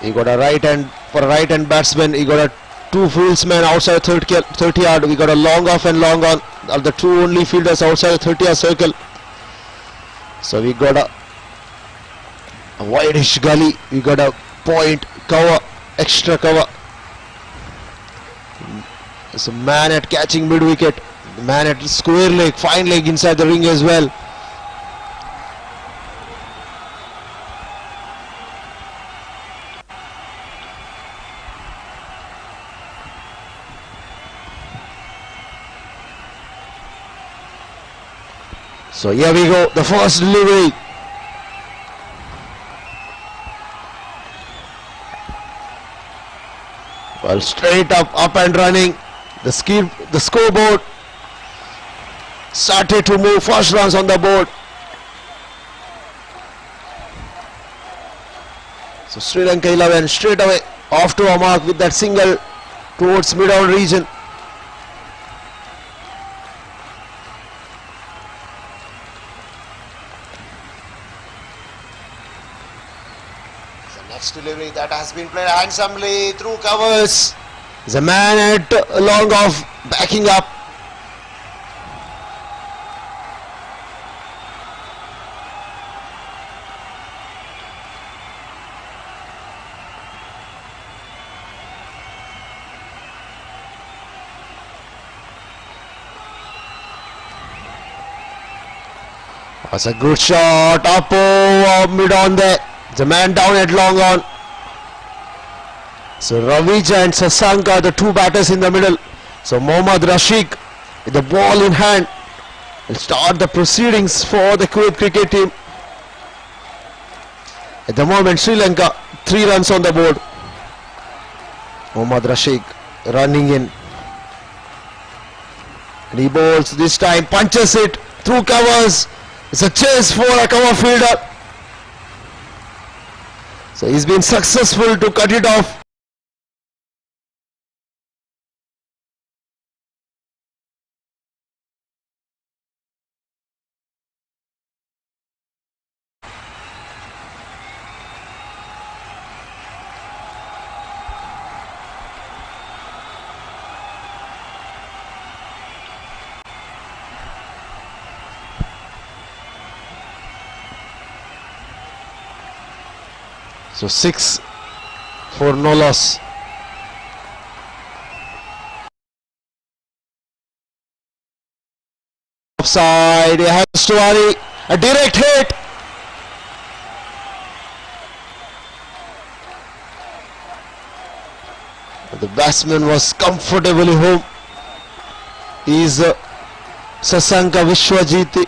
He got a right hand for a right hand batsman. He got a two fieldsmen outside 30 yard. We got a long off and long on. Are the two only fielders outside the 30 yard circle. So we got a wideish gully. We got a point cover, extra cover. There's a man at catching mid wicket. The man at square leg, fine leg inside the ring as well. So here we go, the first delivery. Well, straight up and running. The scoreboard started to move. First runs on the board. So Sri Lanka 11 straight away off to a mark with that single towards mid-on region. Next delivery that has been played handsomely through covers. The man at long off backing up. That's a good shot up over mid on there. The man down at long on. So Ravija and Sasanka, the two batters in the middle. So Mohammad Rashik with the ball in hand will start the proceedings for the Kuwait cricket team. At the moment Sri Lanka 3 runs on the board. Mohammad Rashik running in. And he bowls this time, punches it through covers. It's a chase for a cover fielder. So he's been successful to cut it off. So 6 for no loss. Offside, he has to hurry. A direct hit. The batsman was comfortably home. Is Sasanka Vishwajit.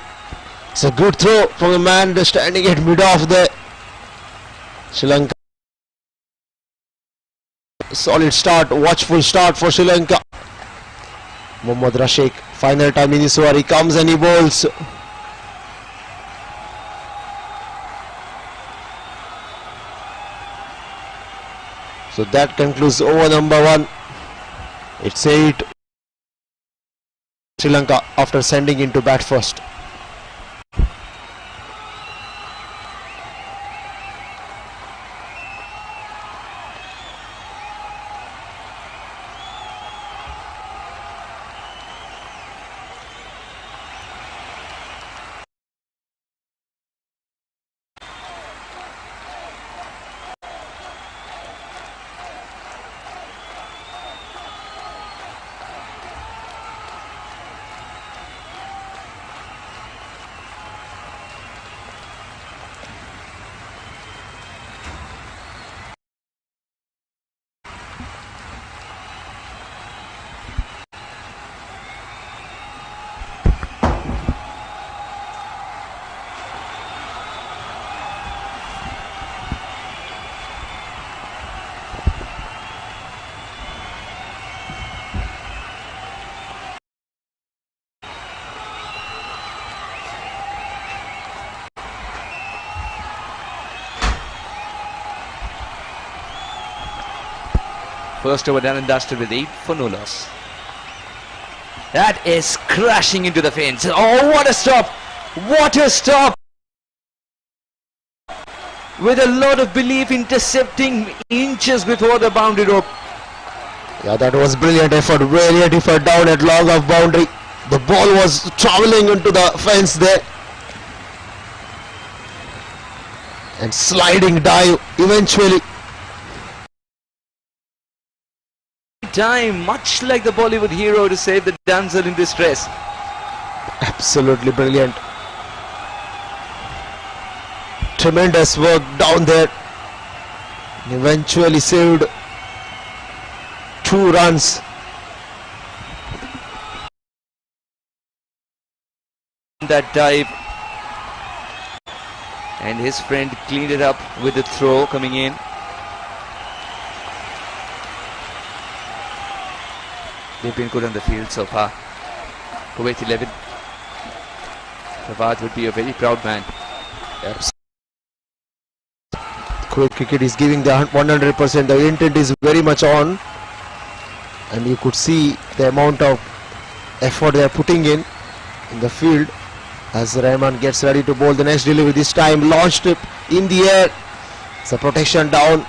It's a good throw from the man standing at mid off there. Sri Lanka. Solid start, watchful start for Sri Lanka. Mohammad Rashik, final time in this over, he comes and he bowls. So that concludes over number 1. It's 8. Sri Lanka after sending into bat first. First over done and dusted with 8 for no loss. That is crashing into the fence. Oh, what a stop! What a stop! with a lot of belief, intercepting inches before the boundary rope. Yeah, that was brilliant effort down at long of boundary. The ball was traveling into the fence there. And sliding dive eventually. Time, much like the Bollywood hero, to save the damsel in distress. Absolutely brilliant. Tremendous work down there. Eventually saved 2 runs. That dive, and his friend cleaned it up with the throw coming in. They've been good on the field so far. Kuwait 11. Fawad would be a very proud man. Yes. Kuwait cricket is giving the 100%. The intent is very much on, and you could see the amount of effort they are putting in the field as Rahman gets ready to bowl the next delivery. This time launched it in the air. It's a protection down.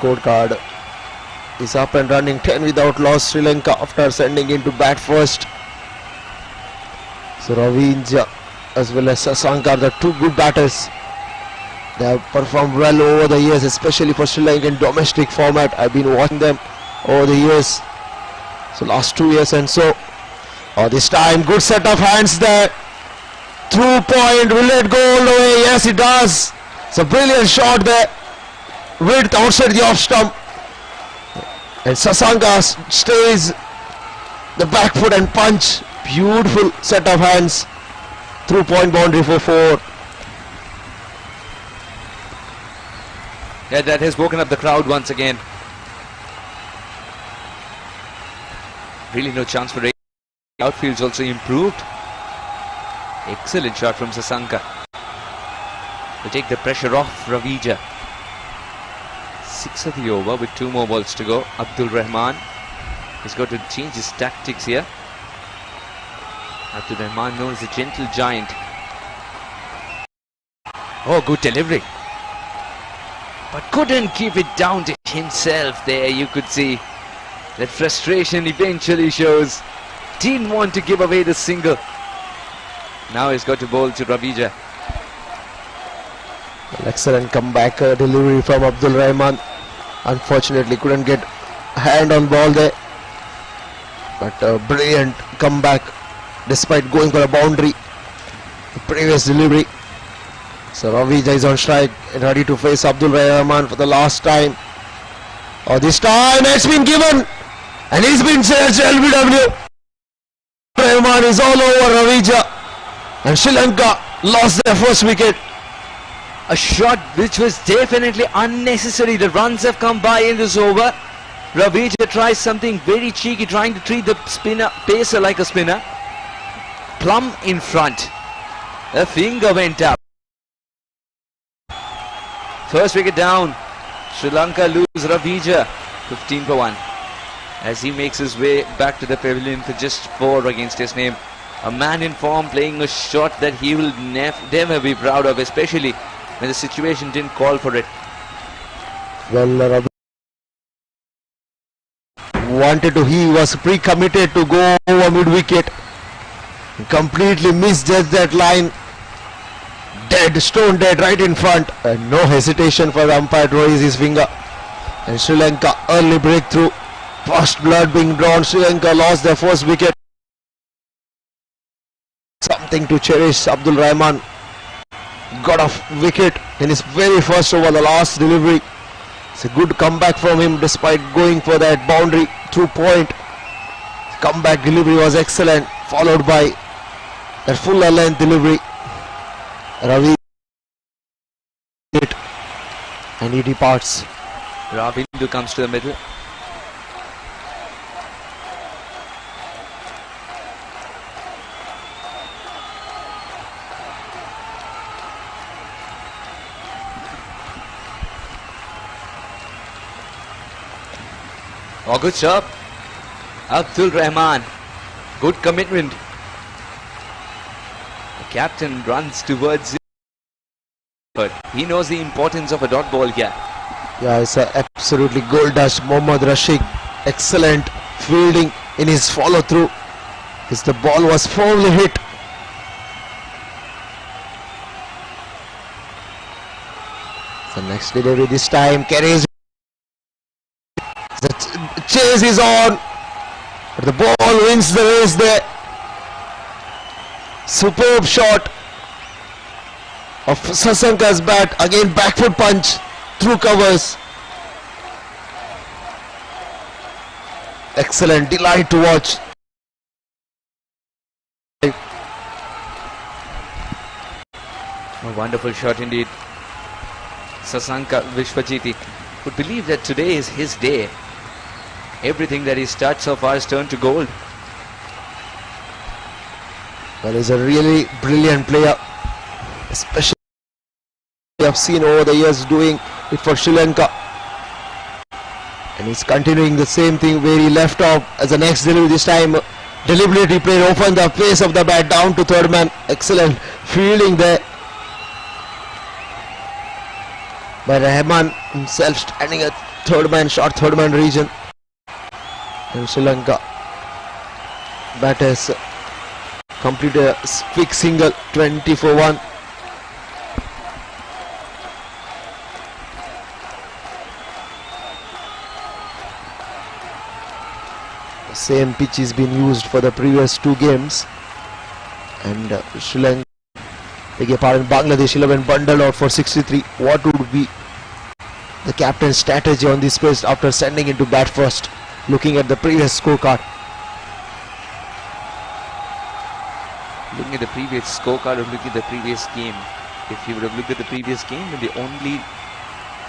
Scorecard is up and running. 10 without loss. Sri Lanka after sending in to bat first. So Ravindra as well as Sasanka are the 2 good batters. They have performed well over the years, especially for Sri Lankan domestic format. I've been watching them over the years. So last 2 years and so. This time good set of hands there. Through point, will it go all the way? Yes, it does. It's a brilliant shot there. Width outside the off stump. And Sasanka stays the back foot and punch. Beautiful set of hands. Through point boundary for 4. Yeah, that has woken up the crowd once again. Really no chance for rain. Outfield's also improved. Excellent shot from Sasanka to take the pressure off Ravija. 6th of the over with 2 more balls to go. Abdul Rahman has got to change his tactics here. Abdul Rahman known as the gentle giant. Oh, good delivery. But couldn't keep it down to himself there. You could see that frustration eventually shows. Didn't want to give away the single. Now he's got to bowl to Ravija. Excellent comeback delivery from Abdul Rahman. Unfortunately couldn't get a hand on ball there. But a brilliant comeback despite going for a boundary. The previous delivery. So Ravija is on strike and ready to face Abdul Rahman for the last time. This time it's been given and he's been charged LBW. Rahman is all over Ravija and Sri Lanka lost their first wicket. A shot which was definitely unnecessary. The runs have come by in this over. Ravija tries something very cheeky, trying to treat the spinner, pacer like a spinner. Plumb in front. A finger went up. First wicket down. Sri Lanka lose Ravija 15 for 1 as he makes his way back to the pavilion for just 4 against his name. A man in form playing a shot that he will never be proud of, especially when the situation didn't call for it. Well, he was pre-committed to go over mid-wicket. Completely misjudged that line. Dead, stone dead right in front. And no hesitation for the umpire to raise his finger. And Sri Lanka early breakthrough. First blood being drawn. Sri Lanka lost their first wicket. Something to cherish. Abdul Rahman got off wicket in his very first over, the last delivery. It's a good comeback from him despite going for that boundary through point. Comeback delivery was excellent, followed by a fuller length delivery. Ravi and he departs. Ravindu comes to the middle. Oh, good job. Abdul Rahman Good commitment. The captain runs towards it, but he knows the importance of a dot ball here. Yeah, it's a absolutely goal dust. Mohammad Rashid, excellent fielding in his follow through. As the ball was firmly hit. The next delivery this time carries. The chase is on. But the ball wins the race there. Superb shot of Sasanka's bat. Again back foot punch through covers. Excellent, delight to watch. A wonderful shot indeed. Sasanka Vishwajiti would believe that today is his day. Everything that he's touched so far has turned to gold. Well, he's a really brilliant player, especially we have seen over the years doing it for Sri Lanka. And he's continuing the same thing where he left off as the next delivery this time. Deliberately played, open the face of the bat down to third man. Excellent fielding there by Rahman himself, standing at third man, short third man region. And Sri Lanka batters completed a quick single, 20 for 1. The same pitch is been used for the previous 2 games, and Sri Lanka, beg your pardon, Bangladesh 11 bundled out for 63. What would be the captain's strategy on this pitch after sending into bat first? Looking at the previous scorecard. Looking at the previous scorecard or looking at the previous game. If you would have looked at the previous game, then the only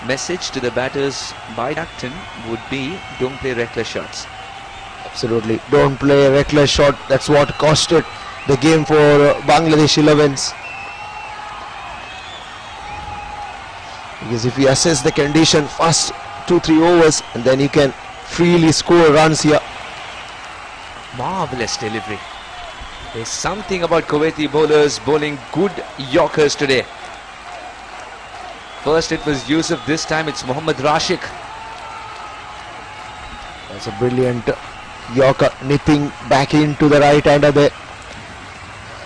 message to the batters by captain would be don't play reckless shots. Absolutely, don't play a reckless shot. That's what costed the game for Bangladesh 11s. Because if you assess the condition, first 2-3 overs, and then you can freely score runs here. Marvelous delivery. There's something about Kuwaiti bowlers bowling good Yorkers today. First it was Yusuf, this time it's Mohammad Rashid. That's a brilliant Yorker, nipping back into the right hander there.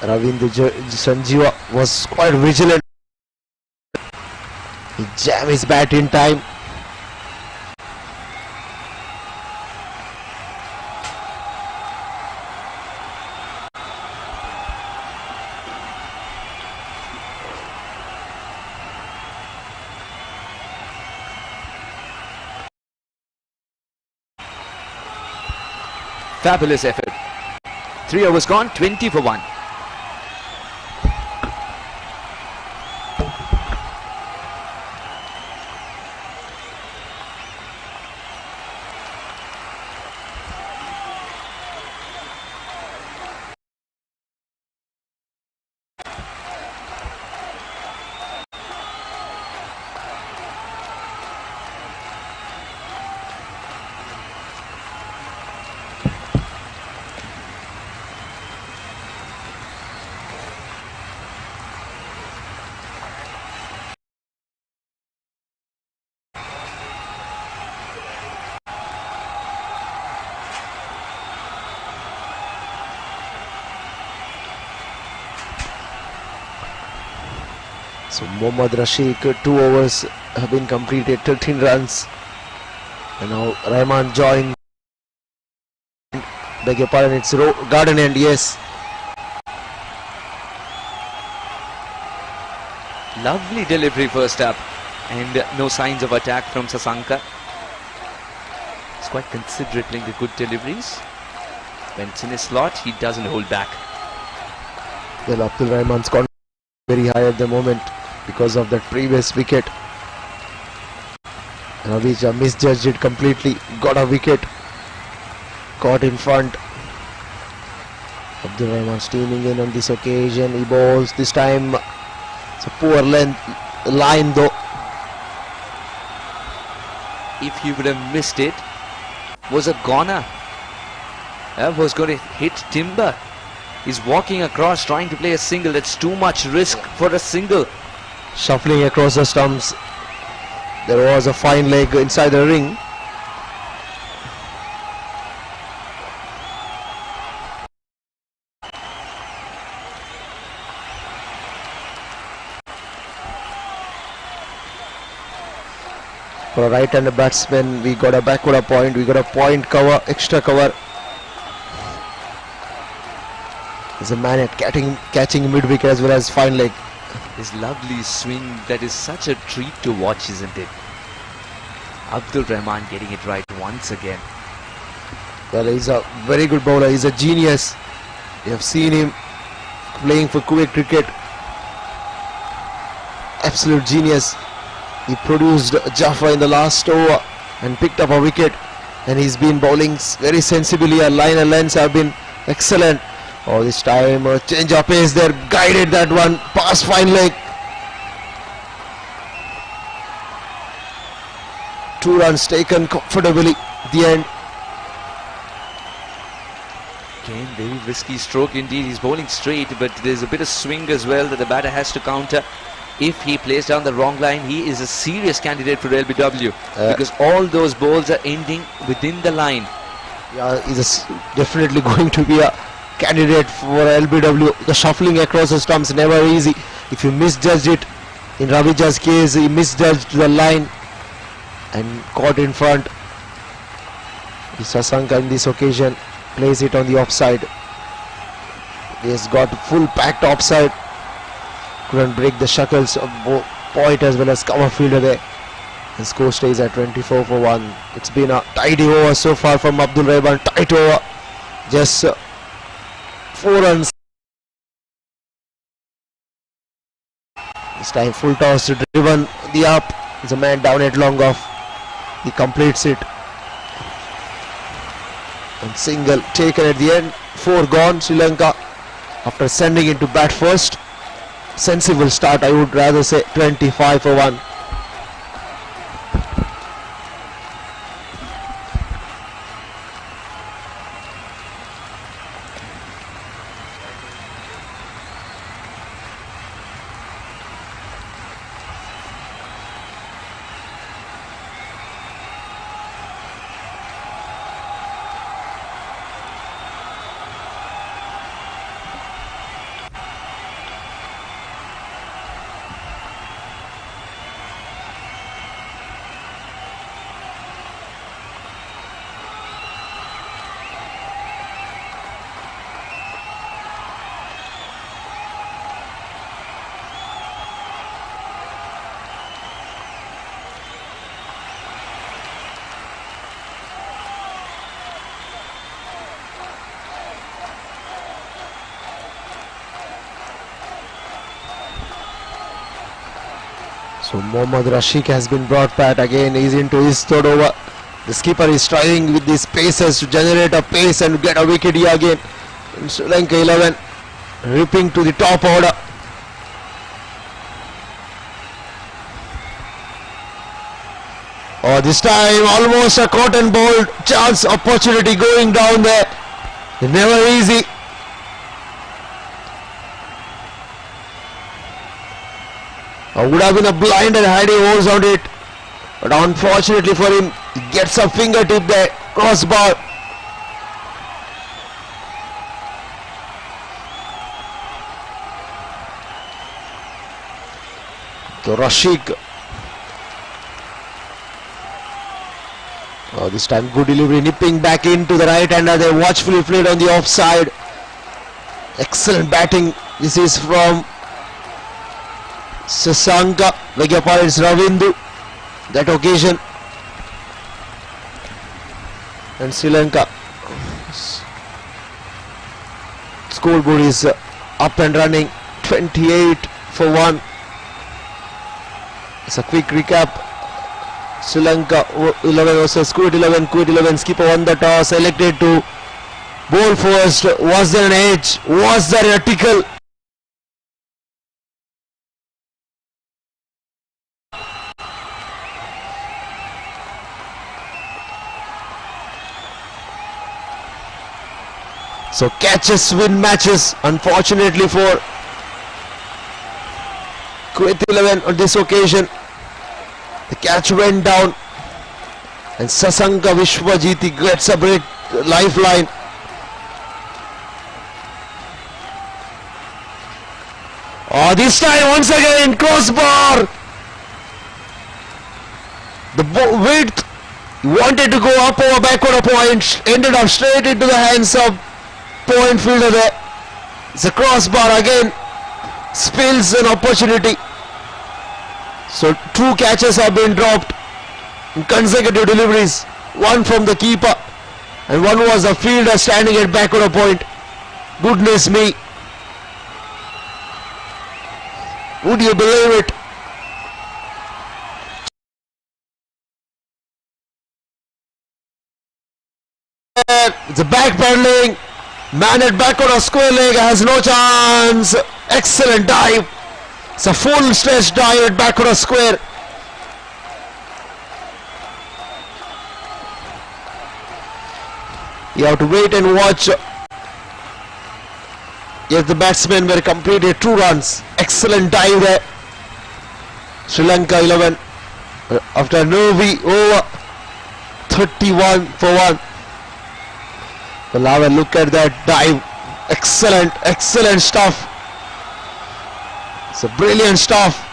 Ravindra Sanjeeva was quite vigilant. He jammed his bat in time. Fabulous effort. 3 overs gone, 20 for 1. So Mohammad Rashid, 2 overs have been completed, 13 runs. And now Rahman joined. Beg your pardon, it's Garden End, yes. Lovely delivery first up, and no signs of attack from Sasanka. He's quite considerate playing the good deliveries. When it's in his slot, he doesn't hold back. Well, Abdul Rahman's gone very high at the moment because of that previous wicket. Ravija misjudged it completely, got a wicket, caught in front. Abdul Rahman steaming in on this occasion. He bowls this time. It's a poor line though. If he would have missed it, was a goner. That was going to hit timber. He's walking across trying to play a single. That's too much risk for a single. Shuffling across the stumps. There was a fine leg inside the ring. For a right-handed batsman, we got a backward point, we got a point cover, extra cover. There's a man at catching mid-wicket as well as fine leg. His lovely swing, that is such a treat to watch, isn't it? Abdul Rahman getting it right once again. Well, he's a very good bowler, he's a genius. You have seen him playing for Kuwait cricket. Absolute genius. He produced Jaffa in the last over and picked up a wicket, and he's been bowling very sensibly. A line and lengths have been excellent. Oh, this time a change of pace there, guided that one past fine leg. 2 runs taken comfortably at the end. Again, very risky stroke indeed. He's bowling straight, but there's a bit of swing as well that the batter has to counter. If he plays down the wrong line, he is a serious candidate for LBW, because all those balls are ending within the line. Yeah, he's definitely going to be a candidate for LBW. The shuffling across the stumps never easy. If you misjudged it, in Ravija's case, he misjudged the line and caught in front. Sasanka in this occasion plays it on the offside. He has got full packed offside. Couldn't break the shackles of point as well as cover fielder there. The score stays at 24 for 1. It's been a tidy over so far from Abdul Rahman. Tight over. Just 4 runs. This time full toss driven the up. There's a man down at long off. He completes it. And single taken at the end. 4 gone. Sri Lanka, after sending it to bat first. Sensible start, I would rather say. 25 for 1. So Mohammad Rashik has been brought back again. He's into his third over. The skipper is trying with these paces to generate a pace and get a wicket here again. In Sri Lanka 11 ripping to the top order. Oh, this time almost a cotton ball chance opportunity going down there. Never easy. Would have been a blind and had he holds on it, but unfortunately for him, he gets a fingertip there, crossbar. So Rashik. Oh, this time good delivery, nipping back into the right hander. They watchfully played on the offside. Excellent batting. This is from Sasanka, beg your pardon, it's Ravindu. That occasion. And Sri Lanka. Scoreboard is up and running. 28 for 1. It's a quick recap. Sri Lanka 11 versus Kuwait 11. Kuwait 11 skipper won the toss, elected to bowl first. Was there an edge? Was there a tickle? So catches win matches, unfortunately for Kuwait 11 on this occasion. The catch went down and Sasanka Vishwajiti gets a break lifeline. Oh, this time once again crossbar. The width wanted to go up over backward a point, ended up straight into the hands of point fielder there. It's a crossbar again, spills an opportunity. So 2 catches have been dropped in consecutive deliveries. One from the keeper and one was the fielder standing at backward a point. Goodness me. Would you believe it? It's a backpedaling. Man at backward of square leg has no chance. Excellent dive. It's a full stretch dive at backward of square. You have to wait and watch. Yes, the batsmen were completed 2 runs. Excellent dive there. Sri Lanka 11 after Novi over 31 for 1. We'll have a look at that dive. Excellent stuff. It's a brilliant stuff.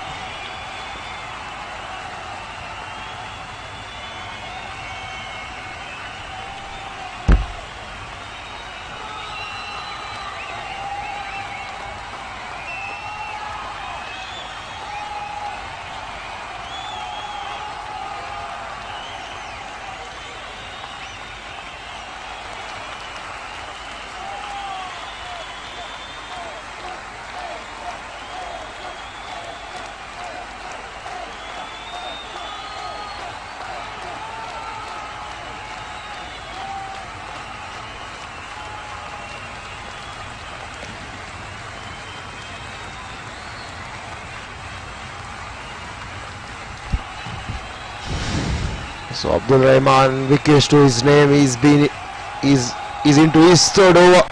So Abdul Rahman, wickets to his name, is into his 3rd over.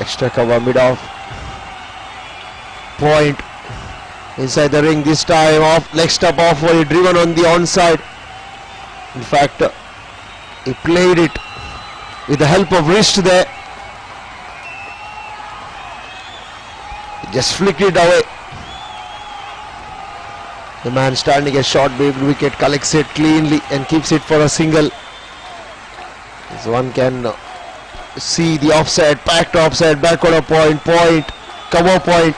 Extra cover mid off. Point inside the ring this time, off leg stop off for it, driven on the onside. In fact, he played it with the help of wrist there. He just flicked it away. The man standing a short big wicket collects it cleanly and keeps it for a single. As one can see the offside, packed offside, backward a point, cover point,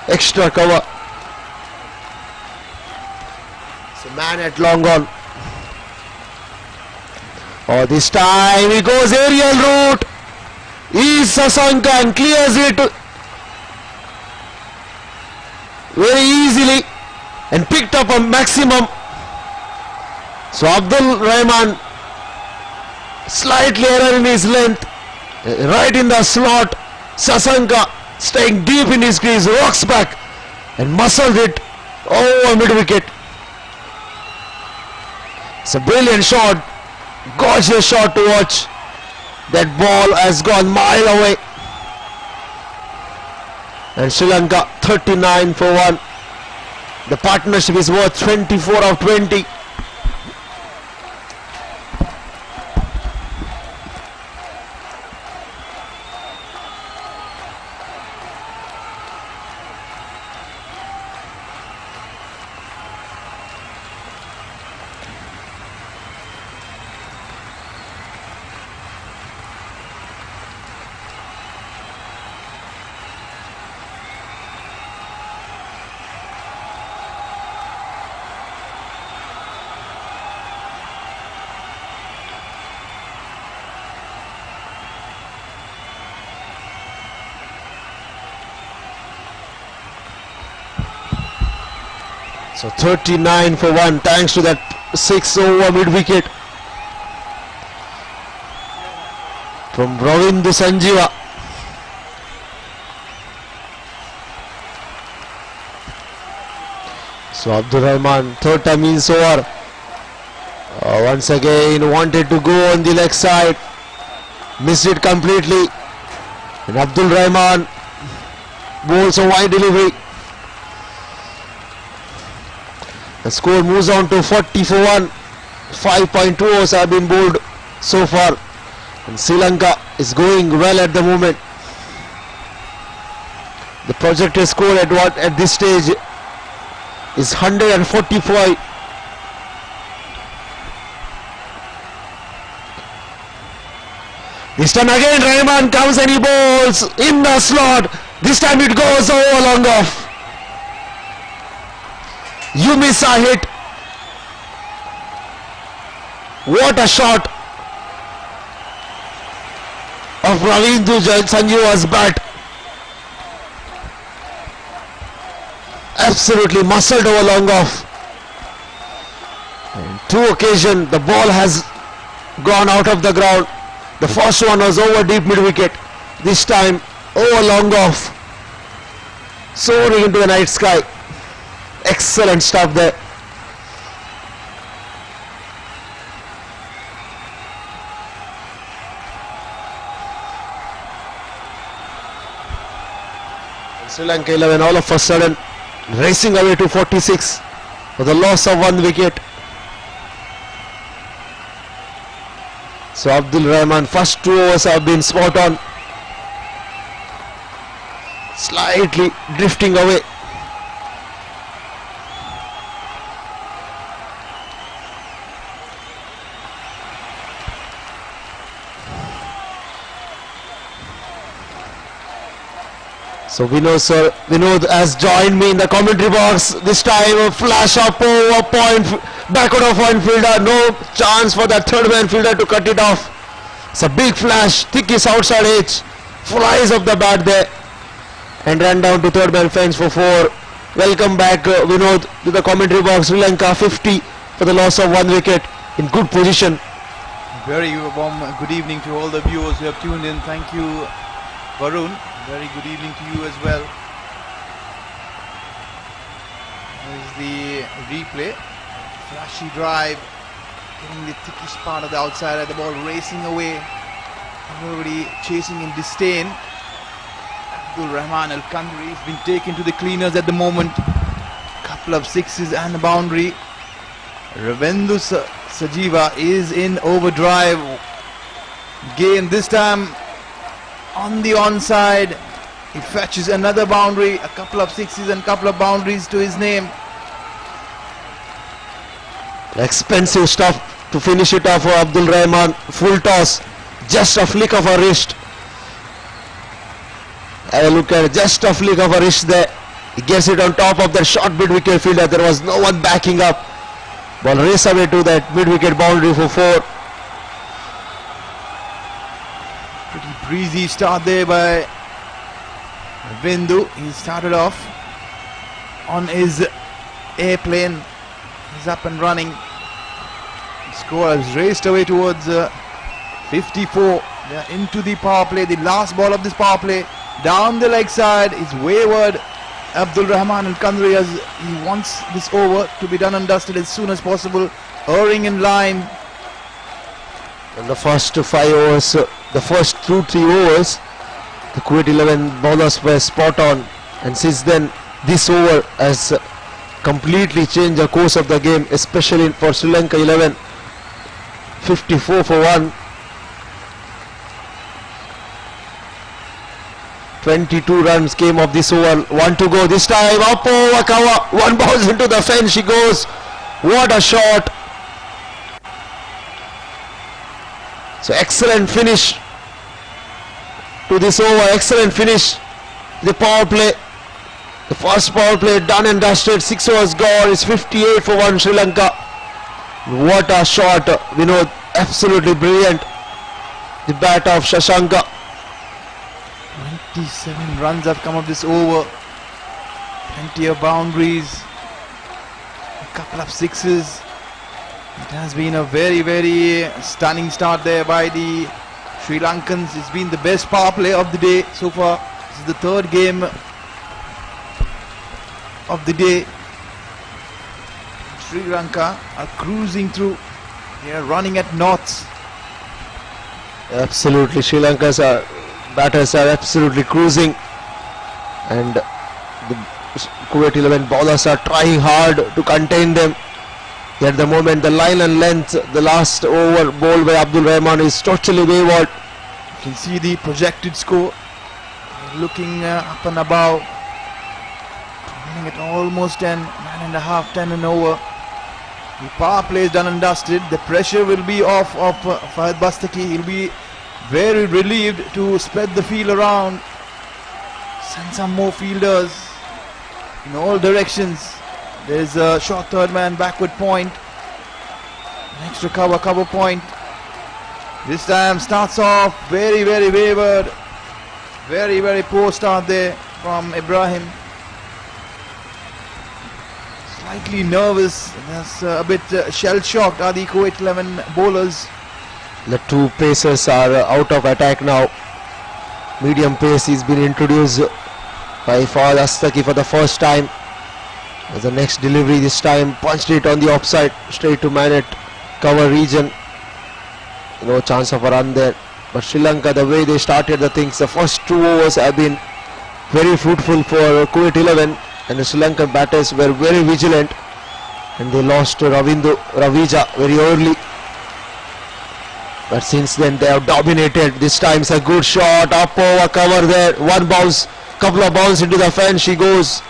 extra cover. So man at long on. Oh, this time he goes aerial route. Is Sasanka and clears it very easily and picked up a maximum. So Abdul Rahman slightly error in his length, right in the slot. Sasanka staying deep in his crease, rocks back and muscles it over mid wicket. It's a brilliant shot, gorgeous shot to watch. That ball has gone mile away. And Sri Lanka 39 for 1. The partnership is worth 24 of 20. So 39 for 1 thanks to that 6 over mid wicket from Ravindu Sanjeeva. So Abdul Rahman, 3rd time is over. Once again wanted to go on the leg side, missed it completely. And Abdul Rahman bowls a wide delivery. The score moves on to 40 for 1. 5.2 overs have been bowled so far. And Sri Lanka is going well at the moment. The projected score at this stage is 145. This time again Rahman comes and he bowls in the slot. This time it goes over long off. You miss a hit. What a shot of Ravindra Sanjeeva's bat. Absolutely muscled over long off. On 2 occasions the ball has gone out of the ground. The first one was over deep mid wicket. This time over long off. Soaring into the night sky. Excellent stuff there. Sri Lanka 11 all of a sudden racing away to 46 for the loss of 1 wicket. So Abdul Rahman first 2 overs have been spot on. Slightly drifting away. So Vinod has joined me in the commentary box. This time a flash up over point, backward of one fielder. No chance for that third man fielder to cut it off. It's a big flash, thickest outside edge. Flies up the bat there and ran down to third man fence for 4. Welcome back Vinod to the commentary box. Sri Lanka 50 for the loss of 1 wicket, in good position. Very warm good evening to all the viewers who have tuned in. Thank you, Varun. Very good evening to you as well. Here's the replay. Flashy drive, getting the thickish part of the outside of the ball, racing away. Everybody chasing in disdain. Abdul Rahman Al-Kandri has been taken to the cleaners at the moment. Couple of sixes and a boundary. Ravindra Sanjeeva is in overdrive. Again, this time on the onside, he fetches another boundary, a couple of sixes and couple of boundaries to his name. Expensive stuff to finish it off for Abdul Rahman. Full toss, just a flick of a wrist. Have a look at it, just a flick of a wrist there. He gets it on top of that short mid wicket fielder. There was no one backing up. Ball race away to that mid wicket boundary for 4. Pretty breezy start there by Bindu. He started off on his airplane. He's up and running. The score has raced away towards 54. They are into the power play. The last ball of this power play down the leg side is wayward. Abdul Rahman Al-Kandri, as he wants this over to be done and dusted as soon as possible. Erring in line. In the first 5 overs, the first 2-3 overs, the Kuwait 11 bowlers were spot on, and since then this over has completely changed the course of the game, especially for Sri Lanka 11. 54 for 1. 22 runs came of this over. 1 to go. This time up over cover. 1 bounce into the fence. She goes. What a shot. So excellent finish to this over. Excellent finish. The power play. The first power play done and dusted. 6 overs gone. It's 58 for 1 Sri Lanka. What a shot. Vinod, absolutely brilliant. The bat of Shashanka. 27 runs have come of this over. Plenty of boundaries. A couple of sixes. It has been a very, very stunning start there by the Sri Lankans. It's been the best power play of the day so far. This is the 3rd game of the day. Sri Lanka are cruising through. They are running at knots. Absolutely, Sri Lanka's batters are absolutely cruising, and the Kuwait 11 bowlers are trying hard to contain them. At the moment, the line and length, the last over bowled by Abdul Rahman is totally wayward. You can see the projected score. Looking up and above, running at almost 10, 9.5, 10 and over. The power play is done and dusted. The pressure will be off of Mohammad Bastaki. He'll be very relieved to spread the field around, send some more fielders in all directions. There's a short third man backward point, next to cover point. This time starts off very wayward. Very poor start there from Ibrahim. Slightly nervous, that's a bit shell-shocked are the Kuwait 11 bowlers. The two pacers are out of attack now. Medium pace is been introduced by Mohammad Bastaki for the first time. As the next delivery this time punched it on the offside, straight to man cover region. No chance of a run there. But Sri Lanka, the way they started the things, the first 2 overs have been very fruitful for Kuwait 11, and the Sri Lankan batters were very vigilant, and they lost to Ravija very early. But since then they have dominated. This time it's a good shot, up over cover there, one bounce, couple of bounce into the fence, she goes.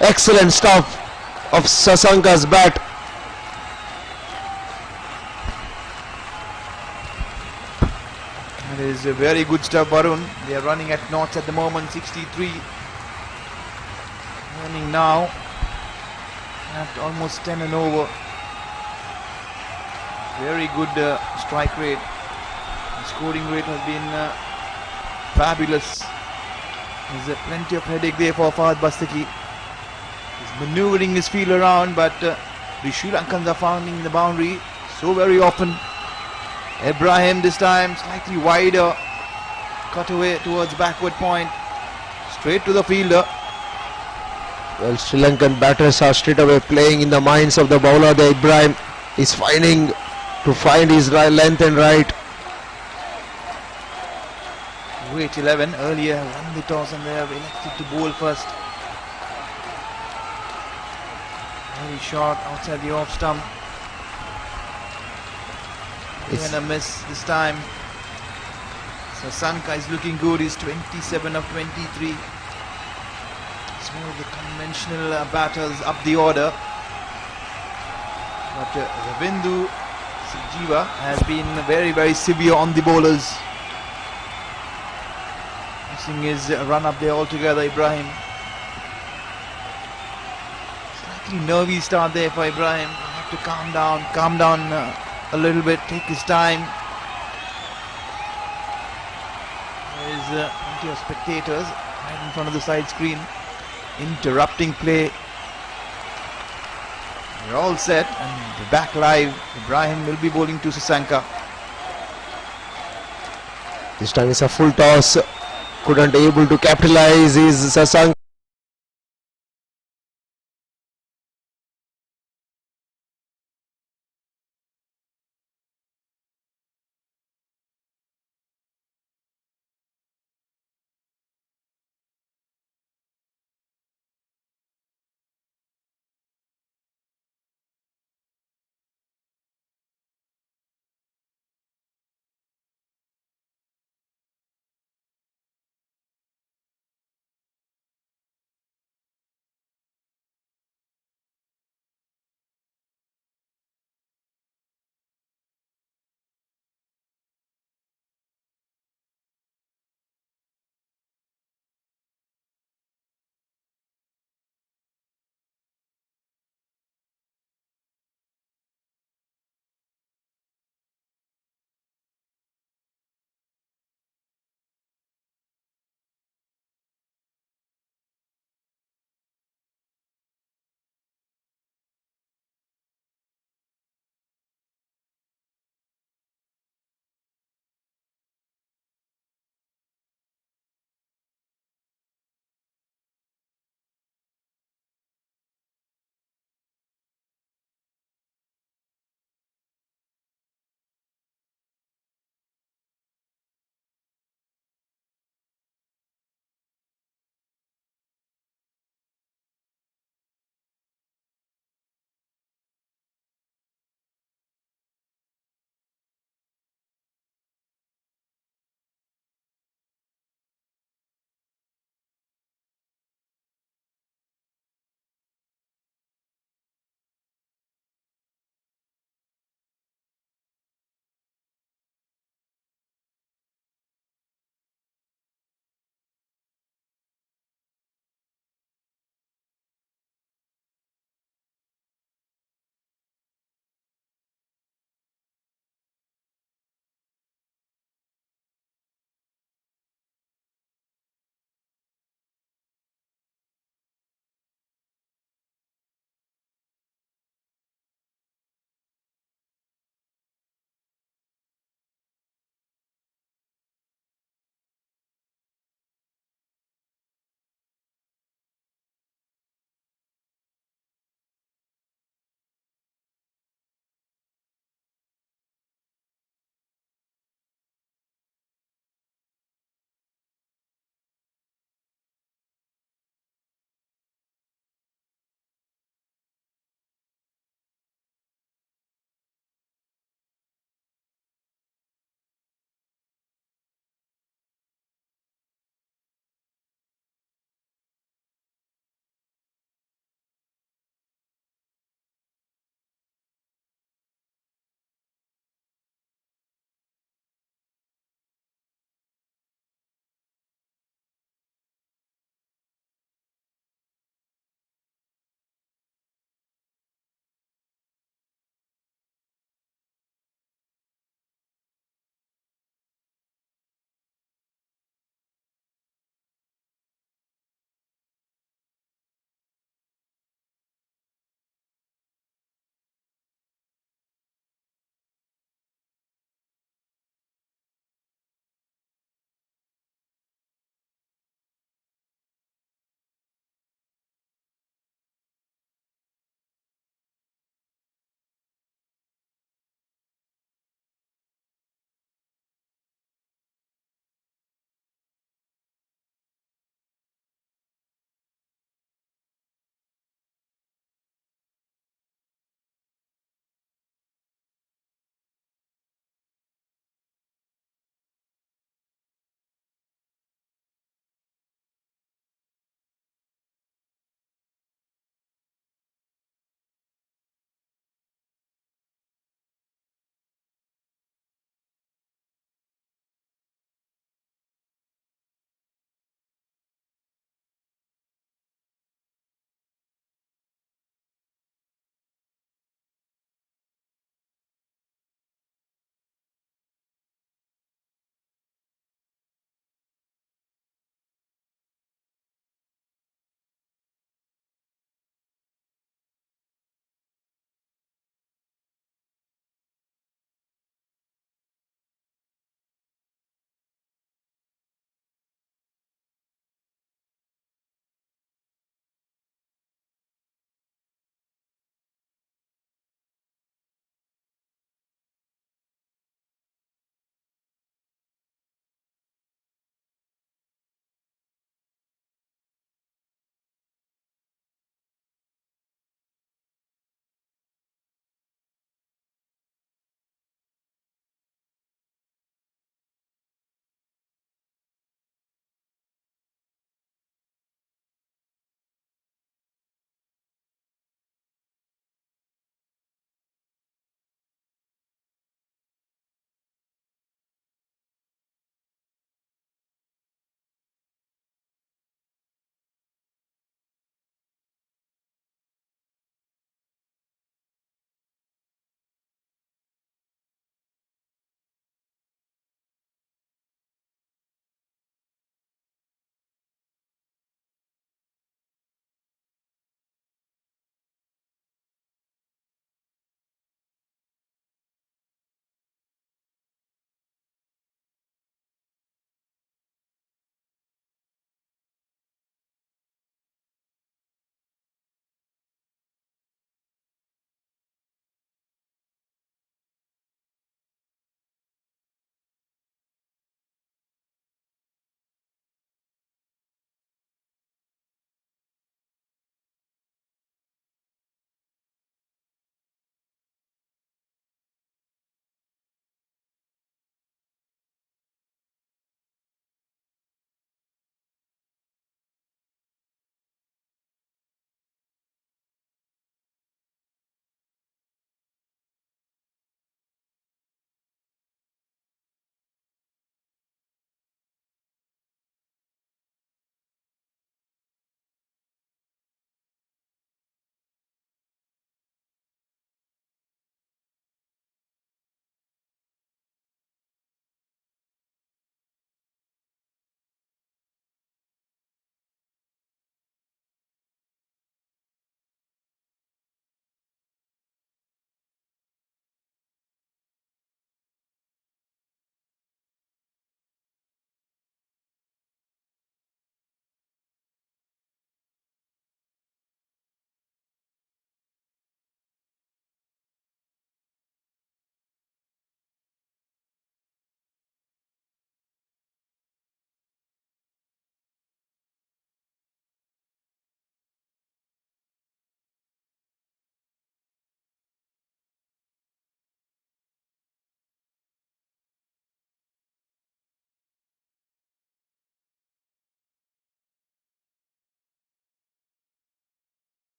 Excellent stuff of Sasanka's bat. That is a very good stuff, Varun. They are running at knots at the moment, 63. Running now at almost 10 and over. Very good strike rate. The scoring rate has been fabulous. There's plenty of headache there for Mohammad Bastaki. He's maneuvering his field around, but the Sri Lankans are finding the boundary so very often. Ibrahim this time slightly wider, cut away towards backward point, straight to the fielder. Well, Sri Lankan batters are straight away playing in the minds of the bowler. The Ibrahim is find his length and right. Kuwait 11 earlier won the toss and they have elected to bowl first. Very short outside the off stump. Even a miss this time. Sasanka is looking good. He's 27 of 23. It's one of the conventional batters up the order. But Ravindu Sanjeeva has been very severe on the bowlers. Missing his run up there altogether, Ibrahim. Slightly nervy start there for Ibrahim. Have to calm down a little bit, take his time. There is plenty of spectators right in front of the side screen, interrupting play. We're all set and back live. Ibrahim will be bowling to Sasanka. This time it's a full toss. Couldn't able to capitalize his Sasanka.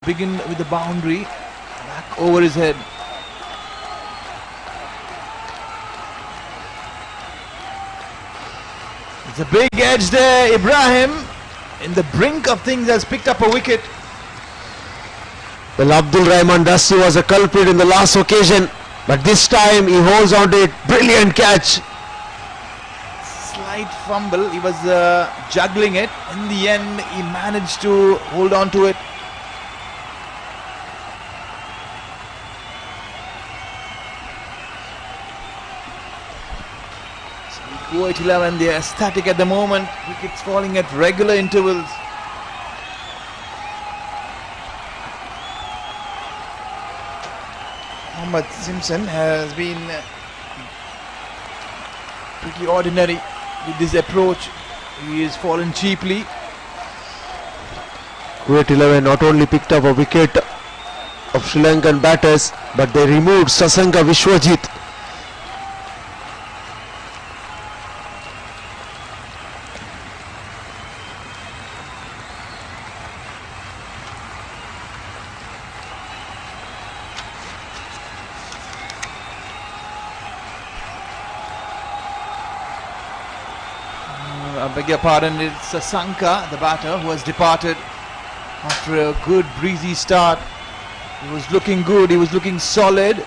begin with the boundary. Back over his head. It's a big edge there. Ibrahim, in the brink of things, has picked up a wicket. Well, Abdul Rahman Dasti was a culprit in the last occasion, but this time he holds on to it. Brilliant catch. Slight fumble. He was juggling it. In the end, he managed to hold on to it. Kuwait 11, they are static at the moment. Wickets falling at regular intervals. Mohammed Simpson has been pretty ordinary with this approach. He has fallen cheaply. Kuwait 11 not only picked up a wicket of Sri Lankan batters, but they removed Sasanka Vishwajit. I beg your pardon, it's Sasanka, the batter, who has departed after a good breezy start. He was looking good, he was looking solid.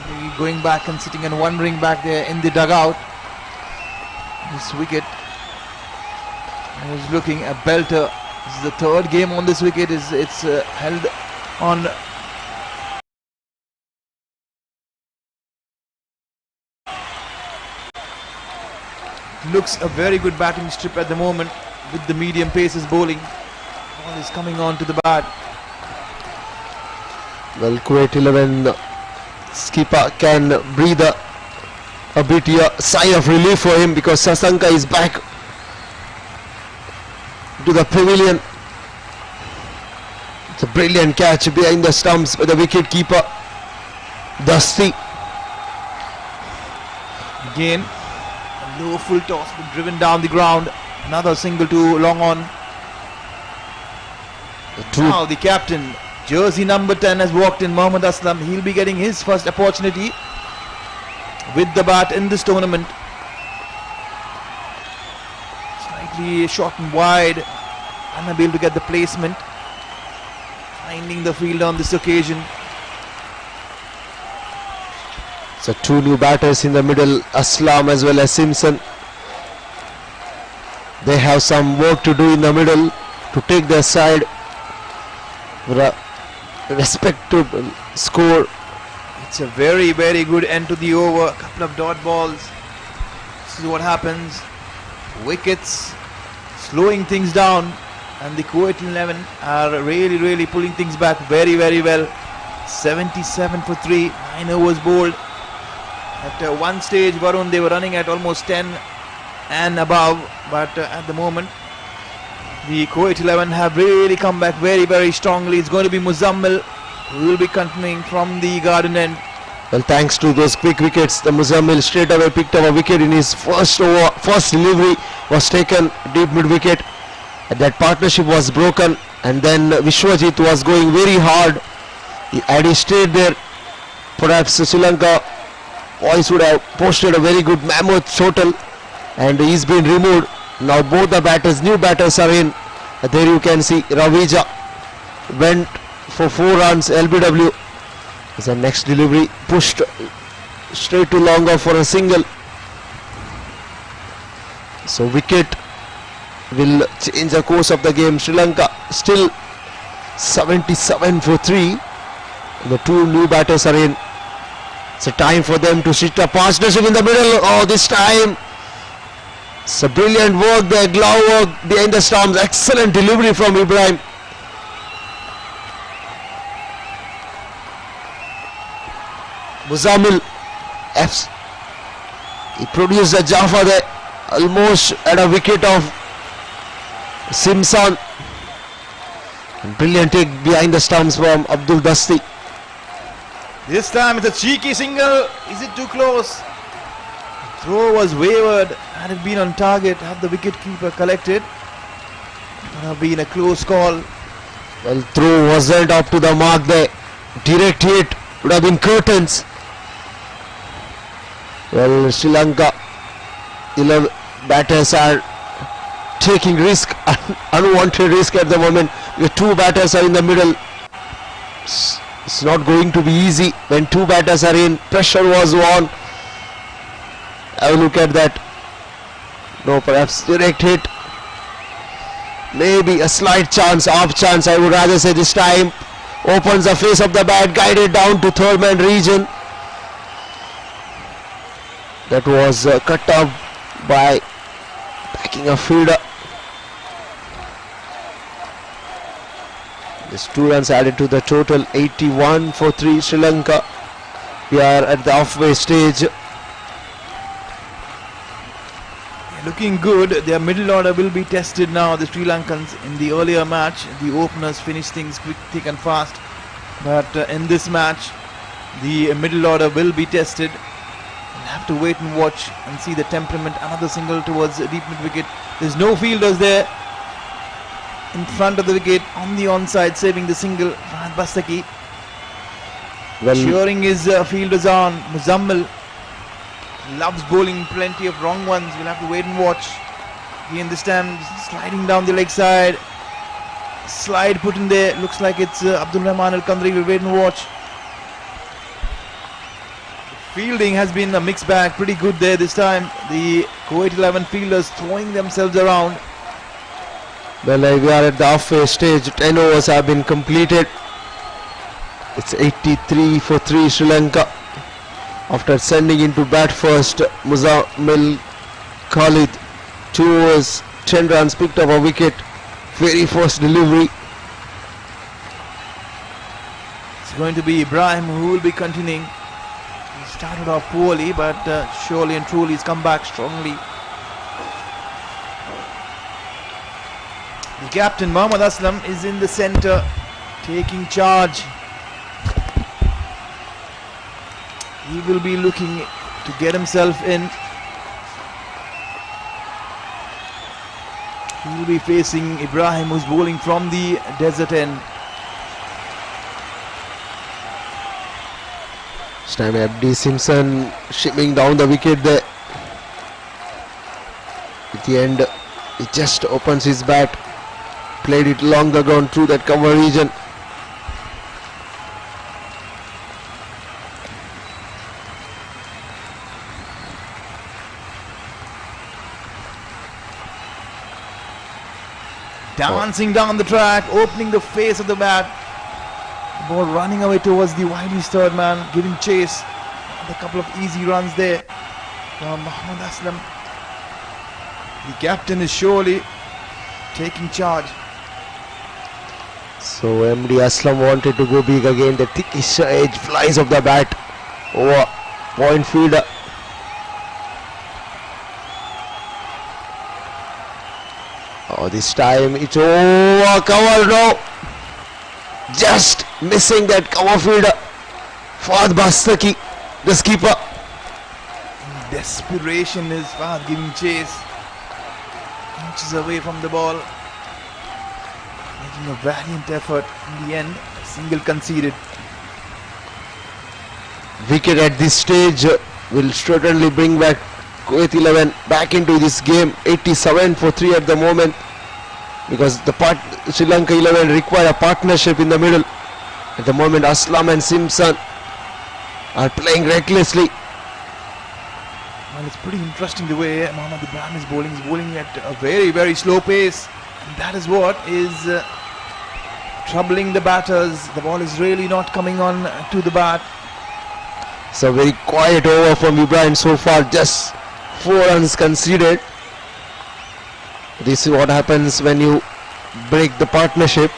Maybe going back and sitting and wondering back there in the dugout. This wicket was looking a belter. This is the third game on this wicket. It's held on. Looks a very good batting strip at the moment with the medium paces bowling. Ball is coming on to the bat. Well, Kuwait 11 skipper can breathe a bit here, sigh of relief for him, because Sasanka is back to the pavilion. It's a brilliant catch behind the stumps by the wicket keeper Dasti. Again, a low full toss but driven down the ground. Another single to long on. Now the captain, jersey number 10, has walked in, Mohammad Aslam. He'll be getting his first opportunity with the bat in this tournament. Slightly short and wide, unable to get the placement. Finding the field on this occasion. So two new batters in the middle, Aslam as well as Simpson. They have some work to do in the middle to take their side for a respectable score. It's a very, very good end to the over. A couple of dot balls. This is what happens. Wickets slowing things down, and the Kuwait 11 are really pulling things back very, very well. 77 for 3, 9 overs bowled. At one stage, Varun, they were running at almost 10 and above, but at the moment the Kuwait 11 have really come back very, very strongly. It's going to be Muzammil who will be continuing from the garden end. Well, thanks to those quick wickets, the Muzammil straight away picked up a wicket in his first over. First delivery was taken deep mid wicket. That partnership was broken, and then Vishwajit was going very hard. Had he stayed there, perhaps Sri Lanka boys would have posted a very good mammoth total, and he's been removed. Now both the batters, new batters are in. There you can see Ravija went for 4 runs, LBW. As the next delivery pushed straight to longer for a single. So wicket will change the course of the game. Sri Lanka still 77 for 3. The two new batters are in. It's a time for them to sit a partnership in the middle. Oh, this time it's a brilliant work there, glove work behind the stumps. Excellent delivery from Ibrahim. Muzammil F's. He produced a Jaffa there, almost at a wicket of Simpson. And brilliant take behind the stumps from Abdul Dasti. This time it's a cheeky single. Is it too close? The throw was wavered. Had it been on target, had the wicket keeper collected, it would have been a close call. Well, throw wasn't up to the mark there. Direct hit would have been curtains. Well, Sri Lanka 11 batters are taking risk, unwanted risk at the moment. The two batters are in the middle. It's not going to be easy when two batters are in. Pressure was on. Have a look at that. No, perhaps direct hit. Maybe a slight chance, off chance, I would rather say this time. Opens the face of the bat, guided down to third man region. That was cut off by backing a fielder. There's 2 runs added to the total, 81 for 3 Sri Lanka. We are at the halfway stage. Looking good. Their middle order will be tested now. The Sri Lankans in the earlier match, the openers finished things quick, thick and fast. But in this match, the middle order will be tested. We'll have to wait and watch and see the temperament. Another single towards deep mid wicket. There's no fielders there in front of the wicket on the onside, saving the single. Mohammed Bastaki cheering his fielders on. Muzammil loves bowling plenty of wrong ones. We'll have to wait and watch. Again this time sliding down the leg side. Slide put in there. Looks like it's Abdul Rahman Al-Kandri. We'll wait and watch. Fielding has been a mixed bag. Pretty good there this time. The Kuwait 11 fielders throwing themselves around. Well, we are at the halfway stage. 10 overs have been completed. It's 83 for 3 Sri Lanka. After sending into bat first, Muzammil Khalid, 2 overs, 10 runs, picked up a wicket. Very first delivery. It's going to be Ibrahim who will be continuing. He started off poorly, but surely and truly he's come back strongly. The captain Mohammad Aslam is in the centre, taking charge. He will be looking to get himself in. He will be facing Ibrahim, who's bowling from the desert end. This time Abdi Simpson shimming down the wicket there. At the end, he just opens his bat, played it along the ground through that cover region. Dancing down the track, opening the face of the bat. The ball running away towards the Wiley's third man, giving chase. And a couple of easy runs there from Mohammad Aslam. The captain is surely taking charge. So MD Aslam wanted to go big again. The thickish edge flies of the bat over point fielder. Oh, this time it's over cover now. Just missing that cover fielder. Mohammad Bastaki, the skipper. Desperation is Fahad giving chase. Inches away from the ball. Making a valiant effort. In the end, a single conceded. Wicket at this stage will certainly bring back Kuwait 11 back into this game. 87 for 3 at the moment, because the Sri Lanka 11 require a partnership in the middle. At the moment, Aslam and Simpson are playing recklessly. Well, it's pretty interesting the way Mohammad Ibrahim is bowling. He's bowling at a very, very slow pace. And that is what is troubling the batters. The ball is really not coming on to the bat. It's a very quiet over from Ibrahim so far. Just 4 runs conceded. This is what happens when you break the partnership.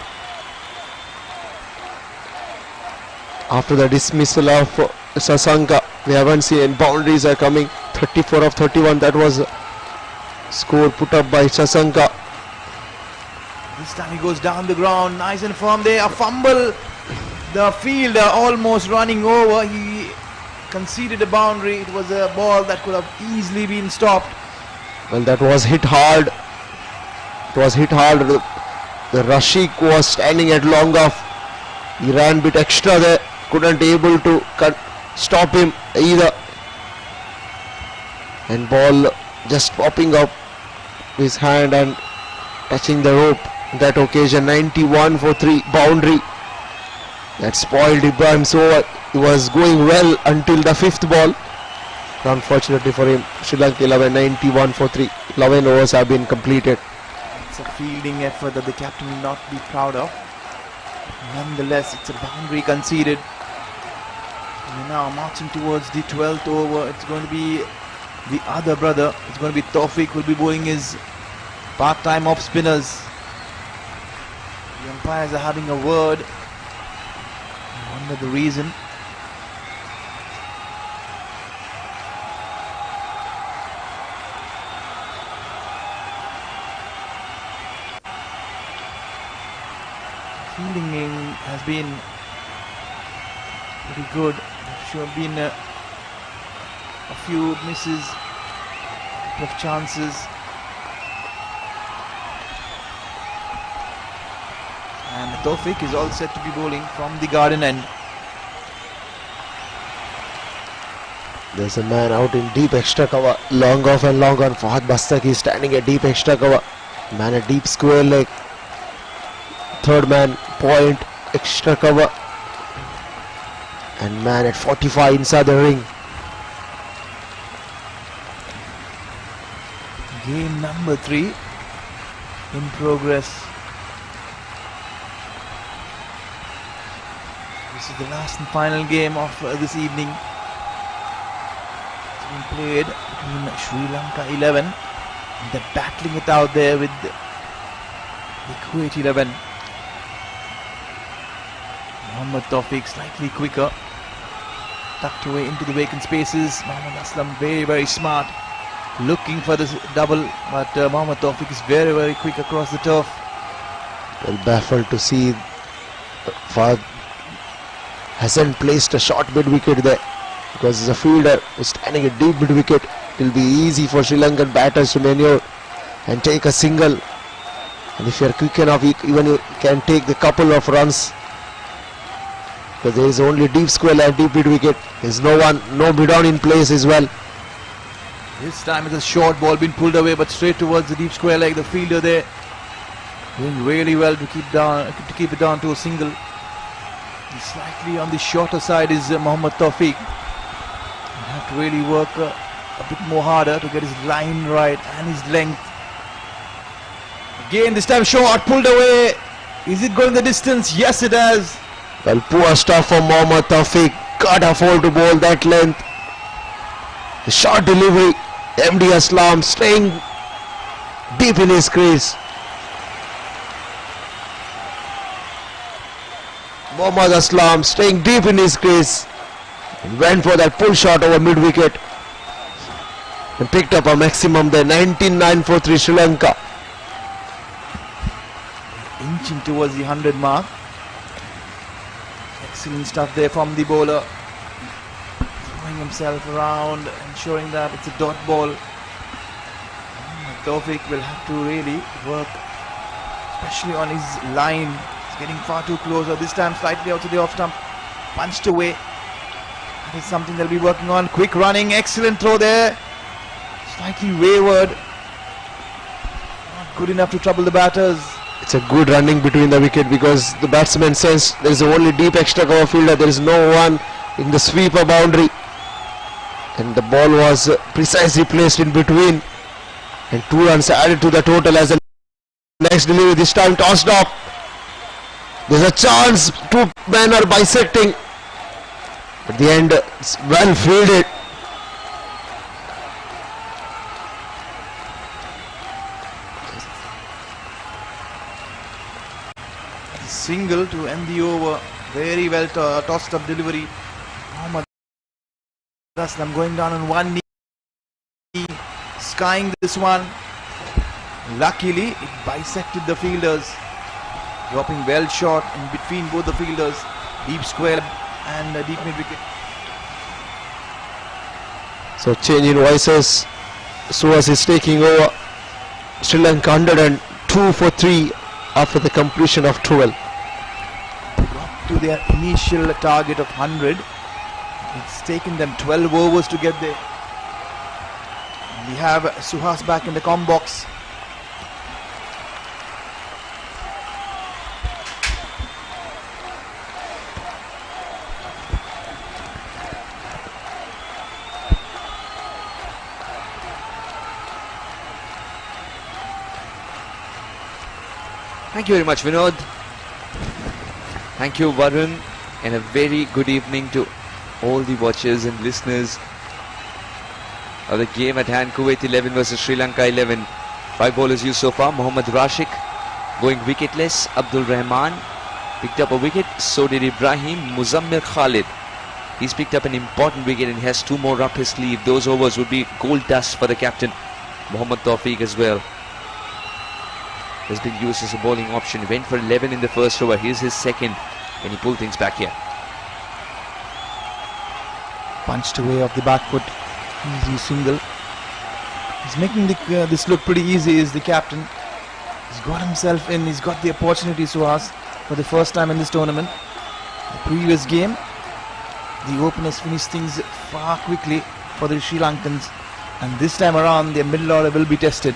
After the dismissal of Sasanka, we haven't seen any boundaries are coming. 34 of 31, that was a score put up by Sasanka. This time he goes down the ground, nice and firm there, a fumble. The fielder almost running over. He conceded a boundary. It was a ball that could have easily been stopped. Well, that was hit hard. It was hit hard. The Rashik was standing at long off. He ran a bit extra there. Couldn't able to stop him either. And ball just popping up his hand and touching the rope. That occasion, 91 for 3 boundary. That spoiled Ibrahim's over. He was going well until the 5th ball. Unfortunately for him, Sri Lanka 11, 91 for 3. 11 overs have been completed. It's a fielding effort that the captain will not be proud of. Nonetheless, it's a boundary conceded. We're now marching towards the 12th over. It's going to be the other brother. It's going to be Tawfiq, will be bowling his part-time off spinners. The umpires are having a word. I wonder the reason. Fielding has been pretty good. There should have been a few misses, a couple of chances. And Tawfiq is all set to be bowling from the garden end. There's a man out in deep extra cover. Long off and long on. Mohammed Bastaki standing at deep extra cover. Man at deep square leg. Third man point extra cover. And man at 45 inside the ring. Game number 3 in progress. This is the last and final game of this evening. It's been played between Sri Lanka 11 and they're battling it out there with the Kuwait 11. Mohammad Tawfiq slightly quicker, tucked away into the vacant spaces. Mohammad Aslam very smart, looking for this double, but Mohammad Tawfiq is very quick across the turf. Well, baffled to see Fahad hasn't placed a short mid wicket there, because as a fielder who's standing at deep mid wicket, it will be easy for Sri Lankan batters to maneuver and take a single. And if you're quick enough, even you can take the couple of runs, because there is only deep square and deep mid wicket. There's no mid on in place as well. This time it's a short ball being pulled away, but straight towards the deep square leg. The fielder there doing really well to keep it down to a single. And slightly on the shorter side is Mohammad Tawfiq. He'll have to really work a bit more harder to get his line right and his length. Again, this time short, pulled away. Is it going the distance? Yes, it has. Well, poor stuff from Mohammad Tawfiq. Can't afford to bowl that length. The short delivery. MD Aslam staying deep in his crease. Mohammad Aslam staying deep in his crease. And went for that pull shot over mid wicket. And picked up a maximum there. 19-9 for 3 Sri Lanka. Inching towards the 100 mark. Excellent stuff there from the bowler. Throwing himself around, ensuring that it's a dot ball. Tawfiq will have to really work, especially on his line. He's getting far too closer. This time slightly out to the off stump. Punched away. That is something they'll be working on. Quick running, excellent throw there. Slightly wayward. Not good enough to trouble the batters. It's a good running between the wicket, because the batsman sense there is only deep extra cover fielder. There is no one in the sweeper boundary. And the ball was precisely placed in between. And 2 runs added to the total as the next delivery, this time tossed up. There's a chance, 2 men are bisecting. At the end, it's well fielded. Single to end the over. Very well tossed up delivery. Mohammad Aslam going down on one knee, skying this one. Luckily, it bisected the fielders, dropping well short in between both the fielders. Deep square and deep mid wicket. So change in voices. Suhas is taking over. Sri Lanka 102 for 3 after the completion of 12. Got to their initial target of 100. It's taken them 12 overs to get there. We have Suhas back in the comm box. Thank you very much, Vinod. Thank you, Varun, and a very good evening to all the watchers and listeners of the game at hand. Kuwait 11 versus Sri Lanka 11. 5 bowlers used so far. Mohammad Rashik going wicketless. Abdul Rahman picked up a wicket. So did Ibrahim. Muzammil Khalid, he's picked up an important wicket and he has 2 more up his sleeve. Those overs would be gold dust for the captain. Mohammad Tawfiq as well has been used as a bowling option. Went for 11 in the first over. Here's his second and he pulled things back here. Punched away off the back foot. Easy single. He's making this look pretty easy, is the captain. He's got himself in. He's got the opportunity, Suhas, for the first time in this tournament. The previous game, the openers finished things far quickly for the Sri Lankans, and this time around their middle order will be tested.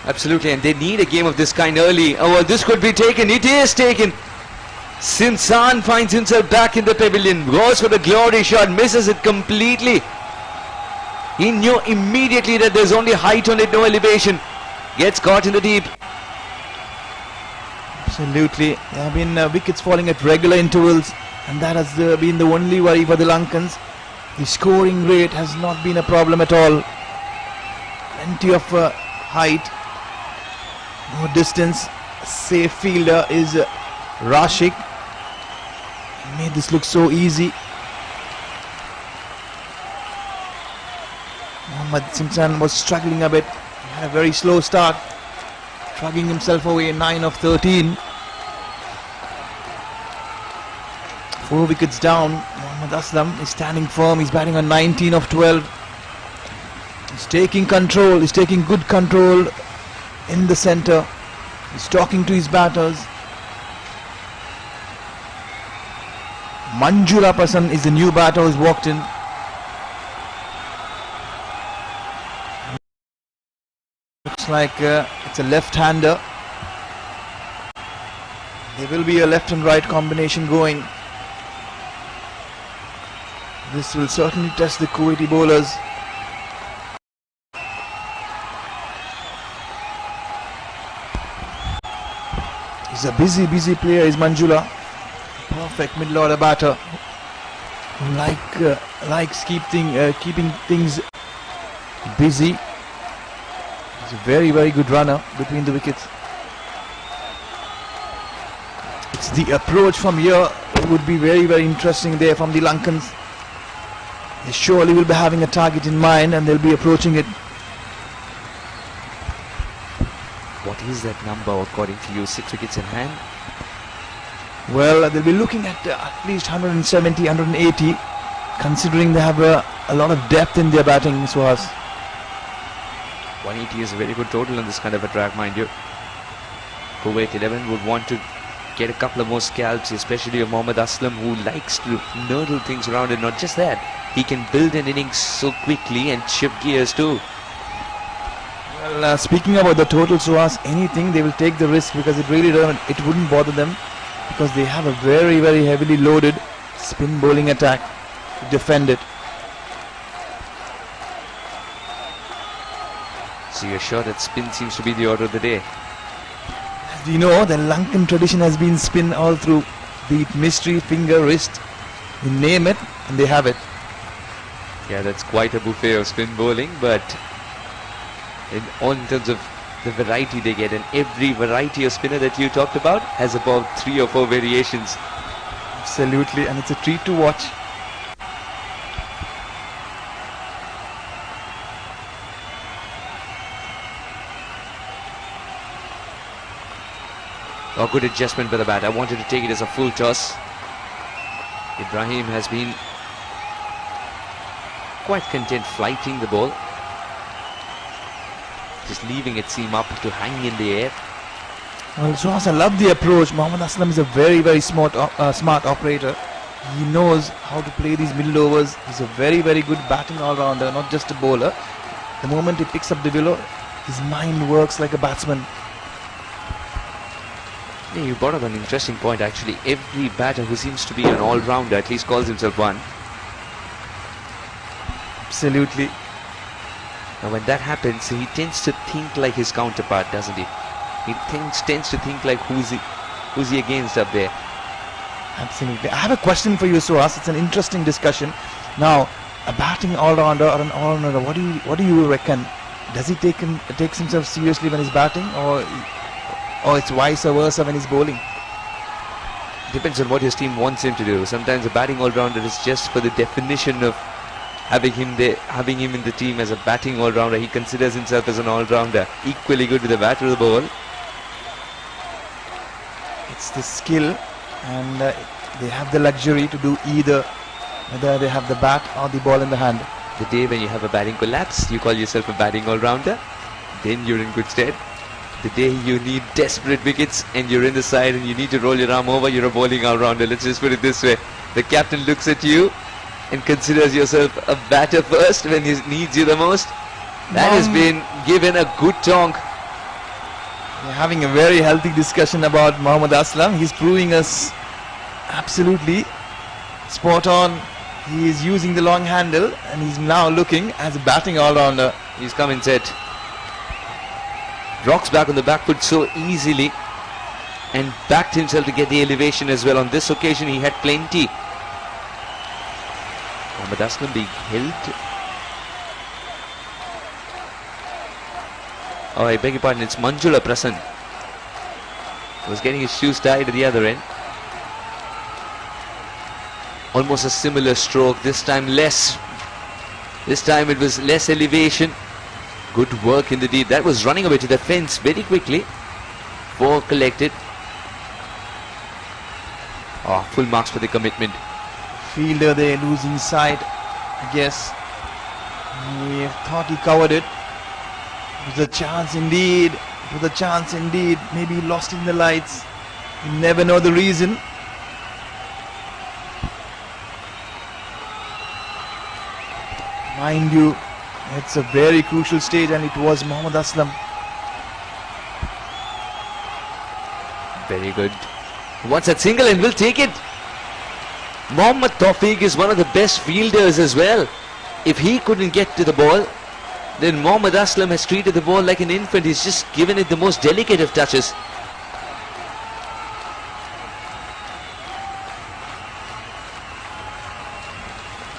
Absolutely, and they need a game of this kind early. Oh, well, this could be taken. It is taken. Sinsan finds himself back in the pavilion. Goes for the glory shot. Misses it completely. He knew immediately that there's only height on it, no elevation. Gets caught in the deep. Absolutely. There have been wickets falling at regular intervals, and that has been the only worry for the Lankans. The scoring rate has not been a problem at all. Plenty of height. No distance. Safe fielder is Rashik. He made this look so easy. Mohammad Simpson was struggling a bit. He had a very slow start, shrugging himself away. 9 of 13. 4 wickets down. Mohammad Aslam is standing firm. He's batting on 19 of 12. He's taking control. He's taking good control in the centre. He's talking to his batters. Manjula Pasan is the new batter who's walked in. Looks like it's a left-hander. There will be a left and right combination going. This will certainly test the Kuwaiti bowlers. He's a busy player, is Manjula. Perfect middle order batter who likes keeping things busy. He's a very good runner between the wickets. It's the approach from here would be very interesting there from the Lankans. They surely will be having a target in mind and they'll be approaching it. What is that number according to you? 6 wickets in hand? Well, they'll be looking at least 170, 180, considering they have a lot of depth in their batting, Suhas. 180 is a very good total on this kind of a track, mind you. Kuwait 11 would want to get a couple of more scalps, especially of Mohammad Aslam, who likes to nurdle things around, and not just that, he can build an innings so quickly and shift gears too. Well, speaking about the total, Suhas, anything they will take the risk because it wouldn't bother them, because they have a very heavily loaded spin bowling attack to defend it. So you're sure that spin seems to be the order of the day? As you know, the Lankan tradition has been spin all through, be it mystery, finger, wrist, you name it and they have it. Yeah, that's quite a buffet of spin bowling, but in terms of the variety they get, and every variety of spinner that you talked about has about 3 or 4 variations. Absolutely, and it's a treat to watch. Oh, good adjustment by the bat. I wanted to take it as a full toss. Ibrahim has been quite content flighting the ball, just leaving it seam up to hang in the air. Well, Suhas, I love the approach. Mohammad Aslam is a very smart operator. He knows how to play these middle overs. He's a very good batting all-rounder, not just a bowler. The moment he picks up the willow, his mind works like a batsman. Yeah, you brought up an interesting point actually. Every batter who seems to be an all-rounder at least calls himself one. Absolutely. Now when that happens, he tends to think like his counterpart, doesn't he? He tends to think like who's he against up there. Absolutely. I have a question for you, Suhas. It's an interesting discussion. Now, a batting all-rounder or an all-rounder, what do you reckon? Does he takes himself seriously when he's batting, or it's vice versa when he's bowling? Depends on what his team wants him to do. Sometimes a batting all-rounder is just for the definition of having him in the team as a batting all-rounder. He considers himself as an all-rounder, equally good with the bat or the ball. It's the skill, and they have the luxury to do either, whether they have the bat or the ball in the hand. The day when you have a batting collapse, you call yourself a batting all-rounder, then you're in good stead. The day you need desperate wickets and you're in the side and you need to roll your arm over, you're a bowling all-rounder. Let's just put it this way. The captain looks at you and considers yourself a batter first when he needs you the most. That has been given a good tonk. We're having a very healthy discussion about Mohammad Aslam. He's proving us absolutely spot on. He is using the long handle and he's now looking as a batting all-rounder. He's come in set. Rocks back on the back foot so easily and backed himself to get the elevation as well. On this occasion he had plenty. Mohammad Aslam being held. Oh, I beg your pardon, it's Manjula Prasan. He was getting his shoes tied at the other end. Almost a similar stroke, this time less. This time it was less elevation. Good work in the deep. That was running away to the fence very quickly. 4 collected. Oh, full marks for the commitment. Fielder there losing sight, I guess. He thought he covered it. It was a chance indeed. It was a chance indeed. Maybe he lost in the lights. You never know the reason. Mind you, it's a very crucial stage and it was Mohammad Aslam. Very good. Wants that single and will take it. Mohammad Tawfiq is one of the best fielders as well. If he couldn't get to the ball, then Mohammad Aslam has treated the ball like an infant. He's just given it the most delicate of touches.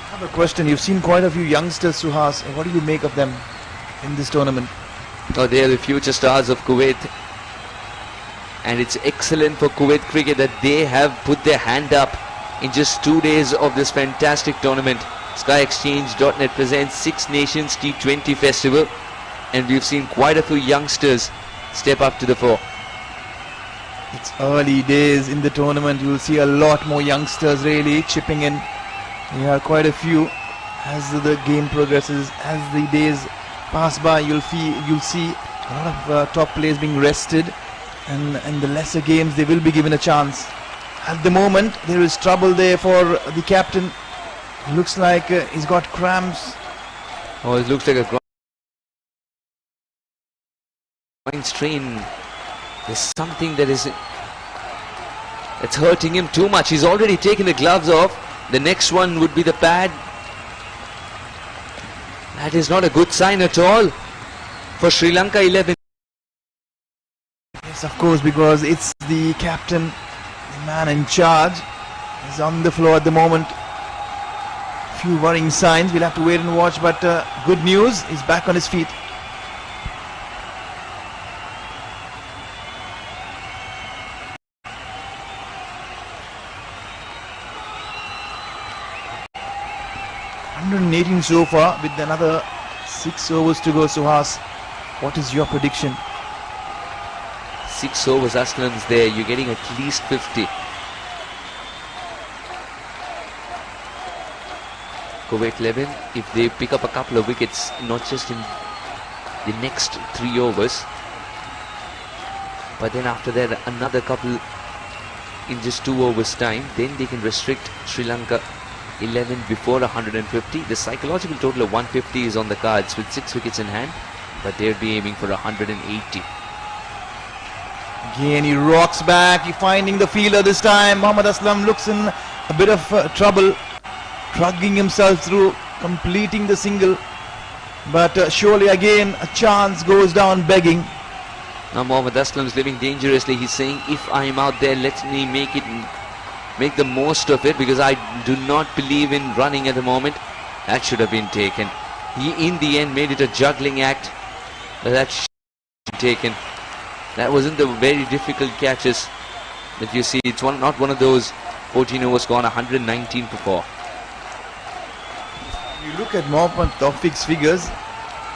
I have a question. You've seen quite a few youngsters, Suhas. What do you make of them in this tournament? Oh, they are the future stars of Kuwait. And it's excellent for Kuwait cricket that they have put their hand up in just 2 days of this fantastic tournament. SkyExchange.net presents Six Nations T20 Festival, and we've seen quite a few youngsters step up to the fore. It's early days in the tournament. You'll see a lot more youngsters really chipping in. There are quite a few. As the game progresses, as the days pass by, you'll see a lot of top players being rested, and in the lesser games they will be given a chance. At the moment there is trouble there for the captain. Looks like he's got cramps. Oh, it looks like a groin strain. There's something that's hurting him too much. He's already taken the gloves off. The next one would be the pad. That is not a good sign at all for Sri Lanka 11. Yes, of course, because it's the captain, the man in charge. He's on the floor at the moment. Few worrying signs. We'll have to wait and watch, but good news, he's back on his feet. $118 so far with another 6 overs to go. Suhas, what is your prediction? 6 overs, Aslam's there. You're getting at least 50. Kuwait 11, if they pick up a couple of wickets, not just in the next 3 overs, But then after that, another couple in just 2 overs time, then they can restrict Sri Lanka 11 before 150. The psychological total of 150 is on the cards with 6 wickets in hand, but they would be aiming for 180. Again, he rocks back, he finding the fielder this time. Mohammad Aslam looks in a bit of trouble, dragging himself through, completing the single. But surely again, a chance goes down begging. Now Mohammad Aslam is living dangerously. He's saying, if I'm out there, let me make the most of it, because I do not believe in running at the moment. That should have been taken. He in the end made it a juggling act, but that should have been taken. That wasn't the very difficult catches that you see. It's not one of those 14 overs gone, 119 for 4. You look at Mohammad Taufiq's figures,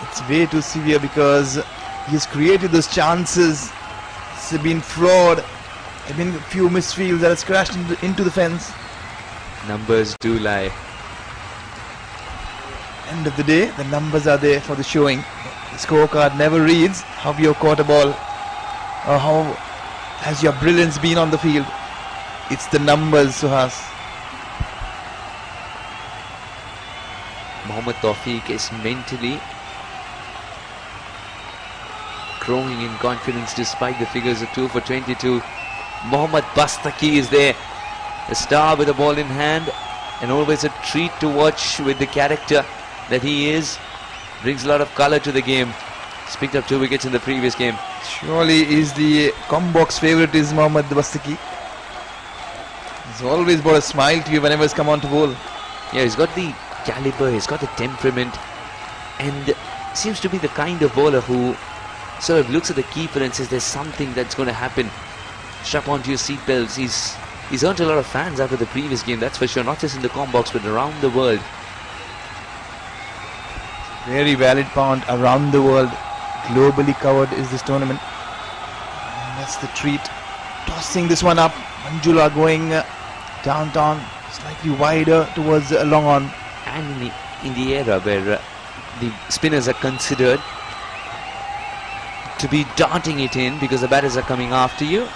it's way too severe, because he's created those chances. It's been flawed. There have been a few misfields that has crashed into the fence. Numbers do lie. End of the day, the numbers are there for the showing. The scorecard never reads how you caught a ball or how has your brilliance been on the field. It's the numbers, Suhas. Mohammad Taufiq is mentally growing in confidence despite the figures of 2 for 22. Mohammad Bastaki is there, a star with the ball in hand, and always a treat to watch with the character that he is. Brings a lot of colour to the game. He's picked up 2 wickets in the previous game. Surely is the Combox favourite is Mohammad Bastaki. He's always brought a smile to you whenever he's come on to bowl. Yeah, he's got the caliber, he's got the temperament, and seems to be the kind of bowler who sort of looks at the keeper and says there's something that's going to happen. Strap onto your seatbelts. He's earned a lot of fans after the previous game, that's for sure, not just in the Combox but around the world. Very valid point. Around the world, globally covered is this tournament. And that's the treat. Tossing this one up. Manjula going downtown, slightly wider towards long on. And in the era where the spinners are considered to be darting it in because the batters are coming after you,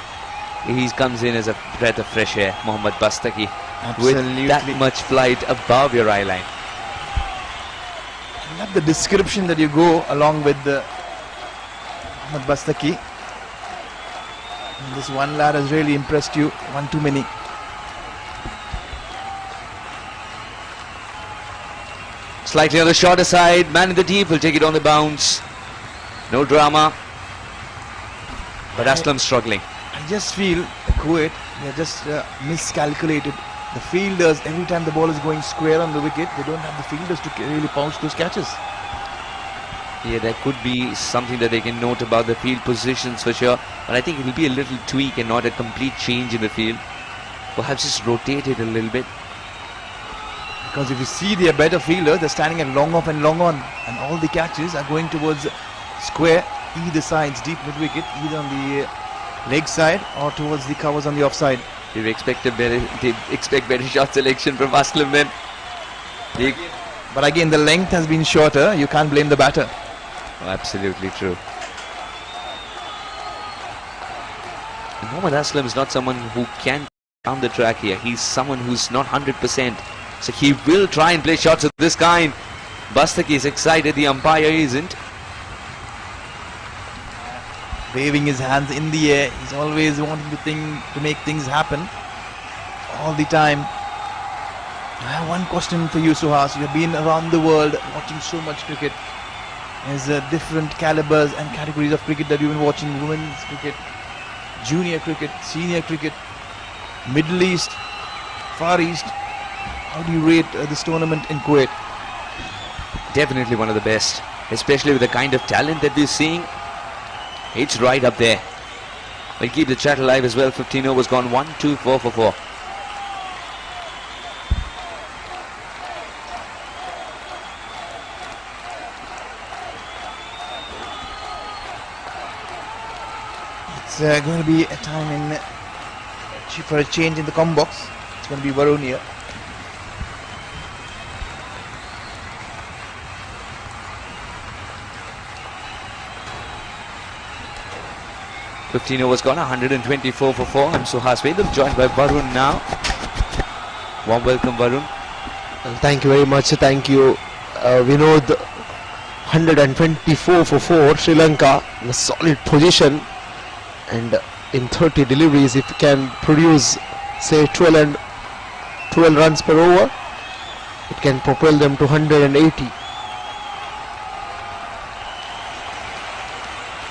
he comes in as a breath of fresh air, Mohammad Bastaki. Absolutely. With that much flight above your eye line. I love the description that you go along with the Mohammad Bastaki. And this one lad has really impressed you. One too many. Slightly on the shorter side, man in the deep will take it on the bounce. No drama. But Aslam struggling. I just feel Kuwait, they're just miscalculated. The fielders, every time the ball is going square on the wicket, they don't have the fielders to really pounce those catches. Yeah, that could be something that they can note about the field positions for sure. But I think it will be a little tweak and not a complete change in the field. Perhaps just rotate it a little bit. Because if you see their better fielders, they're standing at long off and long on. And all the catches are going towards square, either sides, deep mid-wicket, either on the leg side or towards the covers on the offside. They expect better shot selection from Aslam then. But again, the length has been shorter. You can't blame the batter. Oh, absolutely true. And Mohammad Aslam is not someone who can down the track here. He's someone who's not 100%. So he will try and play shots of this kind. Bastaki is excited, the umpire isn't. Waving his hands in the air. He's always wanting to make things happen. All the time. I have one question for you, Suhas. You have been around the world watching so much cricket. There's different calibers and categories of cricket that you've been watching. Women's cricket, junior cricket, senior cricket, Middle East, Far East. How do you rate this tournament in Kuwait? Definitely one of the best, especially with the kind of talent that we're seeing. It's right up there. We'll keep the chat alive as well. 15 overs gone, 1, 2, 4 for 4. It's going to be a time for a change in the Combox. It's going to be Varun here. 15 overs gone, 124 for 4. I'm Suhas Vedam, joined by Varun now. Warm welcome, Varun. Thank you very much. Thank you, Vinod. 124 for 4. Sri Lanka in a solid position, and in 30 deliveries, if you can produce, say, 12 runs per over, it can propel them to 180.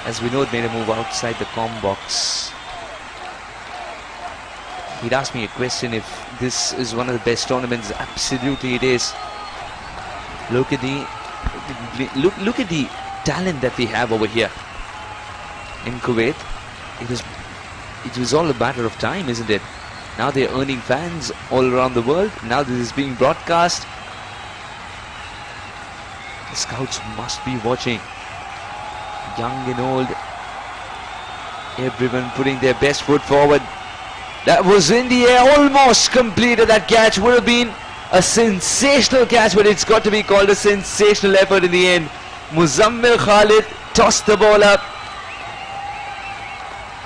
As Vinod made a move outside the comm box, he'd asked me a question if this is one of the best tournaments. Absolutely it is. Look at the talent that we have over here in Kuwait. It was all a matter of time, isn't it? Now they're earning fans all around the world. Now this is being broadcast. The scouts must be watching. Young and old, everyone putting their best foot forward. That was in the air, almost completed. That catch would have been a sensational catch, but it's got to be called a sensational effort in the end. Muzammil Khalid tossed the ball up.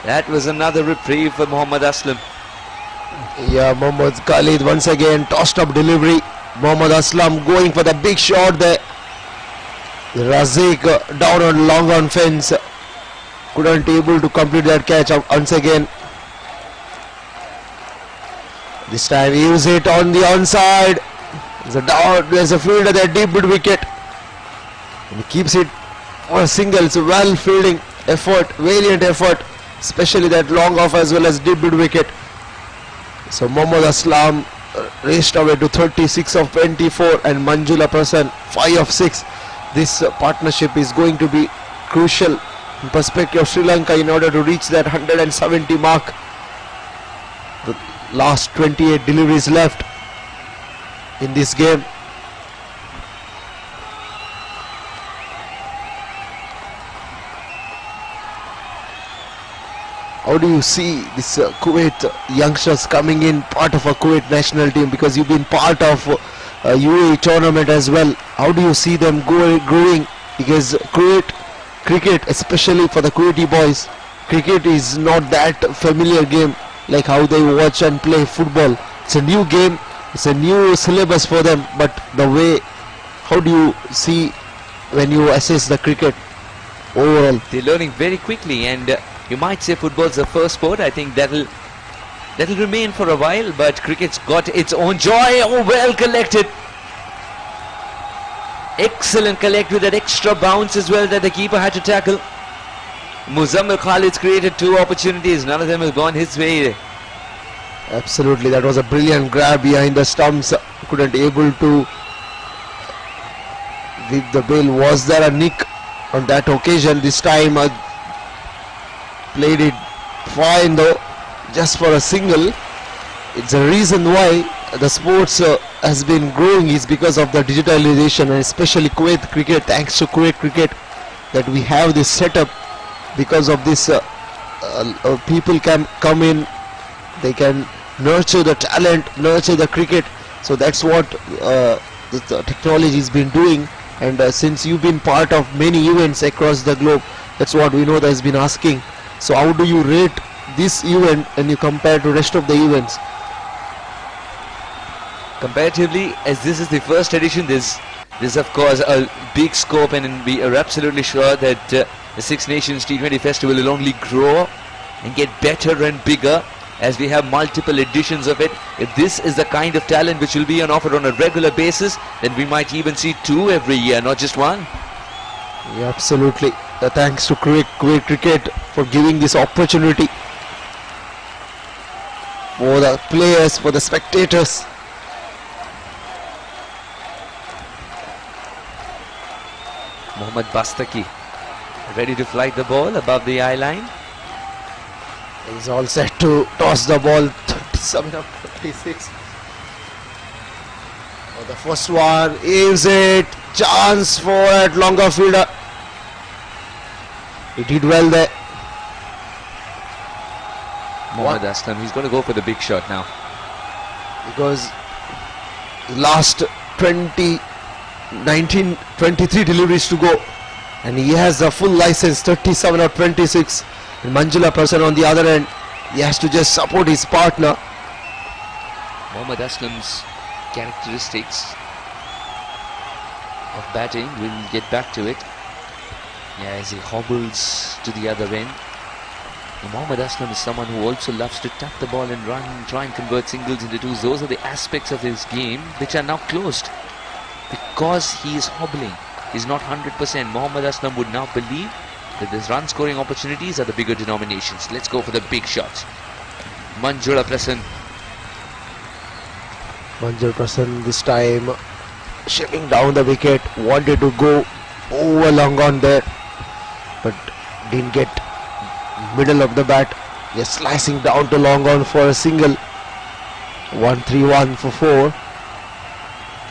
That was another reprieve for Muhammad Aslam. Yeah, Muhammad Khalid once again tossed up delivery. Muhammad Aslam going for the big shot there. Razik down on long on fence, couldn't able to complete that catch once again. This time he used it on the onside. There's a fielder there deep mid wicket, and he keeps it for a single. It's a well fielding effort, valiant effort, especially that long off as well as deep mid wicket. So Muhammad Aslam raced away to 36 of 24, and Manjula Prasan 5 of 6. This partnership is going to be crucial in perspective of Sri Lanka in order to reach that 170 mark. The last 28 deliveries left in this game. How do you see this Kuwait youngsters coming in, part of a Kuwait national team, because you've been part of UAE tournament as well? How do you see them growing? Because Kuwait cricket, especially for the Kuwaiti boys, cricket is not that familiar game like how they watch and play football. It's a new game, it's a new syllabus for them, but the way, how do you see when you assess the cricket overall? They're learning very quickly, and you might say football's the first sport. I think that'll remain for a while, but cricket's got its own joy. Oh, well collected. Excellent collect with that extra bounce as well that the keeper had to tackle. Muzammil Khalid's created 2 opportunities. None of them have gone his way. Absolutely, that was a brilliant grab behind the stumps. Couldn't able to whip the bill. Was there a nick on that occasion? This time played it fine though, just for a single. It's a reason why the sports has been growing is because of the digitalization, and especially Kuwait cricket. Thanks to Kuwait cricket that we have this setup. Because of this, people can come in, they can nurture the talent, nurture the cricket. So that's what the technology has been doing, and since you've been part of many events across the globe, that's what we know that has been asking. So how do you rate this event when you compare to rest of the events? Comparatively, as this is the first edition, there's of course a big scope, and we are absolutely sure that the Six Nations T20 Festival will only grow and get better and bigger as we have multiple editions of it. If this is the kind of talent which will be on offer on a regular basis, then we might even see 2 every year, not just 1. Yeah, absolutely. Thanks to Kuwait cricket for giving this opportunity for the players, for the spectators. Mohammad Bastaki ready to flight the ball above the eye line. He's all set to toss the ball. 37 of 36. Oh, the first one is it. Chance for that longer fielder. He did well there. Mohammad Aslam, he's going to go for the big shot now. Because last 23 deliveries to go, and he has a full license. 37 or 26. And Manjula Prasanna on the other end, he has to just support his partner. Mohammad Aslam's characteristics of batting, we'll get back to it. Yeah, as he hobbles to the other end. Mohammad Aslam is someone who also loves to tap the ball and run, try and convert singles into twos. Those are the aspects of his game which are now closed because he is hobbling. He's not 100%. Mohammad Aslam would now believe that his run scoring opportunities are the bigger denominations. Let's go for the big shots. Manjula Prasanna. Manjula Prasanna this time shipping down the wicket, wanted to go over long on there, but didn't get middle of the bat. Just slicing down to long on for a single. 1-3-1 for 4.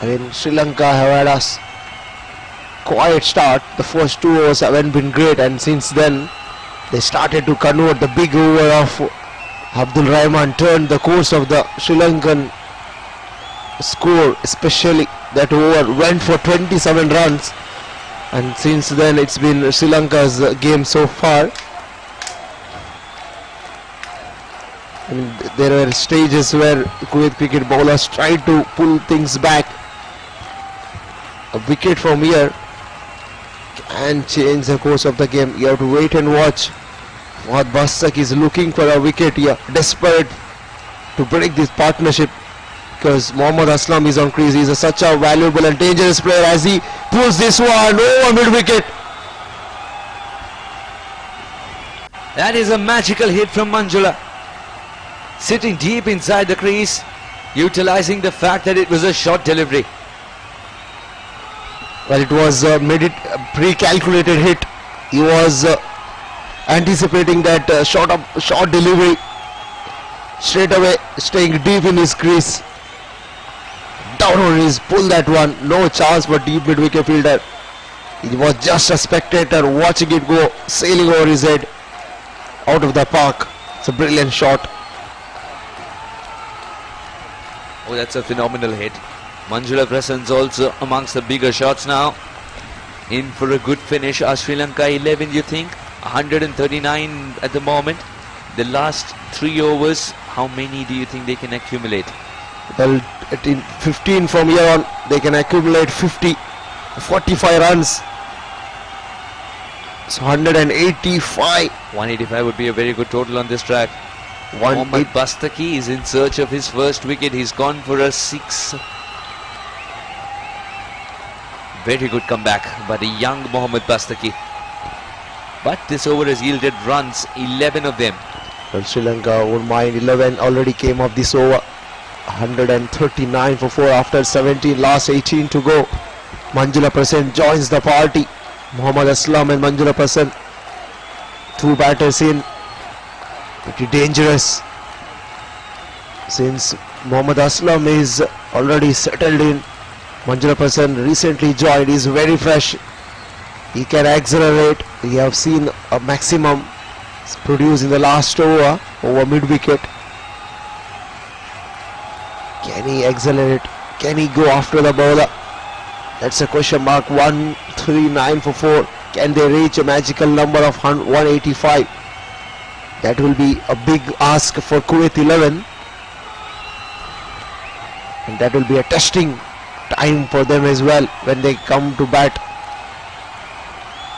Again, Sri Lanka have had a quiet start. The first 2 overs haven't been great, and since then they started to convert. The big over of Abdul Rahman turned the course of the Sri Lankan score, especially that over went for 27 runs, and since then it's been Sri Lanka's game so far. And there were stages where Kuwait cricket bowlers tried to pull things back. A wicket from here can change the course of the game. You have to wait and watch. Mohammad Bastaki is looking for a wicket here, desperate to break this partnership, because Mohammad Aslam is on crease. He is such a valuable and dangerous player as he pulls this one over mid-wicket. That is a magical hit from Manjula. Sitting deep inside the crease, utilizing the fact that it was a short delivery. Well, it was a pre-calculated hit. He was anticipating that short delivery, straight away staying deep in his crease. Down on his pull that one, no chance for deep mid-wicket fielder. He was just a spectator watching it go sailing over his head out of the park. It's a brilliant shot. Oh, that's a phenomenal hit. Manjula Prasanna's also amongst the bigger shots now. In for a good finish. Are Sri Lanka 11, you think? 139 at the moment. The last 3 overs, how many do you think they can accumulate? Well, at 15 from here on, they can accumulate 45 runs. So 185. 185 would be a very good total on this track. Mohammad Bastaki is in search of his first wicket. He's gone for a 6. Very good comeback by the young Mohammad Bastaki. But this over has yielded runs, 11 of them. Well, Sri Lanka won't mind. 11 already came off this over. 139 for 4 after 17, last 18 to go. Manjula Prasanna joins the party. Mohammad Aslam and Manjula Prasanna, 2 batters in. Pretty dangerous, since Mohammad Aslam is already settled in. Manjula Prasanna recently joined, is very fresh. He can accelerate. We have seen a maximum produced in the last over mid-wicket. Can he accelerate? Can he go after the bowler? That's a question mark. 139 for 4. Can they reach a magical number of 185? That will be a big ask for Kuwait 11. And that will be a testing time for them as well when they come to bat.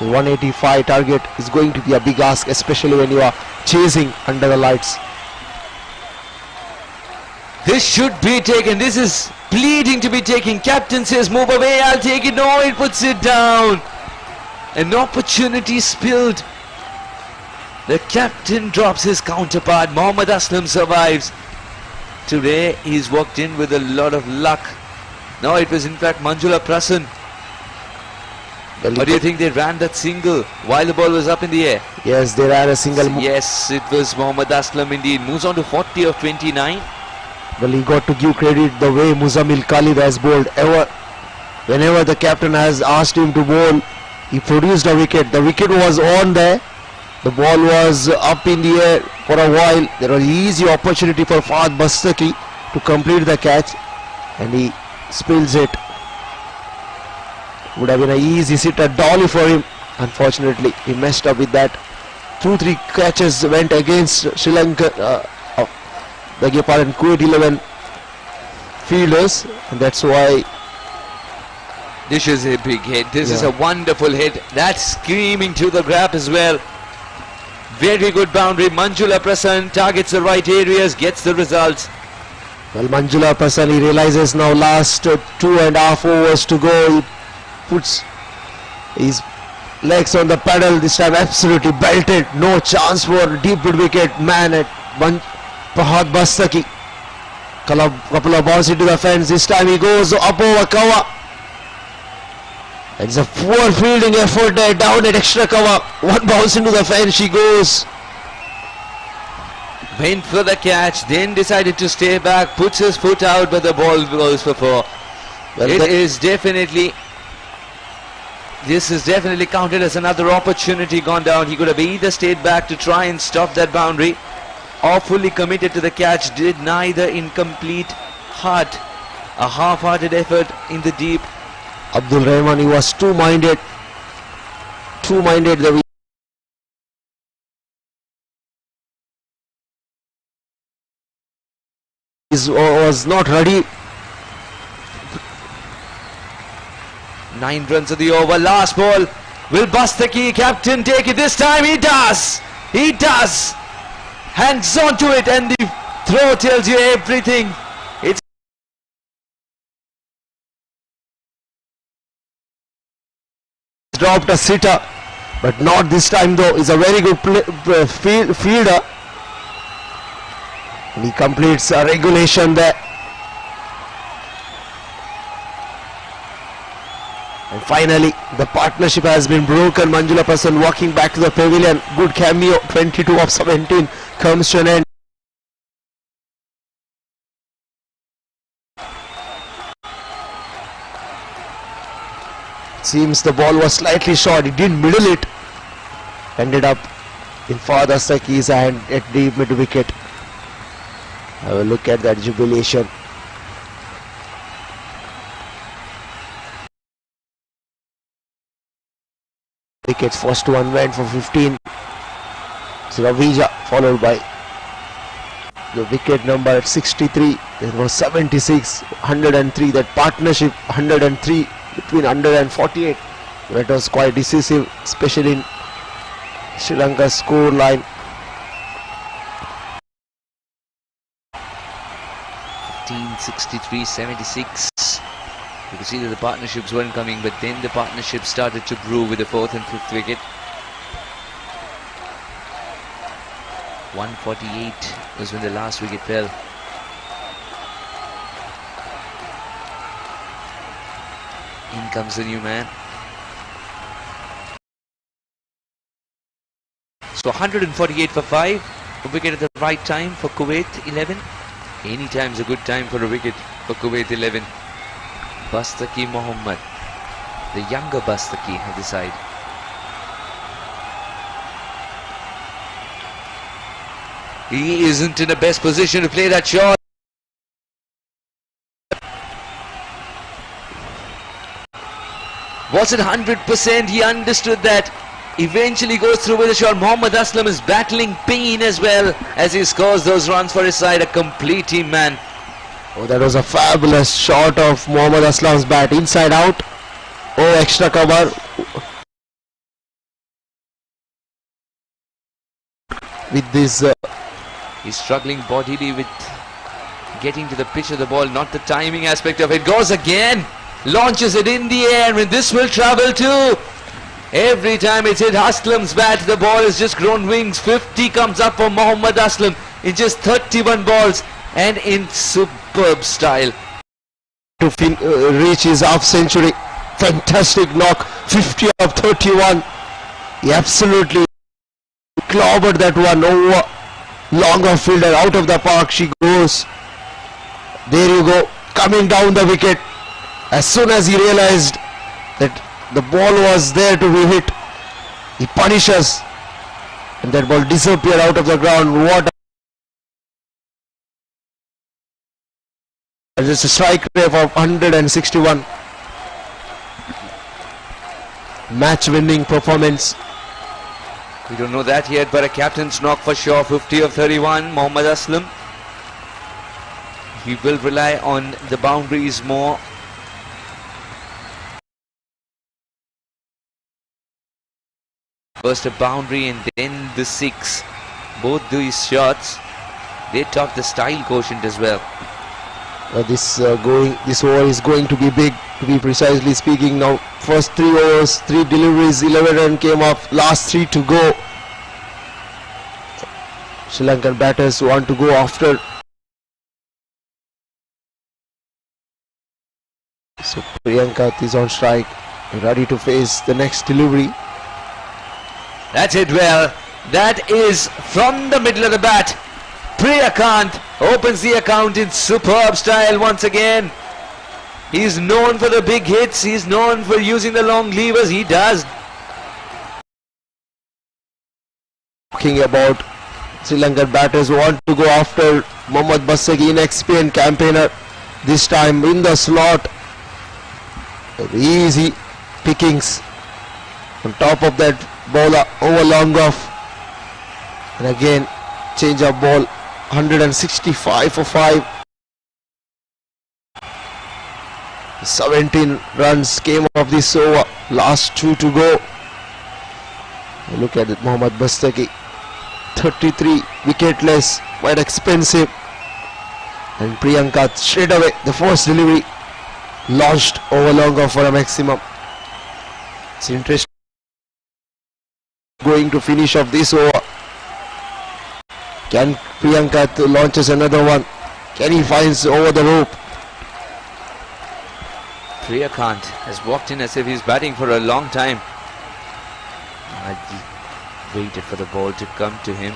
The 185 target is going to be a big ask, especially when you are chasing under the lights. This should be taken. This is pleading to be taken. Captain says move away, I'll take it. No, it puts it down. An opportunity spilled. The captain drops his counterpart. Mohammad Aslam survives. Today he's walked in with a lot of luck. No, it was in fact Manjula Prasanna. Or do you think they ran that single while the ball was up in the air? Yes, they ran a single. Yes, it was Mohammad Aslam indeed. Moves on to 40 of 29. Well, he got to give credit the way Muzammil Khalid has bowled. Whenever the captain has asked him to bowl, he produced a wicket. The wicket was on there. The ball was up in the air for a while. There was easy opportunity for Mohammad Bastaki to complete the catch, and he spills it. Would have been an easy sitter dolly for him. Unfortunately, he messed up with that 2-3 catches went against Sri Lanka, beg your pardon, Kuwait 11 fielders, and that's why. This is a big hit. This is a wonderful hit. That's screaming to the grab as well. Very good boundary. Manjula Prasann targets the right areas, gets the results. Well, Manjula Prasann, he realizes now last 2.5 overs to go. He puts his legs on the pedal. This time absolutely belted. No chance for deep mid wicket. Man at Mohammed Bastaki. Couple of balls into the fence. This time he goes up over cover. It's a poor fielding effort there, down at extra cover. One bounce into the fence, she goes. Went for the catch, then decided to stay back, puts his foot out, but the ball goes for 4. Well, this is definitely counted as another opportunity gone down. He could have either stayed back to try and stop that boundary, or fully committed to the catch. Did neither in complete heart. A half-hearted effort in the deep. Abdul Rahman, he was two-minded. The was not ready. 9 runs of the over. Last ball. Will Bastaki, captain, take it this time? He does. He does. Hangs on to it, and the throw tells you everything. It's dropped a sitter, but not this time though. He's a very good fielder, and he completes a regulation there. And finally the partnership has been broken. Manjula Prasann walking back to the pavilion. Good cameo. 22 of 17 comes to an end. Seems the ball was slightly short. He didn't middle it. Ended up in Father Saki's hand at deep mid wicket. Have a look at that jubilation. Wickets. First one went for 15. So Ravija followed by the wicket number at 63. There was 76, 103. That partnership 103. Between 148, that was quite decisive, especially in Sri Lanka's score line. 15-63-76. You can see that the partnerships weren't coming, but then the partnership started to brew with the 4th and 5th wicket. 148 was when the last wicket fell. In comes the new man. So 148 for 5. A wicket at the right time for Kuwait 11. Any time's a good time for a wicket for Kuwait 11. Bastaki Mohammed, the younger Bastaki at the side. He isn't in the best position to play that shot. Was it 100%? He understood that. Eventually goes through with a shot. Mohammad Aslam is battling pain as well as he scores those runs for his side. A complete team man. Oh, that was a fabulous shot of Mohammad Aslam's bat. Inside out. Oh, extra cover. With this... He's struggling bodily with getting to the pitch of the ball. Not the timing aspect of it. Goes again. Launches it in the air, and this will travel too. Every time it's hit Aslam's bat, the ball has just grown wings. 50 comes up for Mohammad Aslam in just 31 balls, and in superb style. To reach his half century. Fantastic knock. 50 of 31. He absolutely clobbered that one over. Long off fielder, out of the park she goes. There you go. Coming down the wicket. As soon as he realized that the ball was there to be hit, he punishes, and that ball disappeared out of the ground. What just a strike rate of 161. Match winning performance. We don't know that yet, but a captain's knock for sure. 50 of 31, Mohammad Aslam. He will rely on the boundaries more. First a boundary and then the 6. Both these shots, they top the style quotient as well. This over is going to be big, to be precisely speaking. Now first 3 overs, 3 deliveries, 11 run came off, last 3 to go. Sri Lankan batters want to go after. So Priyanka is on strike, ready to face the next delivery. That's it well. That is from the middle of the bat. Priyakant opens the account in superb style once again. He's known for the big hits. He's known for using the long levers. He does. Talking about Sri Lankan batters who want to go after Mohammad Bastaki, inexperienced campaigner. This time in the slot. Easy pickings. On top of that, bowler over long off. And again, change of ball. 165 for 5. 17 runs came off this over. Last 2 to go. Look at it, Mohammad Bastaki. 33 wicketless, quite expensive. And Priyanka straight away, the first delivery launched over long off for a maximum. It's interesting. Going to finish off this over. Can Priyanka launches another one? Can he finds over the rope? Priyakant has walked in as if he's batting for a long time. He waited for the ball to come to him.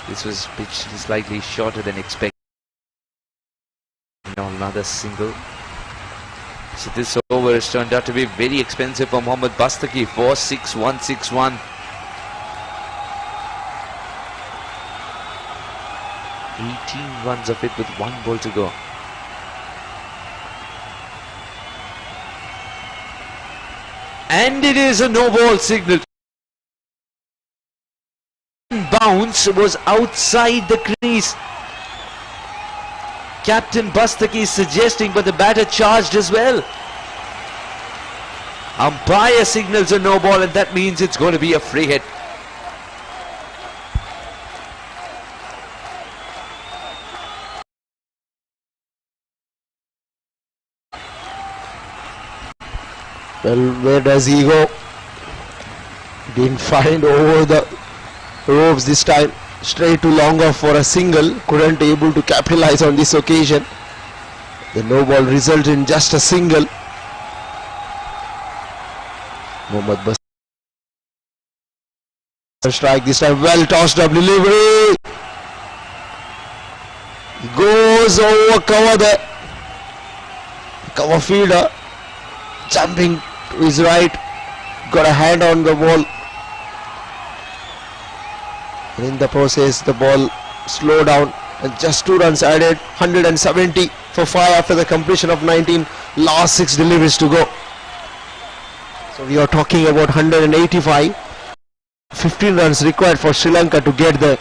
This was pitched slightly shorter than expected. Now another single. So this over has turned out to be very expensive for Mohammad Bastaki. 4-6-1-6-1. 18 runs of it with 1 ball to go. And it is a no ball signal. Bounce was outside the crease. Captain Bastaki is suggesting, but the batter charged as well. Umpire signals a no ball, and that means it's going to be a free hit. Well, where does he go? Didn't find over the ropes this time. Straight to long off for a single. Couldn't able to capitalize on this occasion. The no ball resulted in just a single. Mohammad Bastaki strike this time. Well tossed up delivery. Goes over cover there. Cover fielder jumping to his right. Got a hand on the ball. And in the process, the ball slowed down and just 2 runs added. 170 for 5 after the completion of 19. Last 6 deliveries to go. So we are talking about 185. 15 runs required for Sri Lanka to get there.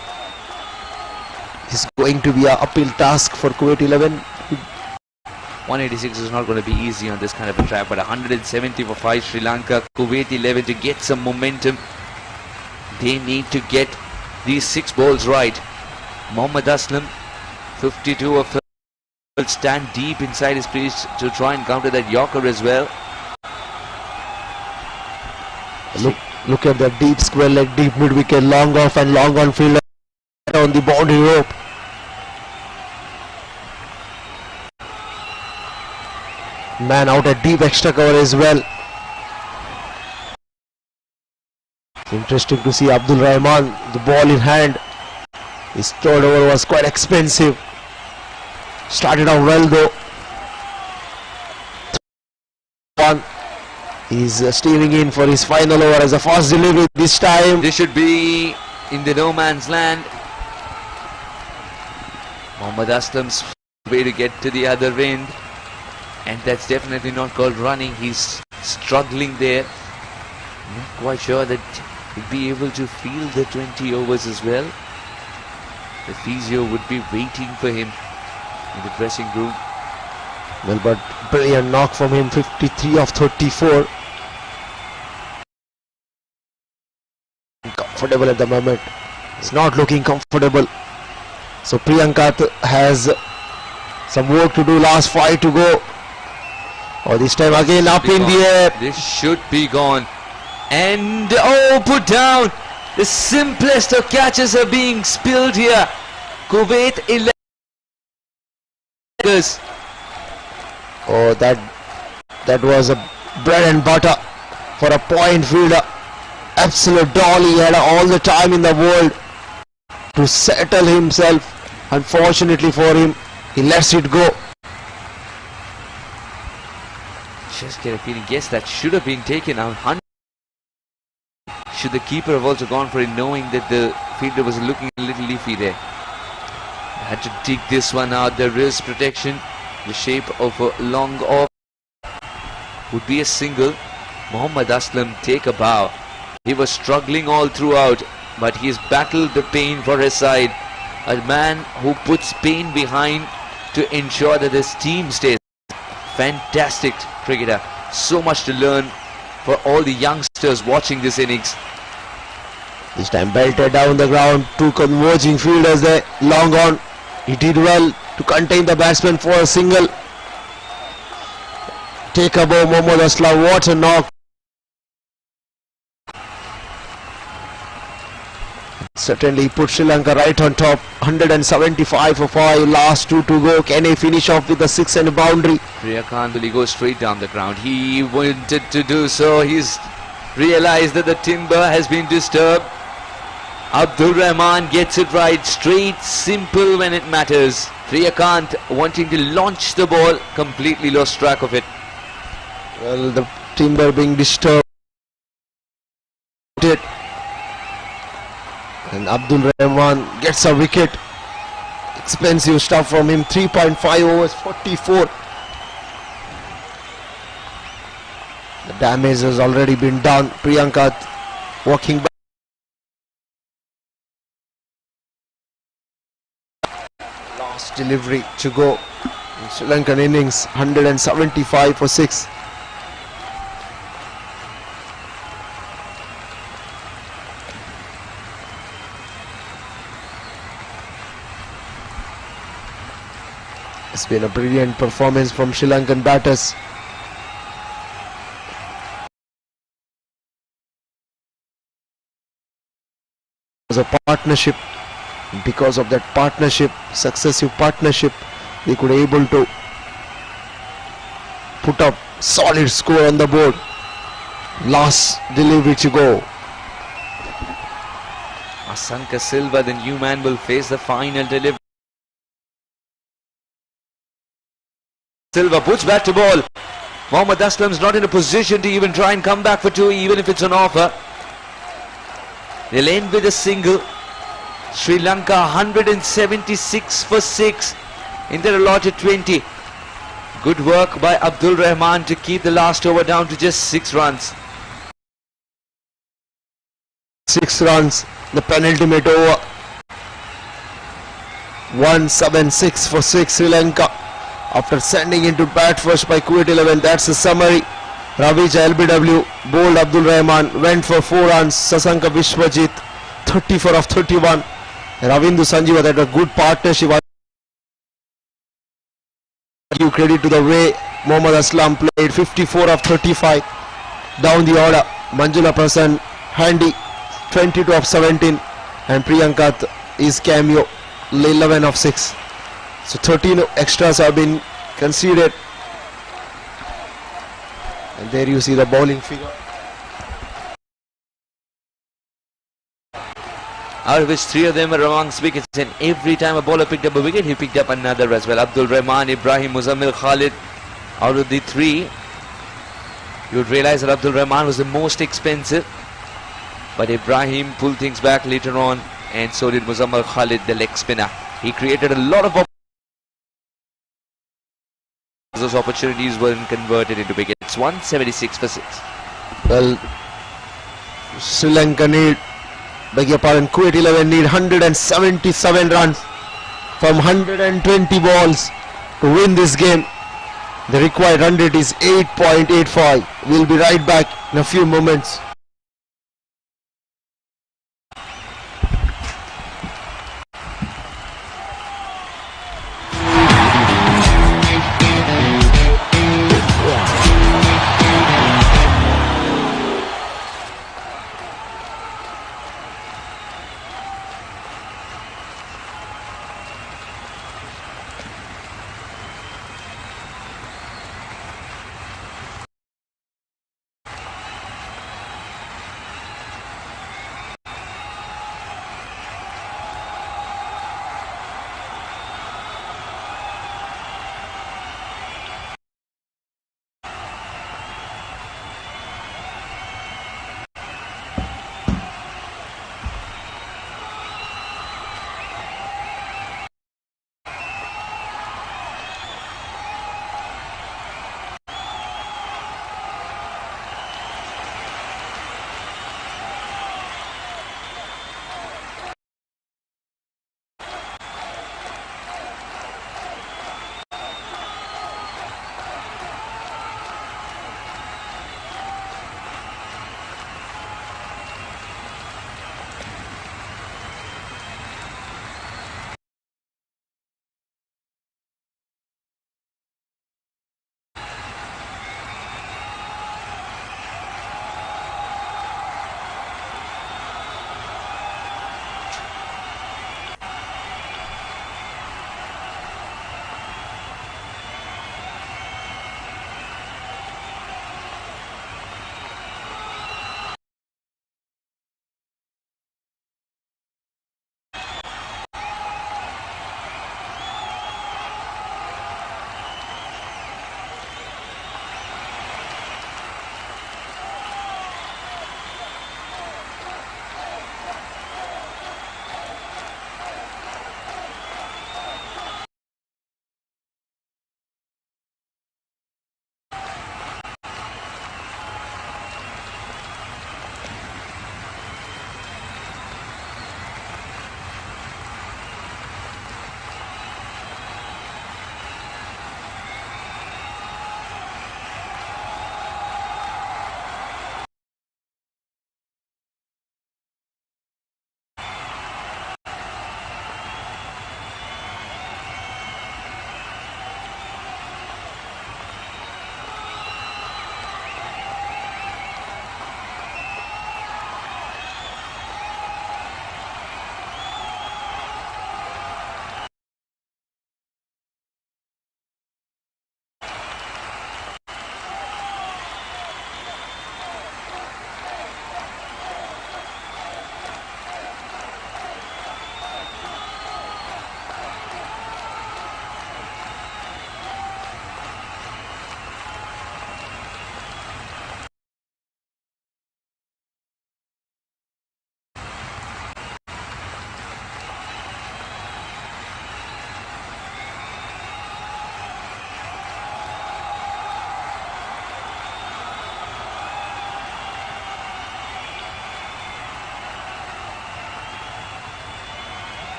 It's going to be an uphill task for Kuwait 11. 186 is not going to be easy on this kind of a track, but 170 for 5 Sri Lanka. Kuwait 11 to get some momentum. They need to get these 6 balls right. Mohammad Aslam, 52 of 30, will stand deep inside his crease to try and counter that Yorker as well. Look at that deep square leg, deep mid wicket, long off and long on field on the boundary rope. Man out at deep extra cover as well. Interesting to see Abdul Rahman, the ball in hand. His third over was quite expensive. Started out well though. He's steering in for his final over as a fast delivery this time. This should be in the no man's land. Mohammad Aslam's way to get to the other end. And that's definitely not called running. He's struggling there. Not quite sure that he'd be able to field the 20 overs as well. The physio would be waiting for him in the dressing room. Well, but brilliant knock from him, 53 of 34. Comfortable at the moment. It's not looking comfortable. So Priyanka has some work to do. Last 5 to go. Oh, this time again up in the air. This should be gone. And oh, put down. The simplest of catches are being spilled here. Kuwait 11. Oh, that was a bread and butter for a point fielder. Absolute doll. He had all the time in the world to settle himself. Unfortunately for him, he lets it go. Just get a feeling, yes, that should have been taken out. Should the keeper have also gone for it, knowing that the fielder was looking a little leafy there. Had to dig this one out. The wrist protection, the shape of a long off, would be a single. Mohammad Aslam take a bow. He was struggling all throughout, but he has battled the pain for his side. A man who puts pain behind to ensure that his team stays. Fantastic cricketer. So much to learn for all the youngsters watching this innings. This time belted down the ground. Two converging fielders there. Long on. He did well to contain the batsman for a single. Take a bow, Mohammad Aslam. What a knock. Certainly put Sri Lanka right on top. 175 for 5. Last 2 to go. Can he finish off with a 6 and a boundary? Priyanka will go straight down the ground. He wanted to do so. He's realized that the timber has been disturbed. Abdul Rahman gets it right. Straight, simple when it matters. Priyanka wanting to launch the ball, completely lost track of it. Well, the timber being disturbed. And Abdul Rahman gets a wicket. Expensive stuff from him. 3.5 overs, 44. The damage has already been done. Priyanka walking back. Last delivery to go in Sri Lankan innings. 175 for 6. It's been a brilliant performance from Sri Lankan batters. It was a partnership. Because of that partnership, successive partnership, they could able to put up solid score on the board. Last delivery to go. Asanka Silva, the new man, will face the final delivery. Silva puts back to ball. Mohammad Aslam's not in a position to even try and come back for 2, even if it's an offer. They'll end with a single. Sri Lanka 176 for 6 in their allotted 20. Good work by Abdul Rahman to keep the last over down to just 6 runs. 6 runs, the penultimate over. 176 for 6 Sri Lanka. After sending into bat first by Kuwait 11, that's the summary. Ravija LBW bowled Abdul Rahman, went for 4 runs. Sasanka Vishwajit 34 of 31. Ravindu Sanjeev had a good partnership. Give credit to the way Mohammad Aslam played. 54 of 35. Down the order, Manjula Prasann handy 22 of 17, and Priyanka is cameo 11 of 6. So 13 extras have been conceded. And there you see the bowling figure. Out of which 3 of them were amongst wickets, and every time a bowler picked up a wicket, he picked up another as well. Abdul Rahman, Ibrahim, Muzammil, Khalid. Out of the 3, you would realize that Abdul Rahman was the most expensive, but Ibrahim pulled things back later on, and so did Muzammil Khalid, the leg spinner. He created a lot of those opportunities weren't converted into wickets. 176 for 6. Well, Sri Lanka need, beg your pardon, Kuwait 11 need 177 runs from 120 balls to win this game. The required run rate is 8.85. We'll be right back in a few moments.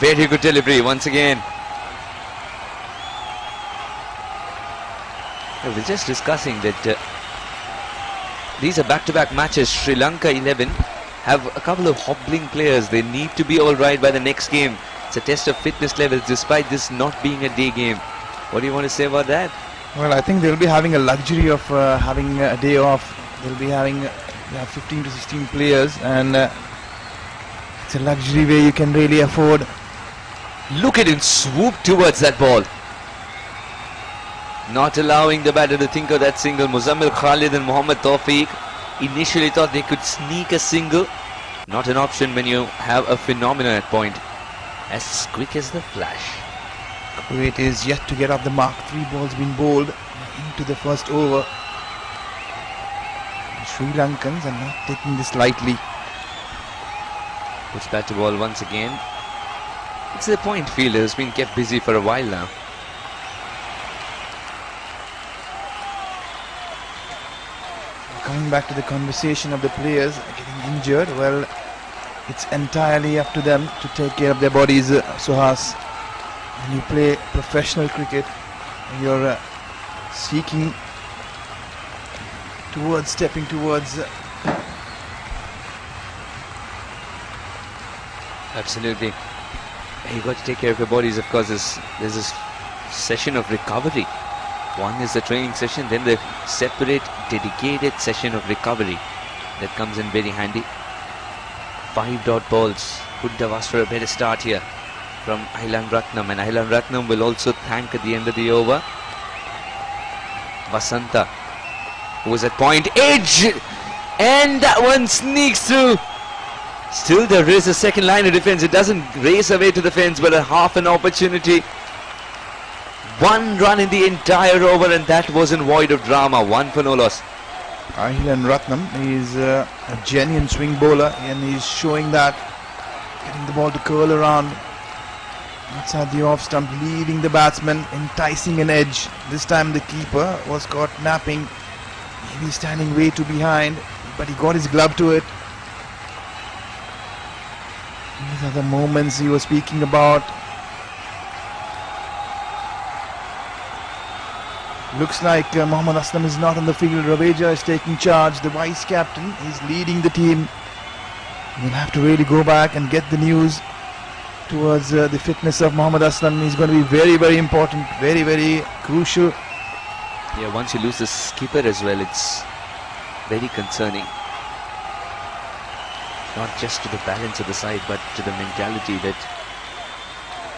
Very good delivery once again. I was just discussing that these are back-to-back matches. Sri Lanka 11 have a couple of hobbling players. They need to be all right by the next game. It's a test of fitness levels despite this not being a day game. What do you want to say about that? Well, I think they'll be having a luxury of having a day off. They'll be having 15 to 16 players, and it's a luxury where you can really afford. Look at him swoop towards that ball. Not allowing the batter to think of that single. Muzammil Khalid and Mohammad Tawfiq initially thought they could sneak a single. Not an option when you have a phenomenon at point. As quick as the flash. Kuwait is yet to get off the mark. 3 balls been bowled into the first over. The Sri Lankans are not taking this lightly. Puts back to ball once again. It's the point fielder who's been kept busy for a while now. Coming back to the conversation of the players getting injured, well, it's entirely up to them to take care of their bodies, Suhas. When you play professional cricket, you're seeking towards, stepping towards. Absolutely. You got to take care of your bodies. Of course, there's this session of recovery. One is the training session, then the separate, dedicated session of recovery that comes in very handy. 5 dot balls. Couldn't have asked for a better start here from Ailan Ratnam, and Ailan Ratnam will also thank at the end of the over Vasanta, who was at point edge, and that one sneaks through. Still there is a second line of defense. It doesn't race away to the fence, but a half an opportunity. 1 run in the entire over, and that wasn't void of drama. 1 for no loss. Ailan Ratnam is a genuine swing bowler, and he's showing that, getting the ball to curl around outside the off stump, leaving the batsman, enticing an edge. This time the keeper was caught napping, maybe standing way too behind, but he got his glove to it. These are the moments he was speaking about. Looks like Mohammad Aslam is not on the field. Raveja is taking charge. The vice captain is leading the team. We'll have to really go back and get the news towards the fitness of Mohammad Aslam. He's going to be very, very important, very, very crucial. Yeah, once you lose the skipper as well, it's very concerning. Not just to the balance of the side, but to the mentality, that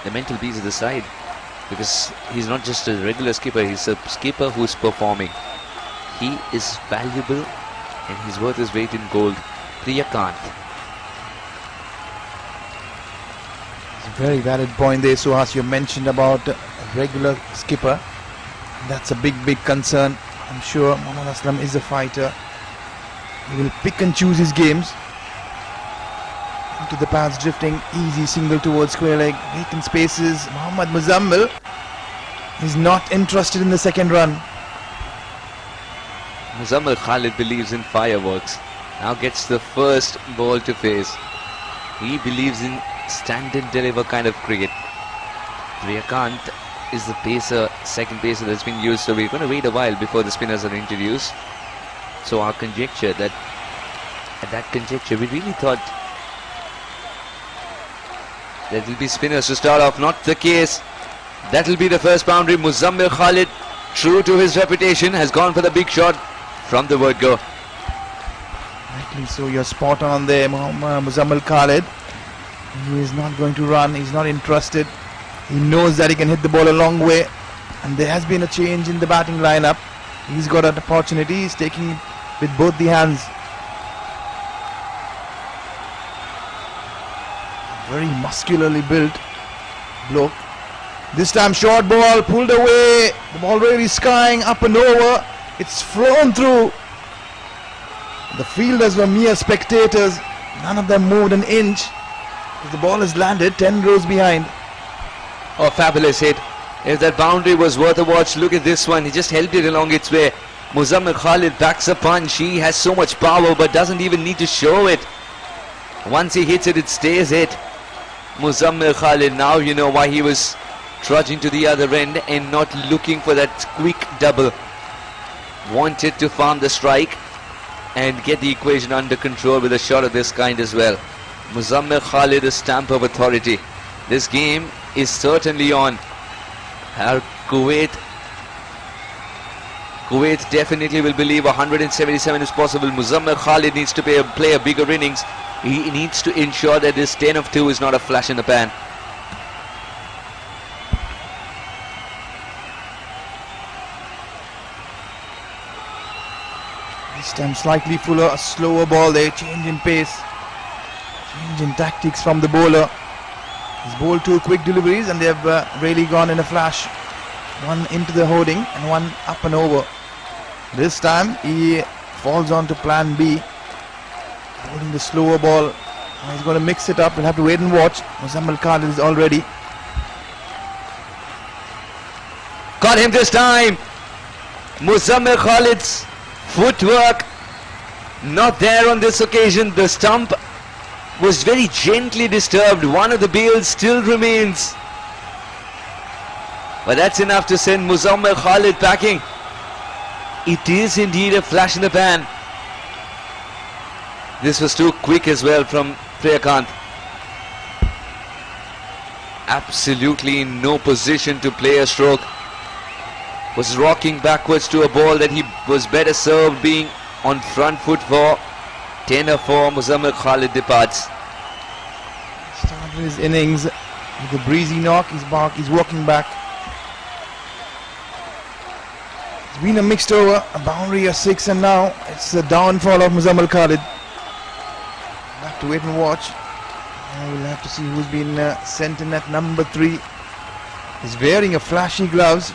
the mental piece of the side. Because he's not just a regular skipper, he's a skipper who's performing. He is valuable and he's worth his weight in gold. Priyakant. It's a very valid point there, Suhas. You mentioned about a regular skipper. That's a big, big concern. I'm sure Mohammad Aslam is a fighter. He will pick and choose his games. Into the paths drifting, easy single towards square leg, vacant spaces. Mohammad Muzammil is not interested in the second run. Muzammil Khalid believes in fireworks. Now gets the first ball to face. He believes in stand and deliver kind of cricket. Priyakant is the pacer, second pacer that's been used, so we're going to wait a while before the spinners are introduced. So our conjecture, that at that conjecture we really thought there will be spinners to start off. Not the case. That will be the first boundary. Muzammil Khalid, true to his reputation, has gone for the big shot from the word go. Rightly so, you're spot on there, Muzammil Khalid. He is not going to run, he's not interested. He knows that he can hit the ball a long way, and there has been a change in the batting lineup. He's got an opportunity, he's taking it with both the hands. Very muscularly built bloke. This time short ball pulled away. The ball really skying up and over. It's flown through. The fielders were mere spectators. None of them moved an inch. The ball has landed 10 rows behind. Oh, fabulous hit. If that boundary was worth a watch, look at this one. He just helped it along its way. Muzammil Khalid backs a punch. He has so much power but doesn't even need to show it. Once he hits it, it stays hit. Muzammil Khalid. Now you know why he was trudging to the other end and not looking for that quick double. Wanted to farm the strike and get the equation under control with a shot of this kind as well. Muzammil Khalid, a stamp of authority. This game is certainly on. Kuwait definitely will believe 177 is possible. Muzammil Khalid needs to play a bigger innings. He needs to ensure that this 10 of 2 is not a flash in the pan. This time slightly fuller, a slower ball there, change in pace, change in tactics from the bowler. He's bowled 2 quick deliveries and they have really gone in a flash. One into the hoarding and one up and over. This time he falls on to plan B, bowling the slower ball. Now he's going to mix it up. We'll have to wait and watch. Muzammil Khalid is all ready. Got him this time. Muzammil Khalid's footwork not there on this occasion. The stump was very gently disturbed. One of the bails still remains, but that's enough to send Muzammil Khalid packing. It is indeed a flash in the pan. This was too quick as well from Priyakant. Absolutely in no position to play a stroke. Was rocking backwards to a ball that he was better served being on front foot for. 10 or 4, Muzammil Khalid departs. Started his innings with a breezy knock. He's walking back. It's been a mixed over, a boundary, a 6, and now it's the downfall of Muzammil Khalid. We'll have to wait and watch. We'll have to see who's been sent in at number 3. He's wearing a flashy gloves,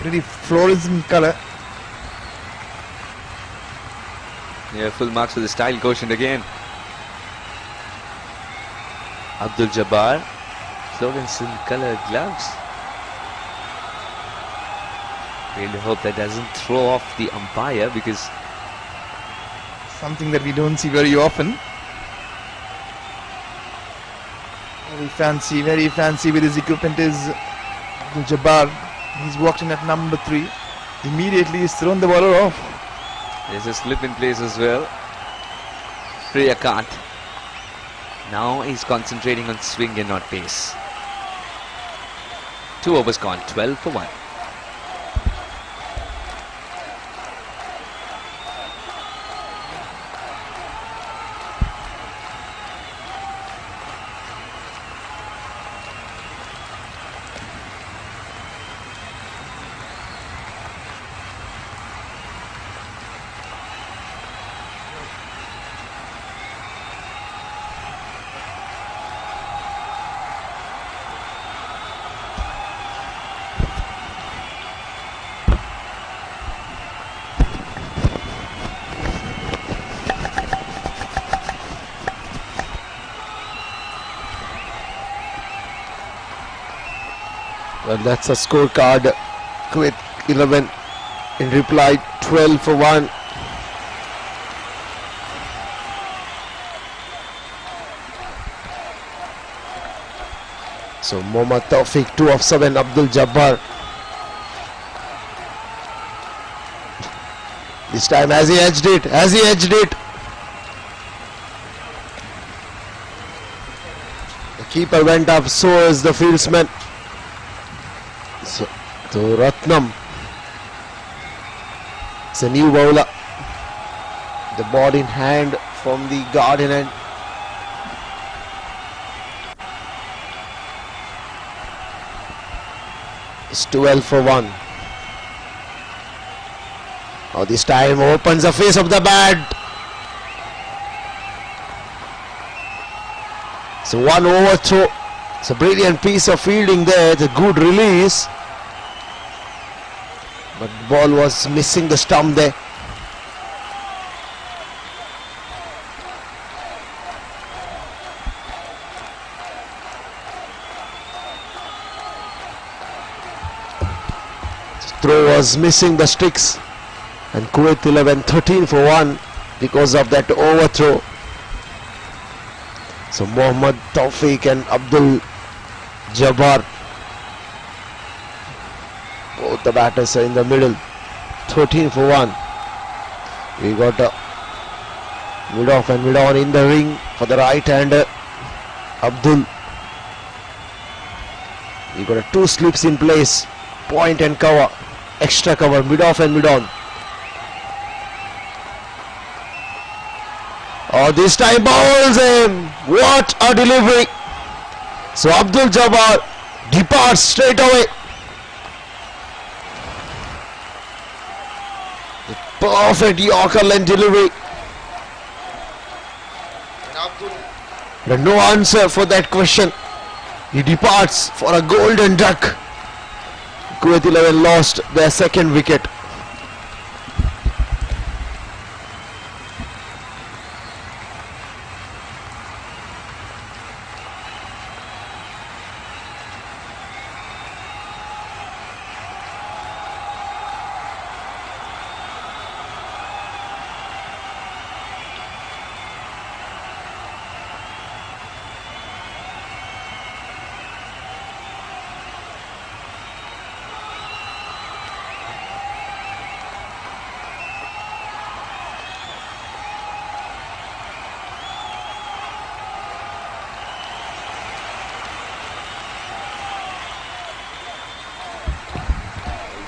pretty fluorescent colour. Yeah, full marks for the style quotient again. Abdul Jabbar, fluorescent colour gloves. Really hope that doesn't throw off the umpire, because something that we don't see very often. Very fancy with his equipment is Abdul Jabbar. He's walked in at number 3. Immediately he's thrown the bowler off. There's a slip in place as well. Priyakant. Now he's concentrating on swing and not pace. 2 overs gone, 12 for 1. Well, that's a scorecard. Kuwait 11 in reply, 12 for 1. So Mohammad Tawfiq 2 of 7, Abdul Jabbar. This time has he edged it, The keeper went up, so is the fieldsman. So Ratnam, it's a new bowler. The ball in hand from the guardian end. It's 12 for 1. Now this time opens the face of the bat. So one overthrow. It's a brilliant piece of fielding there. It's a good release. But the ball was missing the stump there. The throw was missing the sticks. And Kuwait 11 13 for 1 because of that overthrow. So Mohammad Tawfiq and Abdul Jabbar, both the batters are in the middle. 13 for 1. We got a mid-off and mid-on in the ring for the right-hander Abdul. We got a 2 slips in place, point and cover, extra cover, mid-off and mid-on. Oh, this time bowls him. What a delivery. So Abdul Jabbar departs straight away. The perfect Yorker length delivery. But no answer for that question. He departs for a golden duck. Kuwait 11 lost their second wicket.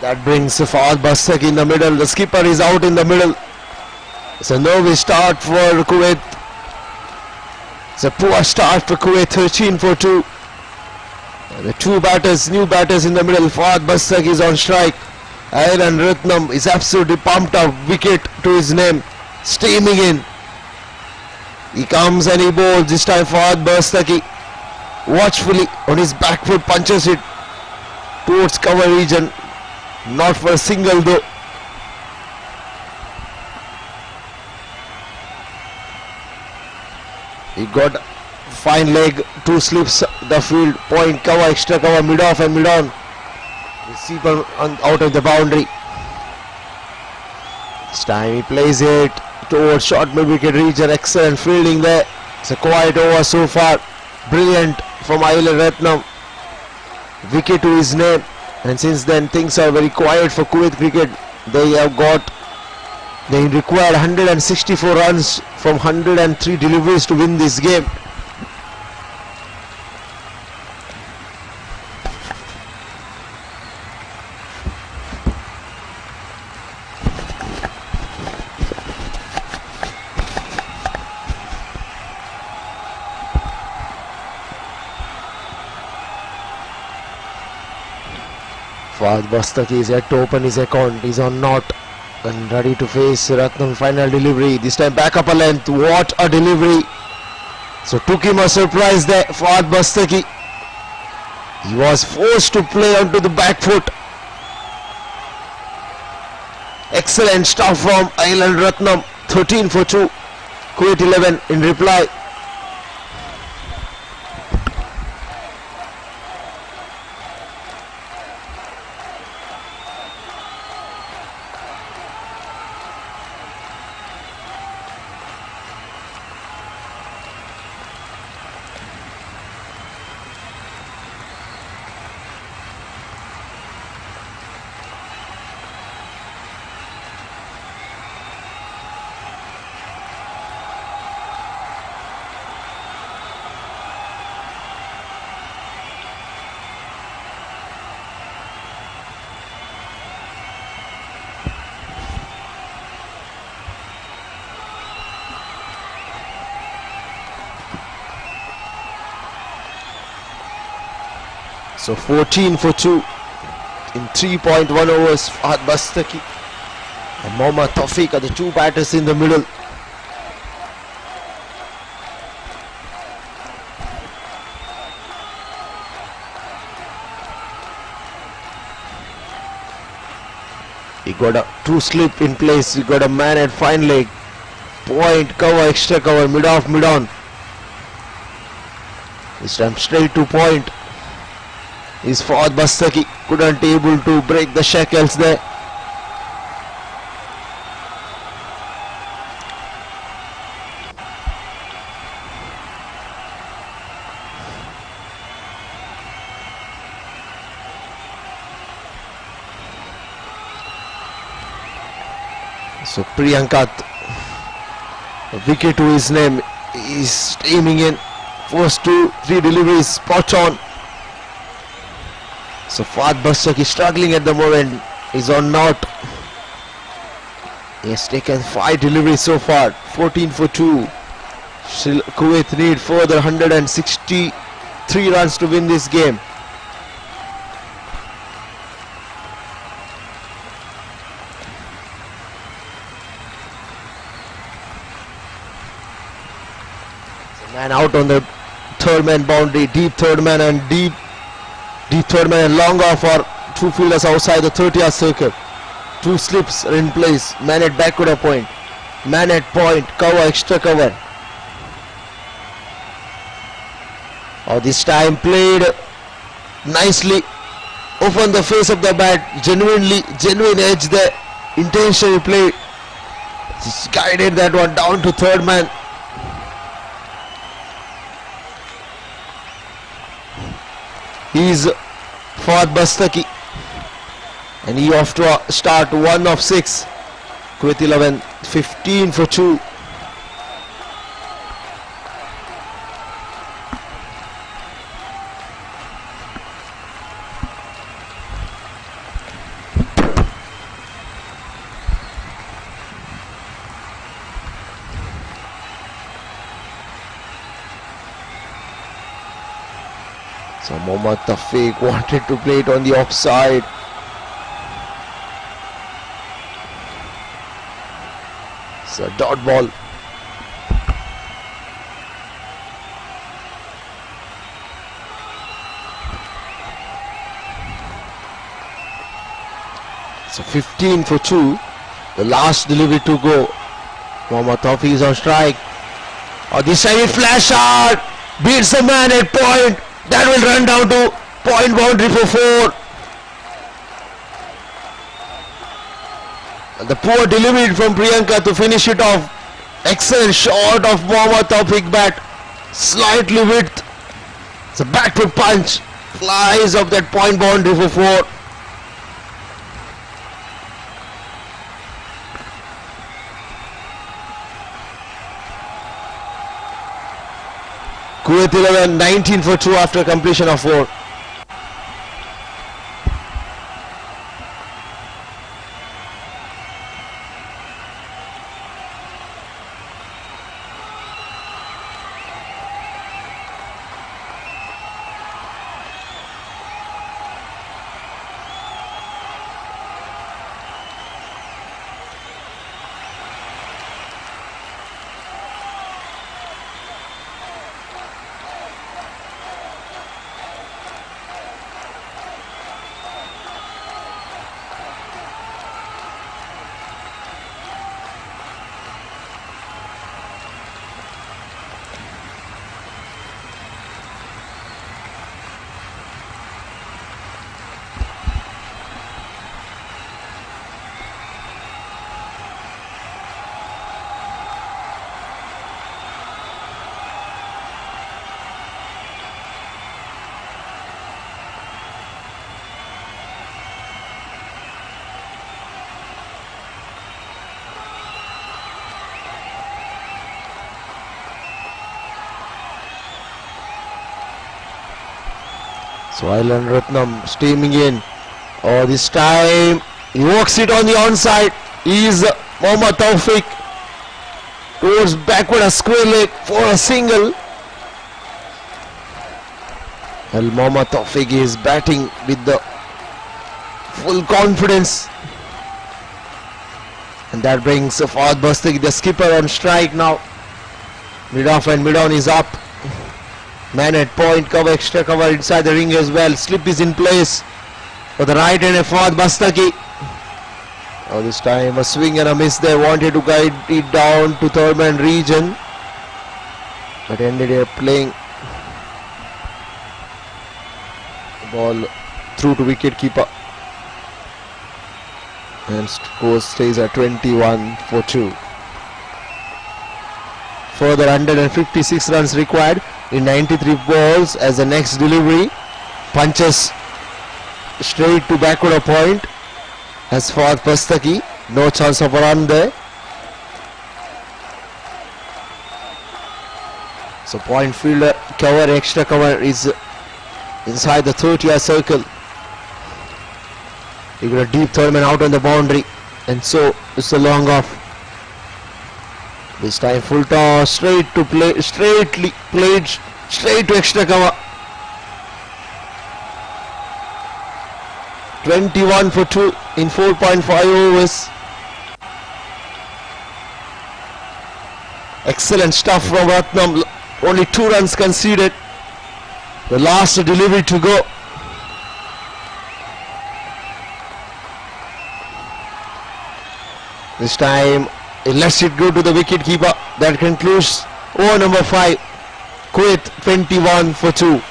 That brings Mohammad Bastaki in the middle. The skipper is out in the middle. It's a nervy start for Kuwait. It's a poor start for Kuwait. 13 for 2. The two batters, new batters in the middle. Mohammad Bastaki is on strike. Iron Ratnam is absolutely pumped up. Wicket to his name. Steaming in. He comes and he bowls. This time Mohammad Bastaki watchfully on his back foot punches it towards cover region. Not for a single though. He got fine leg, 2 slips the field, point, cover, extra cover, mid-off and mid-on. Receiver out of the boundary. This time he plays it towards short mid-wicket region. Excellent fielding there. It's a quiet over so far. Brilliant from Iron Ratnam. Wicket to his name. And since then things are very quiet for Kuwait cricket. They required 164 runs from 103 deliveries to win this game. Mohammad Bastaki is yet to open his account. He's on knot and ready to face Ratnam. Final delivery. This time back up a length. What a delivery. So took him a surprise there for Mohammad Bastaki. He was forced to play onto the back foot. Excellent stuff from Island Ratnam. 13 for 2. Kuwait 11 in reply. So 14 for 2 in 3.1 overs. Mohammad Bastaki and Mohammad Tawfiq are the two batters in the middle. He got a 2 slip in place. He got a man at fine leg. Point, cover, extra cover, mid-off, mid-on. This time straight to point. Is Mohammad Bastaki, couldn't able to break the shackles there. So Priyanka, a wicket to his name, is aiming in. First 2-3 deliveries spot on. So Mohammad Bastaki struggling at the moment. He's on not. He has taken 5 deliveries so far. 14 for 2. Kuwait need further 163 runs to win this game. Man out on the third man boundary, deep third man and deep third man and long off for 2 fielders outside the 30-yard circle. 2 slips are in place. Man at backward point. Man at point. Cover, extra cover. Oh, this time played nicely. Open the face of the bat. Genuine edge there. Intentionally played. Just guided that one down to third man. He's Mohammad Bastaki, and he off to start 1 of 6. Kuwait 11, 15 for 2. So Mohammad Tafiq wanted to play it on the offside. It's a dot ball. So 15 for 2. The last delivery to go. Mohammad Tafiq is on strike. Oh, this time he flash out. Beats the man at point. That will run down to point boundary for 4. And the poor delivery from Priyanka to finish it off. Excellent shot of Mohammad Tafiq bat. Slightly width. It's a backward punch. Flies off that point boundary for 4. Kuwait 11, 19 for 2 after completion of 4. So Island Ratnam steaming in. Oh, this time he works it on the onside. Is Mohammad Tafiq towards backward a square leg for a single. Well, Mohammad Tafiq is batting with the full confidence, and that brings Mohammad Bastaki, the skipper, on strike now. Mid off and mid on is up. Man at point, cover, extra cover inside the ring as well. Slip is in place for the right hand of Mohammad Bastaki. Oh, this time a swing and a miss there. Wanted to guide it down to third man region, but ended up playing the ball through to wicket keeper, and score stays at 21 for 2. Further 156 runs required in 93 balls as the next delivery punches straight to backward a point as Mohammad Bastaki. No chance of a run there. So point fielder cover, extra cover is inside the 30-yard circle. You got a deep third man out on the boundary, and so it's a long off. This time full toss, straight to play, straightly played, straight to extra cover. 21 for 2 in 4.5 overs. Excellent stuff from Ratnam. Only 2 runs conceded. The last delivery to go. This time he lets it go to the wicket keeper. That concludes over number 5. Kuwait 21 for 2.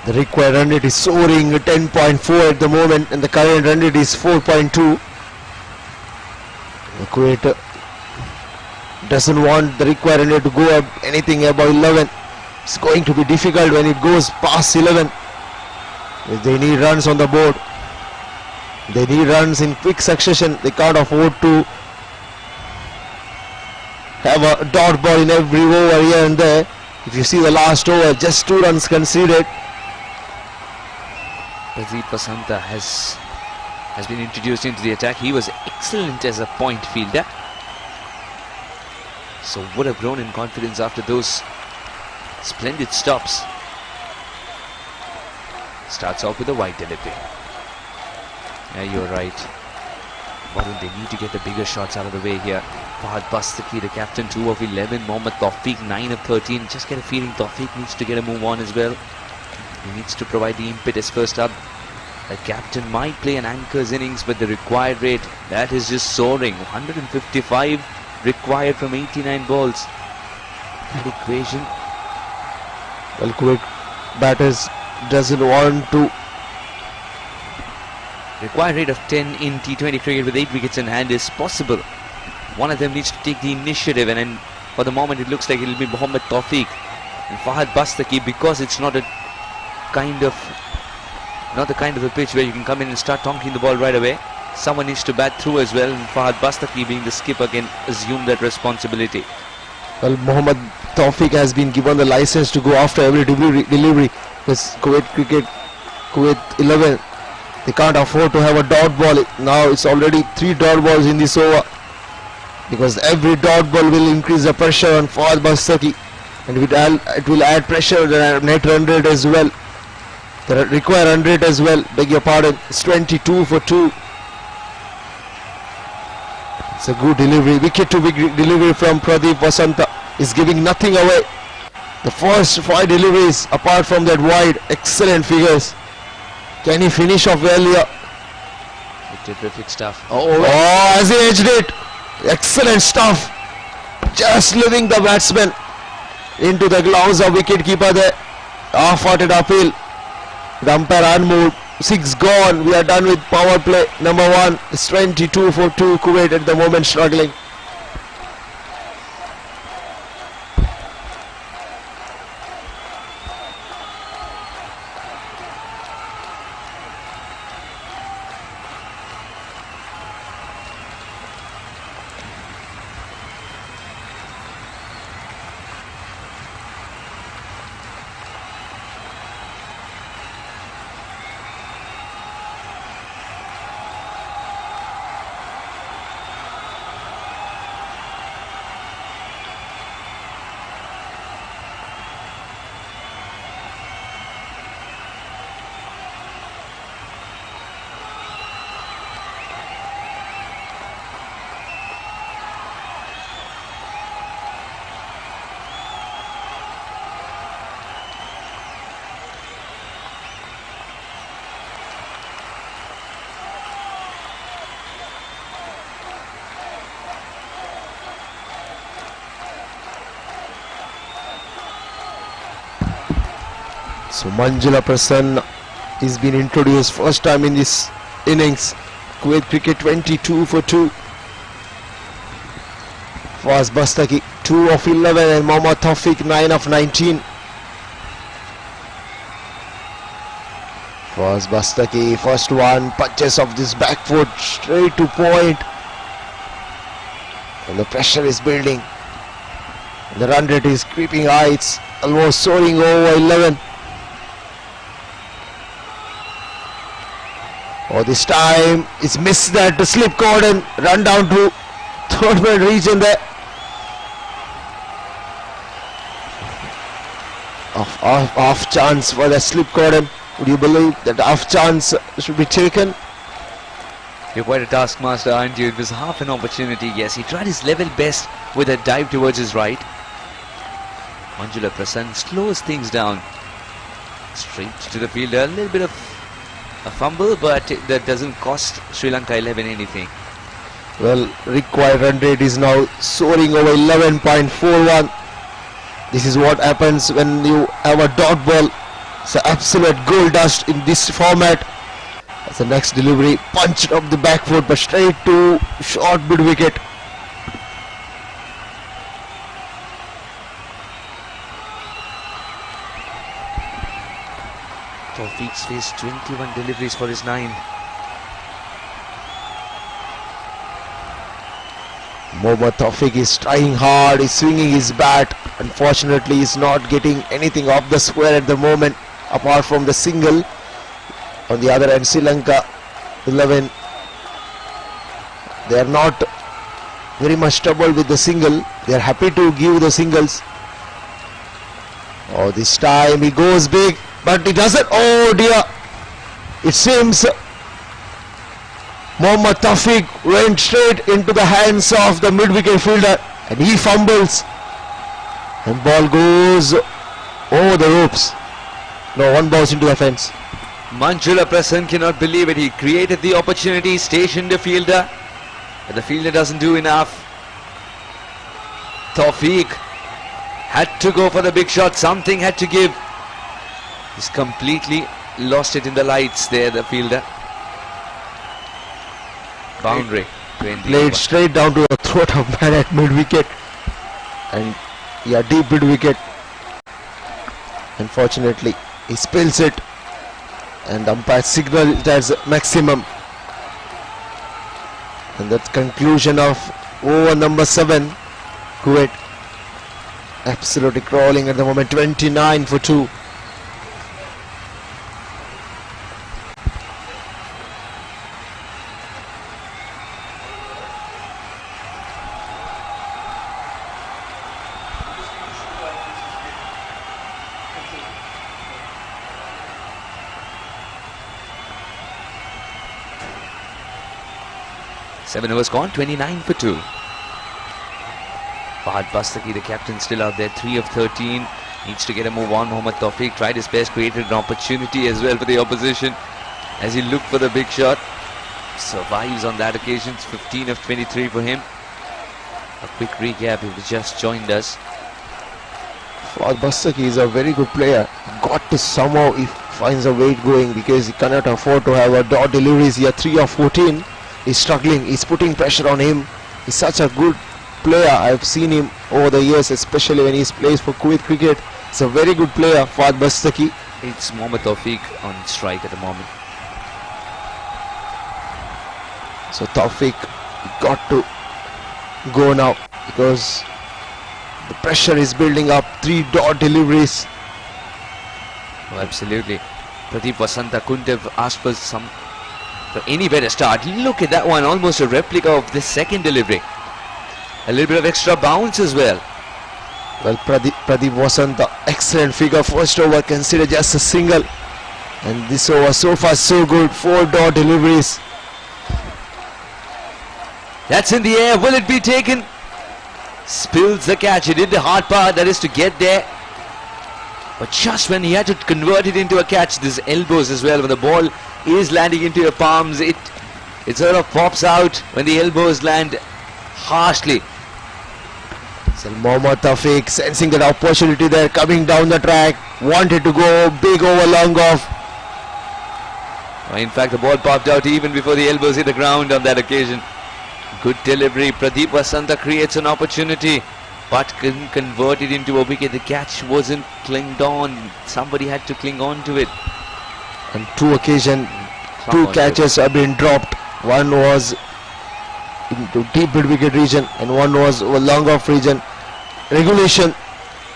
The required run rate is soaring 10.4 at the moment, and the current run rate is 4.2. Kuwait doesn't want the required run rate to go up anything above 11. It's going to be difficult when it goes past 11. They need runs on the board. They need runs in quick succession. They can't afford to have a dot ball in every over here and there. If you see the last over, just 2 runs conceded. Pradeep Vasanta has been introduced into the attack. He was excellent as a point fielder, so would have grown in confidence after those splendid stops. Starts off with a wide delivery. Yeah, you're right. Varun, they need to get the bigger shots out of the way here. Mohammad Bastaki, the captain, 2 of 11. Mohammad Tawfiq, 9 of 13. Just get a feeling Tawfiq needs to get a move on as well. He needs to provide the impetus first up. The captain might play an anchor's innings, but the required rate, that is just soaring. 155 required from 89 balls. That equation. Well, Kuwait batters doesn't want to. Required rate of 10 in T20 cricket with 8 wickets in hand is possible. One of them needs to take the initiative, and then for the moment it looks like it will be Mohammad Tawfiq and Fahad Bastaki, because it's not the kind of a pitch where you can come in and start tonking the ball right away. Someone needs to bat through as well, and Fahad Bastaki, being the skipper, can assume that responsibility. Well, Mohammad Tawfiq has been given the license to go after every delivery. This Kuwait 11, they can't afford to have a dot ball. Now it's already 3 dot balls in this over, because every dot ball will increase the pressure on Fahad Bastaki, and it will add pressure on the net run rate as well. The required run rate as well, beg your pardon, it's 22 for 2. It's a good delivery, wicket to wicket delivery from Pradeep Vasanta. Is giving nothing away. The first 5 deliveries, apart from that wide, excellent figures. Can he finish off earlier? Terrific stuff. Oh, as he edged it. Excellent stuff. Just leaving the batsman into the gloves of wicket-keeper there. Half-hearted appeal. The umpire unmoved. 6 gone. We are done with power play number 1. It's 22 for 2. Kuwait at the moment struggling. So Manjula Prasanna is been introduced first time in this innings. Kuwait Cricket 22 for 2. Fawaz Bastaki 2 of 11 and Mohammad Tawfiq 9 of 19. Fawaz Bastaki, first one, punches off this back foot straight to point. And the pressure is building. And the run rate is creeping high, it's almost soaring over 11. Oh, this time it's missed that slip cord and run down to third man region there. Off chance for the slip cord. Would you believe that off chance should be taken? You're quite a taskmaster, aren't you? It was half an opportunity, yes. He tried his level best with a dive towards his right. Manjula Prasanth slows things down. Straight to the fielder. A little bit of a fumble, but that doesn't cost Sri Lanka 11 anything. Well, required run rate is now soaring over 11.41. This is what happens when you have a dot ball. It's an absolute gold dust in this format. As the next delivery, punched up the back foot, but straight to short mid wicket. Tawfiq's faced 21 deliveries for his 9. Mohammad Tawfiq is trying hard, he's swinging his bat. Unfortunately, he's not getting anything off the square at the moment, apart from the single. On the other end, Sri Lanka 11, they are not very much troubled with the single. They are happy to give the singles. Oh, this time he goes big, but he doesn't. Oh dear, it seems Mohammad Tawfiq went straight into the hands of the mid-wicket fielder and he fumbles. And ball goes over the ropes. No, one bounce into the fence. Manjula Prasanth cannot believe it. He created the opportunity, stationed the fielder, but the fielder doesn't do enough. Tawfiq had to go for the big shot. Something had to give. He's completely lost it in the lights there, the fielder. Boundary. Played straight down to the throat of man at mid-wicket. And yeah, deep mid-wicket. Unfortunately, he spills it. And the umpire signaled it as maximum. And that's conclusion of over number 7. Kuwait absolutely crawling at the moment, 29 for 2. Seven overs gone, 29 for 2. Mohammad Bastaki, the captain, still out there, 3 of 13. Needs to get a move on. Mohammad Tawfiq tried his best, created an opportunity as well for the opposition as he looked for the big shot. Survives on that occasion, 15 of 23 for him. A quick recap, he just joined us. Mohammad Bastaki is a very good player. Got to somehow, he finds a weight going because he cannot afford to have a dot deliveries here, 3 of 14. He's struggling, he's putting pressure on him. He's such a good player. I've seen him over the years, especially when he plays for Kuwait Cricket. He's a very good player, Mohammad Bastaki. It's Mohammad Tawfiq on strike at the moment. So Tawfiq got to go now because the pressure is building up. 3 dot deliveries. Oh, absolutely. Pradeep Vasanta couldn't have asked for any better start. Look at that one, almost a replica of the second delivery. A little bit of extra bounce as well. Well, Pradeep Vasanta, excellent figure. First over considered just a single. And this over so far so good. 4 dot deliveries. That's in the air. Will it be taken? Spills the catch. He did the hard part, that is to get there. But just when he had to convert it into a catch, these elbows as well, when the ball is landing into your palms, it sort of pops out when the elbows land harshly. So Mohammad Tawfiq sensing that opportunity there, coming down the track, wanted to go big over long off. In fact, the ball popped out even before the elbows hit the ground on that occasion. Good delivery. Pradeep Vasanta creates an opportunity, but couldn't convert it into a wicket. The catch wasn't clinged on. Somebody had to cling on to it. On two occasions, two catches have been dropped. One was into deep mid-wicket region and one was over long off region. Regulation,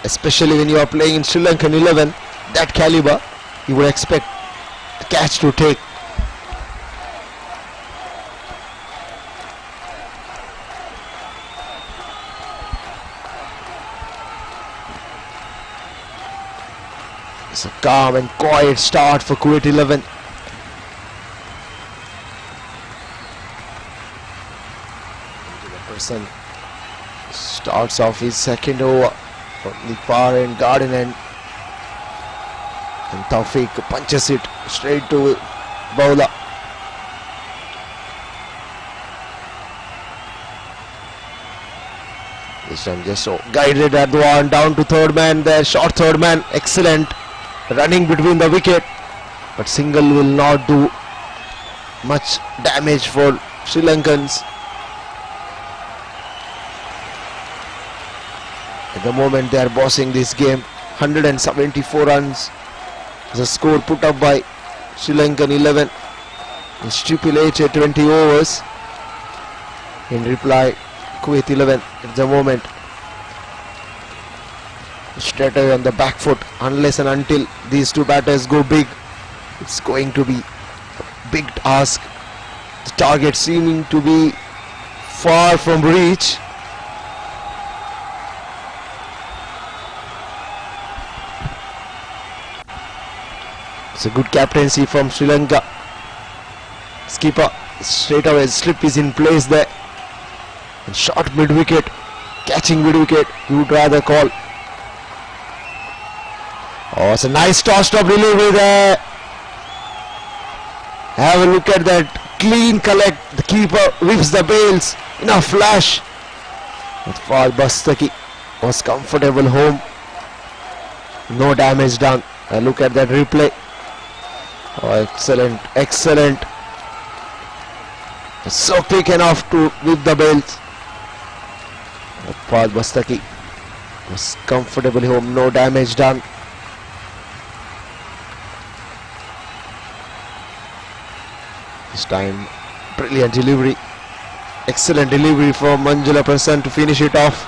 especially when you are playing in Sri Lankan 11, that caliber, you would expect the catch to take. It's a calm and quiet start for Kuwait 11. Person starts off his second over from the far end garden end, and Tawfiq punches it straight to bowler. This time just so guided at the one, down to third man there, short third man, excellent running between the wicket, but single will not do much damage for Sri Lankans. At the moment they are bossing this game. 174 runs is the score put up by Sri Lankan 11 in stipulated 20 overs. In reply, Kuwait 11 at the moment straight away on the back foot. Unless and until these two batters go big, it's going to be a big task. The target seeming to be far from reach. It's a good captaincy from Sri Lanka. Skipper straight away, slip is in place there. And short mid wicket, catching mid wicket, you would rather call. Oh, it's a nice tossed up delivery there. Have a look at that clean collect. The keeper whips the bails in a flash. But Mohammad Bastaki was comfortable home. No damage done. And look at that replay. Oh, excellent, excellent. So quick enough to whip the bails. Mohammad Bastaki was comfortably home. No damage done. This time, brilliant delivery. Excellent delivery from Manjula Prasanth to finish it off.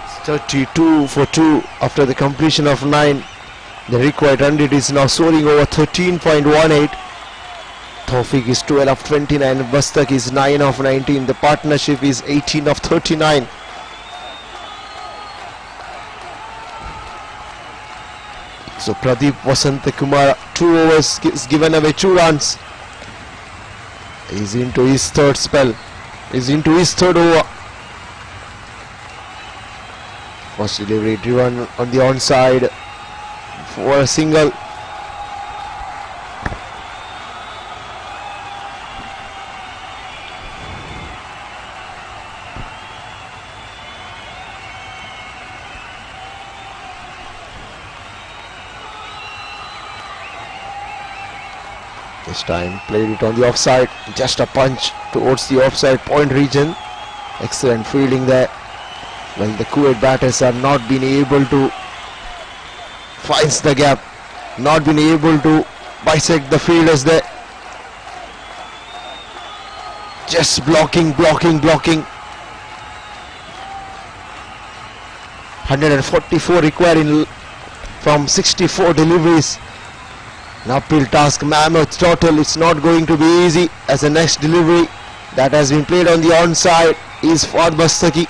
It's 32 for 2 after the completion of 9. The required run rate is now soaring over 13.18. Tawfiq is 12 of 29. Bastaki is 9 of 19. The partnership is 18 of 39. So Pradeep Vasantakumar, 2 overs, is given away 2 runs. He's into his third spell. He's into his third over. First delivery driven on the onside for a single. This time played it on the offside, just a punch towards the offside point region. Excellent fielding there. Well, the Kuwait batters have not been able to finds the gap, not been able to bisect the fielders there. Just blocking. 144 required from 64 deliveries. An uphill task, mammoth total. It's not going to be easy, as the next delivery that has been played on the onside is for Bastaki.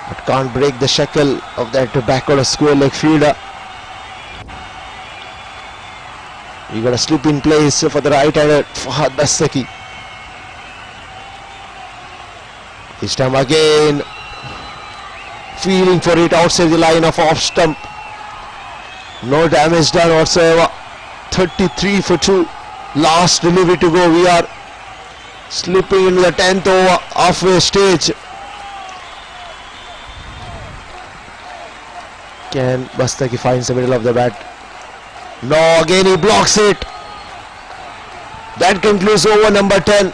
But can't break the shackle of that backward square leg fielder. You got a slip in place for the right-hander Mohammad Bastaki. This time again feeling for it outside the line of off stump. No damage done whatsoever. 33 for 2. Last delivery to go. We are slipping into the 10th over, halfway stage. Can Bastaki finds the middle of the bat? No, again he blocks it. That concludes over number 10.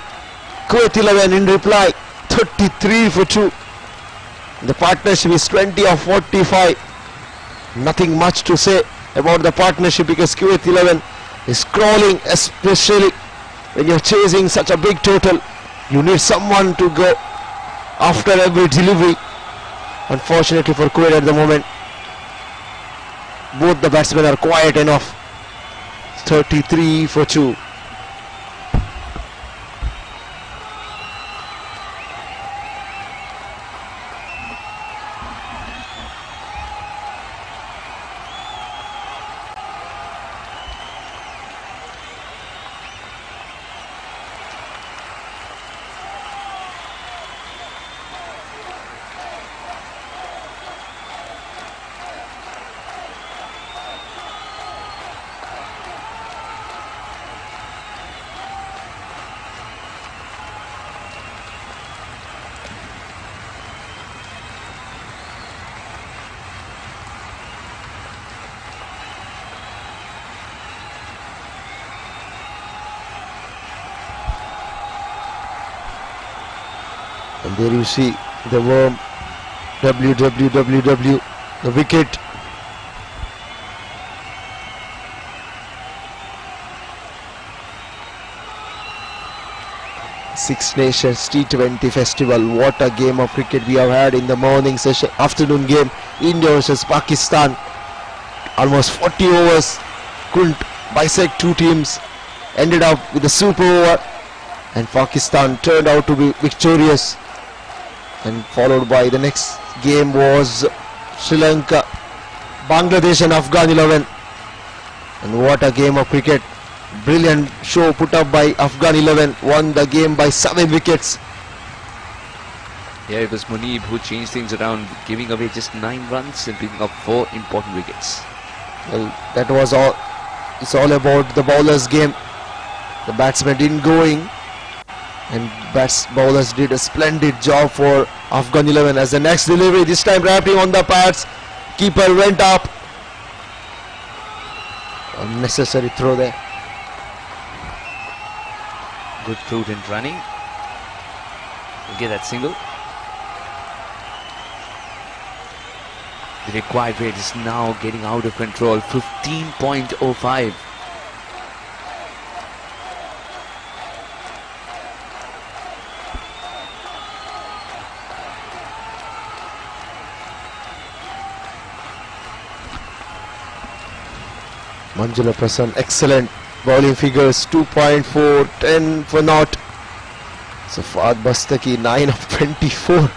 Kuwait 11 in reply. 33 for 2. The partnership is 20 of 45. Nothing much to say about the partnership because Kuwait 11 is crawling, especially when you're chasing such a big total. You need someone to go after every delivery. Unfortunately for Kuwait at the moment, both the batsmen are quiet enough. 33 for 2. And there you see the worm, WWWW, the wicket. Six Nations T20 Festival. What a game of cricket we have had in the morning session, afternoon game. India versus Pakistan. Almost 40 overs. Couldn't bisect two teams. Ended up with a super over. And Pakistan turned out to be victorious. And followed by the next game was Sri Lanka, Bangladesh and Afghan 11. And what a game of cricket. Brilliant show put up by Afghan 11. Won the game by 7 wickets. Yeah, it was Munib who changed things around, giving away just 9 runs and picking up 4 important wickets. Well, that was all. It's all about the bowlers' game. The batsmen didn't go in. And bowlers did a splendid job for Afghan 11 as the next delivery, this time wrapping on the pads. Keeper went up. Unnecessary throw there. Good prudent running. We'll get that single. The required rate is now getting out of control. 15.05. Manjula Prasann, excellent bowling figures, 2.4, 10 for naught. So Mohammad Bastaki, 9 of 24.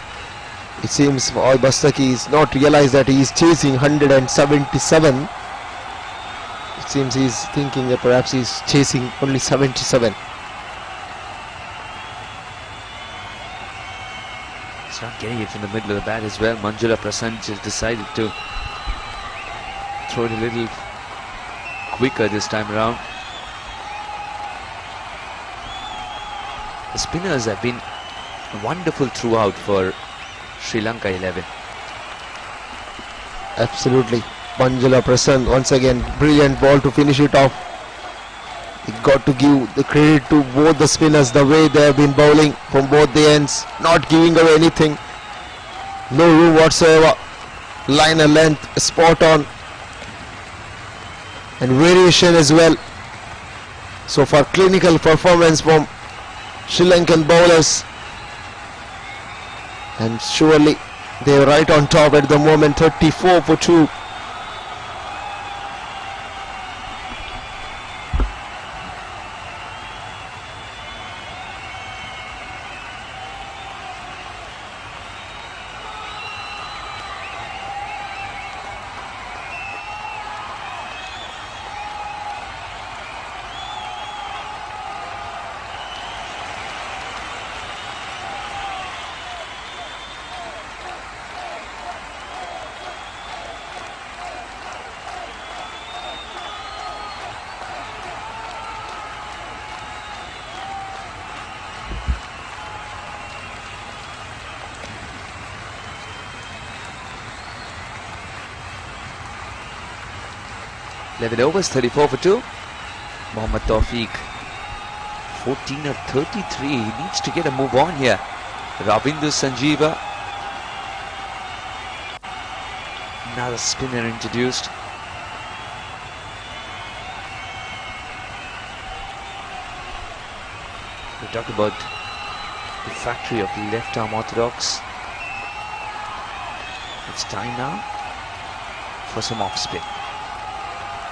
It seems Mohammad Bastaki is not realized that he is chasing 177. It seems he is thinking that perhaps he is chasing only 77. He's not getting it from the middle of the bat as well. Manjula Prasann just decided to throw it a little quicker this time around. The spinners have been wonderful throughout for Sri Lanka 11. Absolutely. Manjula Prasann, once again, brilliant ball to finish it off. You got to give the credit to both the spinners, the way they have been bowling from both the ends, not giving away anything. No room whatsoever. Liner length, spot on. And variation as well. So far, clinical performance from Sri Lankan bowlers. And surely they are right on top at the moment. 34 for 2. 11 overs, 34 for 2. Mohammad Tawfiq, 14 of 33. He needs to get a move on here. Ravindu Sanjeeva. Another spinner introduced. We talked about the factory of left arm orthodox. It's time now for some off spin.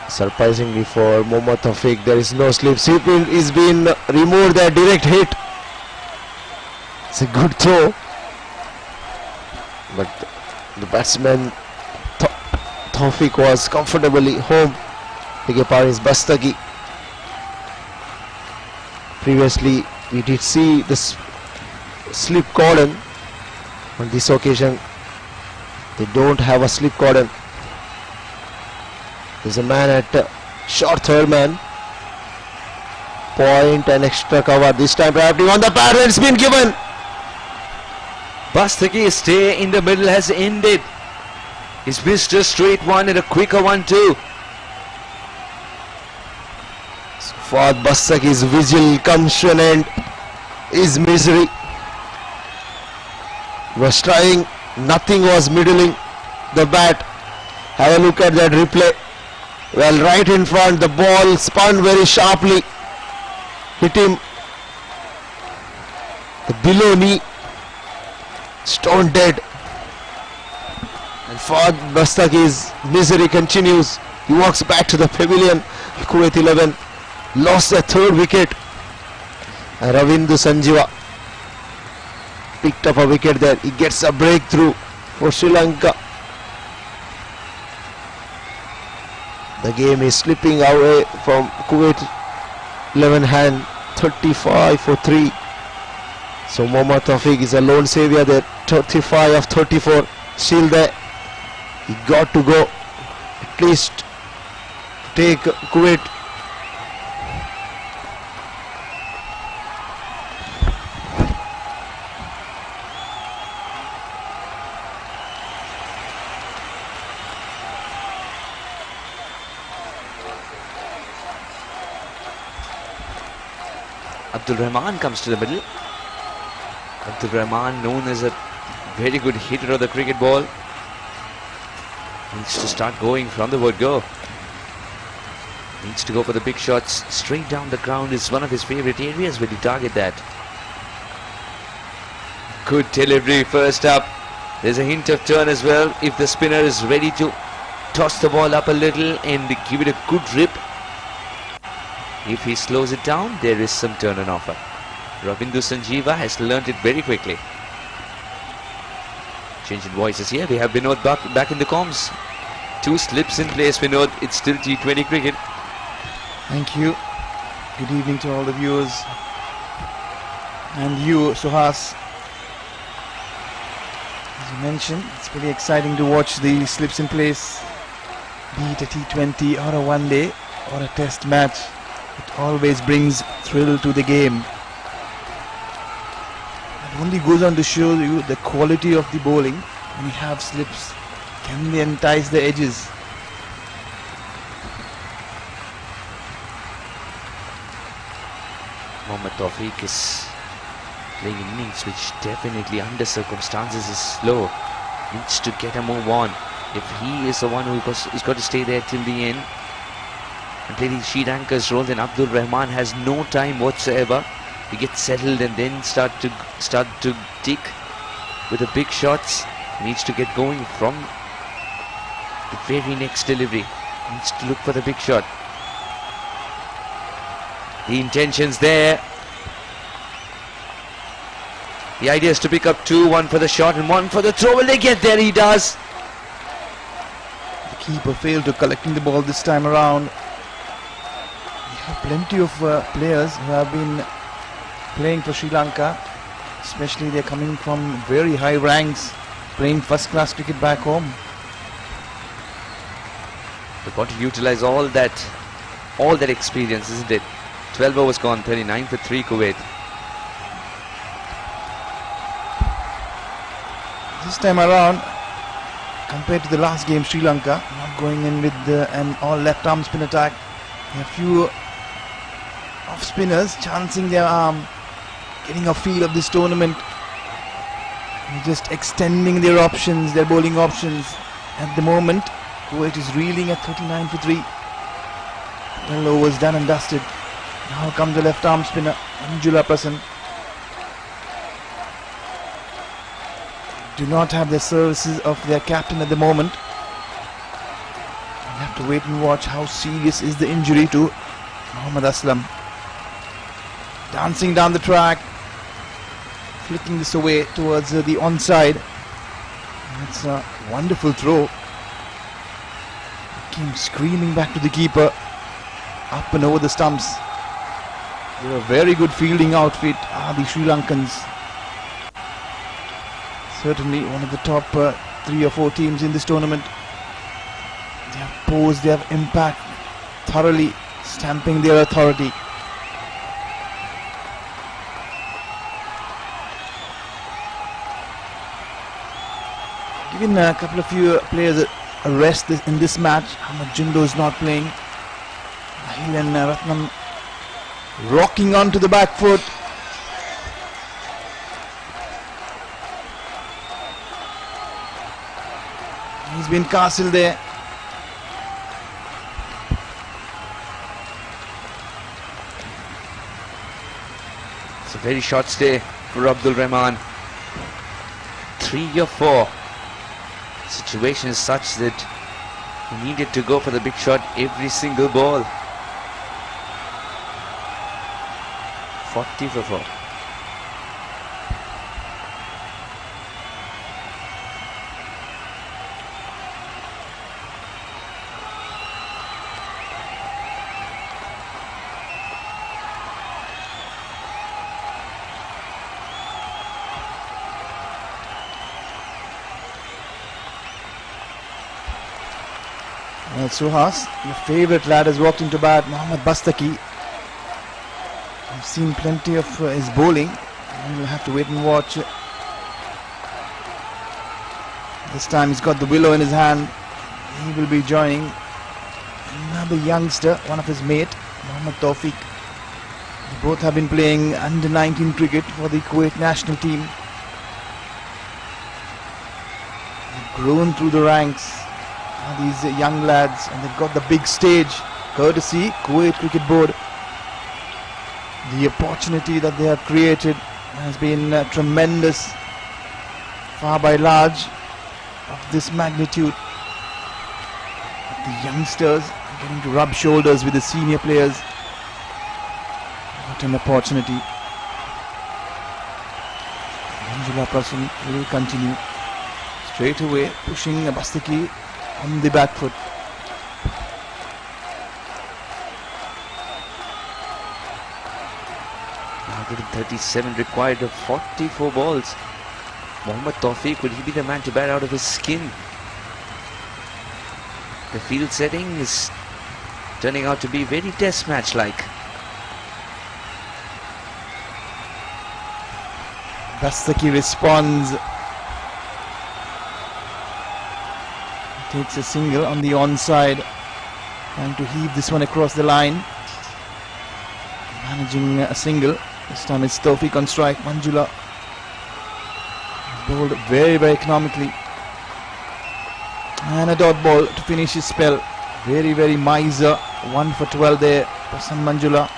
Surprisingly for Mohammad Tawfiq, there is no slip. Slip is being removed, that direct hit. It's a good throw, but the batsman Tawfiq was comfortably home. Beg par is Bastaki. Previously we did see the slip cordon. On this occasion they don't have a slip cordon. There's a man at short third man. Point and extra cover. This time probably on the pad, it's been given. Bastaki's stay in the middle has ended. He's missed a straight one and a quicker one too. For Bastaki's vigil comes to an end. His misery. He was trying, nothing was middling the bat. Have a look at that replay. Well, right in front, the ball spun very sharply. Hit him the below knee. Stone dead. And Fahd Bastaki's misery continues. He walks back to the pavilion. Kuwait 11 lost the third wicket. And Ravindu Sanjeeva picked up a wicket there. He gets a breakthrough for Sri Lanka. The game is slipping away from Kuwait 11 hand, 35 for 3. So Mohammad Tawfiq is a lone saviour there, 35 of 34, still there. He got to go, at least take Kuwait. Abdul Rahman comes to the middle. Abdul Rahman, known as a very good hitter of the cricket ball, needs to start going from the word go. Needs to go for the big shots. Straight down the ground is one of his favourite areas when you target that. Good delivery first up. There's a hint of turn as well if the spinner is ready to toss the ball up a little and give it a good rip. If he slows it down, there is some turn on offer. Ravindu Sanjeeva has learnt it very quickly. Changing voices here. We have Vinod back in the comms. 2 slips in place, Vinod. It's still T20 cricket. Thank you. Good evening to all the viewers. And you, Suhas. As you mentioned, it's pretty exciting to watch the slips in place. Be it a T20 or a one day or a test match. It always brings thrill to the game. It only goes on to show you the quality of the bowling. When you have slips, can they entice the edges? Mohammad Tawfiq is playing an innings which definitely under circumstances is slow. Needs to get a move on. If he is the one who's got to stay there till the end and play the sheet anchor's role, then Abdul Rahman has no time whatsoever to get settled and then start to tick with the big shots. He needs to get going from the very next delivery. He needs to look for the big shot. The intention's there. The idea is to pick up 2, 1 for the shot and 1 for the throw. Will they get there? He does. The keeper failed to collecting the ball this time around. We have plenty of players who have been playing for Sri Lanka, especially they're coming from very high ranks, playing first class cricket back home. They've got to utilize all that experience, isn't it? 12 overs gone, 39 for 3 Kuwait. This time around, compared to the last game, Sri Lanka not going in with an all left arm spin attack. There are few off spinners chancing their arm, getting a feel of this tournament, and just extending their options, their bowling options. At the moment, Kuwait is reeling at 39 for 3. 12 overs done and dusted. Now comes the left arm spinner, Manjula Prasann. Do not have the services of their captain at the moment. We'll have to wait and watch how serious is the injury to Mohammad Aslam. Dancing down the track, flicking this away towards the onside. That's a wonderful throw. Came screaming back to the keeper, up and over the stumps. They're a very good fielding outfit, the Sri Lankans. Certainly one of the top 3 or 4 teams in this tournament. They have posed, they have impact, thoroughly stamping their authority. Giving a couple of few players a rest in this match. Ahmad Jindo is not playing. Ahil and Ratnam rocking onto the back foot. He's been castled there. It's a very short stay for Abdul Rahman. 3 or 4. Situation is such that he needed to go for the big shot every single ball. 40 for 4. Well, Suhas, your favourite lad, has walked into bat, Mohammed Bastaki. I've seen plenty of his bowling, and we'll have to wait and watch. This time he's got the willow in his hand. He will be joining another youngster, one of his mate, Mohammad Tawfiq. They both have been playing under 19 cricket for the Kuwait national team. They've grown through the ranks. These young lads, and they've got the big stage courtesy Kuwait Cricket Board. The opportunity that they have created has been tremendous, far by large of this magnitude. The youngsters getting to rub shoulders with the senior players. What an opportunity. Manjula Prasann will continue straight away, pushing Bastaki on the back foot. Now 137 required of 44 balls. Mohammad Tawfiq, will he be the man to bat out of his skin? The field setting is turning out to be very test match like. Bastaki responds. Takes a single on the onside, trying to heave this one across the line. Managing a single. This time it's Tawfiq on strike. Manjula bowled very, very economically. And a dot ball to finish his spell. Very, very miser. 1 for 12 there for Prasann Manjula.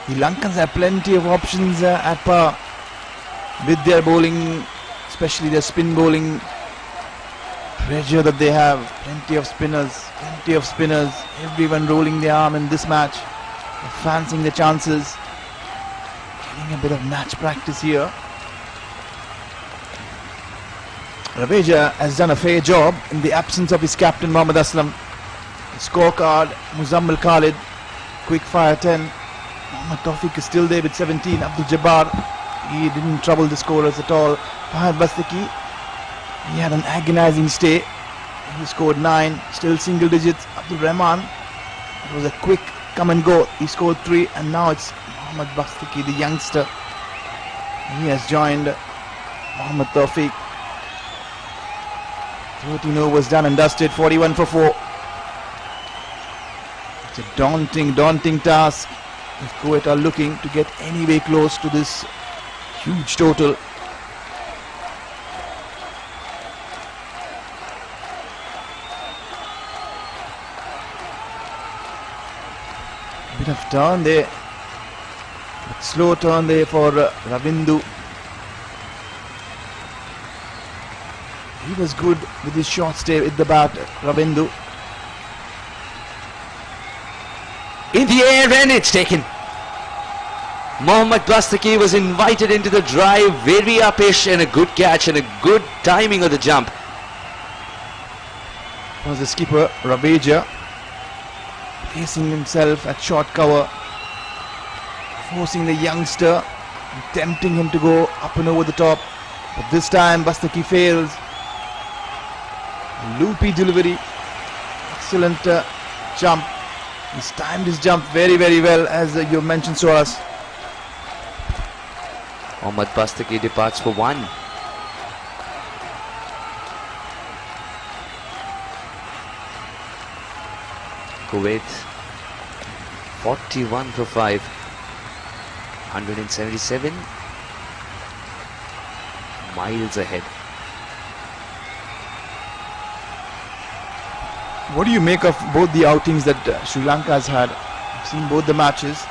The Lankans have plenty of options at par with their bowling, especially their spin bowling. Pressure that they have, plenty of spinners, everyone rolling their arm in this match, fancying the chances, getting a bit of match practice here. Raveja has done a fair job in the absence of his captain Mohammad Aslam. The scorecard, Muzammil Khalid, quick fire 10. Mohammad Tawfiq is still there with 17. Abdul Jabbar, he didn't trouble the scorers at all. Mohammad Bastaki, he had an agonizing stay. He scored 9, still single digits. Abdul Rahman, it was a quick come and go. He scored 3, and now it's Mohammad Bastaki, the youngster. He has joined Mohammad Tawfiq. 13 overs done and dusted, 41 for 4. It's a daunting task if Kuwait are looking to get any way close to this huge total. Bit of turn there, but slow turn there for Ravindu. He was good with his short stay with the bat, Ravindu. In the air, and it's taken. Mohammad Bastaki was invited into the drive, very upish, and a good catch and a good timing of the jump. Was the skipper Raveja placing himself at short cover, forcing the youngster and tempting him to go up and over the top, but this time Bastaki fails. Loopy delivery, excellent jump. He's timed his jump very well, as you mentioned to us. Mohammad Bastaki departs for 1. Kuwait 41 for 5, 177 miles ahead. What do you make of both the outings that Sri Lanka has had? I've seen both the matches.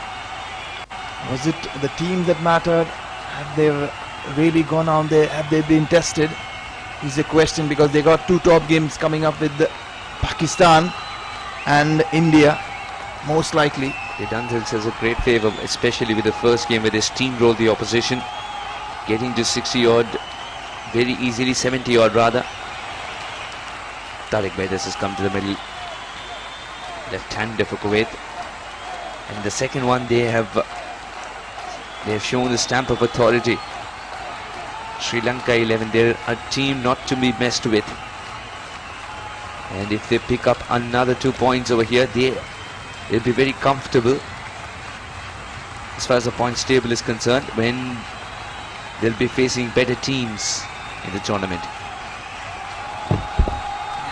Was it the teams that mattered? Have they really gone on there? Have they been tested? Is the question, because they got 2 top games coming up with Pakistan and India, most likely. They done themselves a great favour, especially with the first game where they steamrolled the opposition, getting to 60 odd very easily, 70 odd rather. Tariq Baidas has come to the middle, left-hander for Kuwait, and the second one they have shown the stamp of authority. Sri Lanka 11, they're a team not to be messed with, and if they pick up another 2 points over here, they'll be very comfortable as far as the points table is concerned when they'll be facing better teams in the tournament.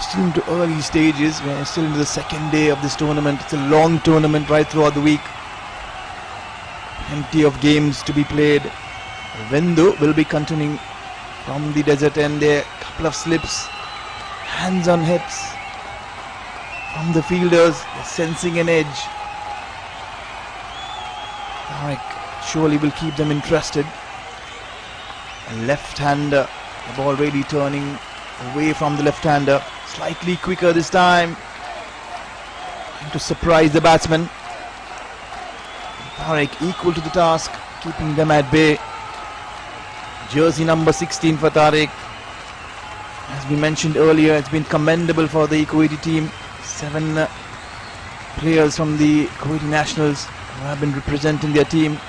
Still into early stages, we're still into the second day of this tournament. It's a long tournament right throughout the week, plenty of games to be played. Vendu will be continuing from the desert end there, couple of slips, hands on hips from the fielders, they're sensing an edge. Tariq surely will keep them interested. A left-hander, the ball really turning away from the left-hander. Slightly quicker this time, trying to surprise the batsman. Tariq equal to the task, keeping them at bay. Jersey number 16 for Tariq. As we mentioned earlier, it's been commendable for the Kuwaiti team. 7 players from the Kuwaiti nationals who have been representing their team.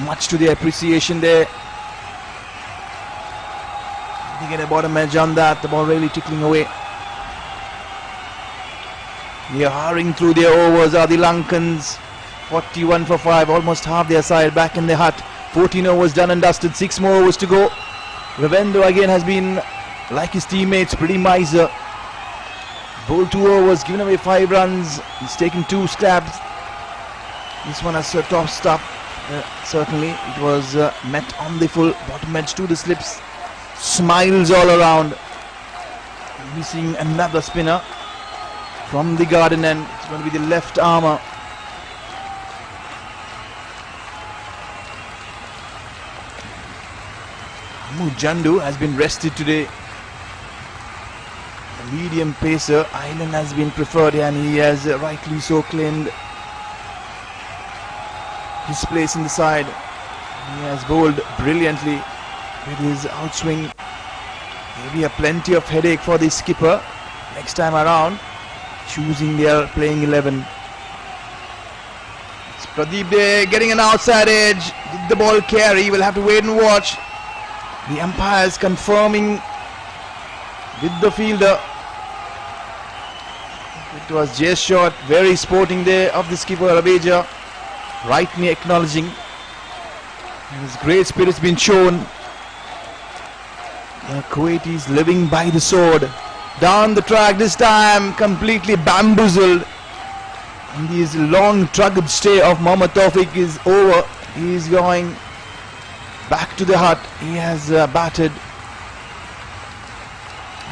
Much to their appreciation there. They get a bottom edge on that, the ball really tickling away. They are hurrying through their overs are the Lankans. 41 for 5, almost half their side back in the hut. 14 overs done and dusted, 6 more overs to go. Ravendo again has been, like his teammates, pretty miser. Bowled 2 overs, given away 5 runs. He's taken 2 scraps. This one has tossed up. Certainly, it was met on the full, bottom edge to the slips. Smiles all around. We'll be seeing another spinner from the garden end. It's going to be the left armour. Jandu has been rested today. The medium pacer Island has been preferred, and he has rightly so claimed his place in the side. He has bowled brilliantly with his outswing. Maybe a plenty of headache for the skipper next time around, choosing their playing 11. It's Pradeep there getting an outside edge. Did the ball carry? We'll have to wait and watch. The umpires confirming with the fielder. It was just short, very sporting there of the skipper Raveja, rightly acknowledging his great spirit has been shown. The Kuwaitis living by the sword. Down the track this time, completely bamboozled. And this long rugged stay of Mohammad Tawfiq is over. He is going back to the hut. He has batted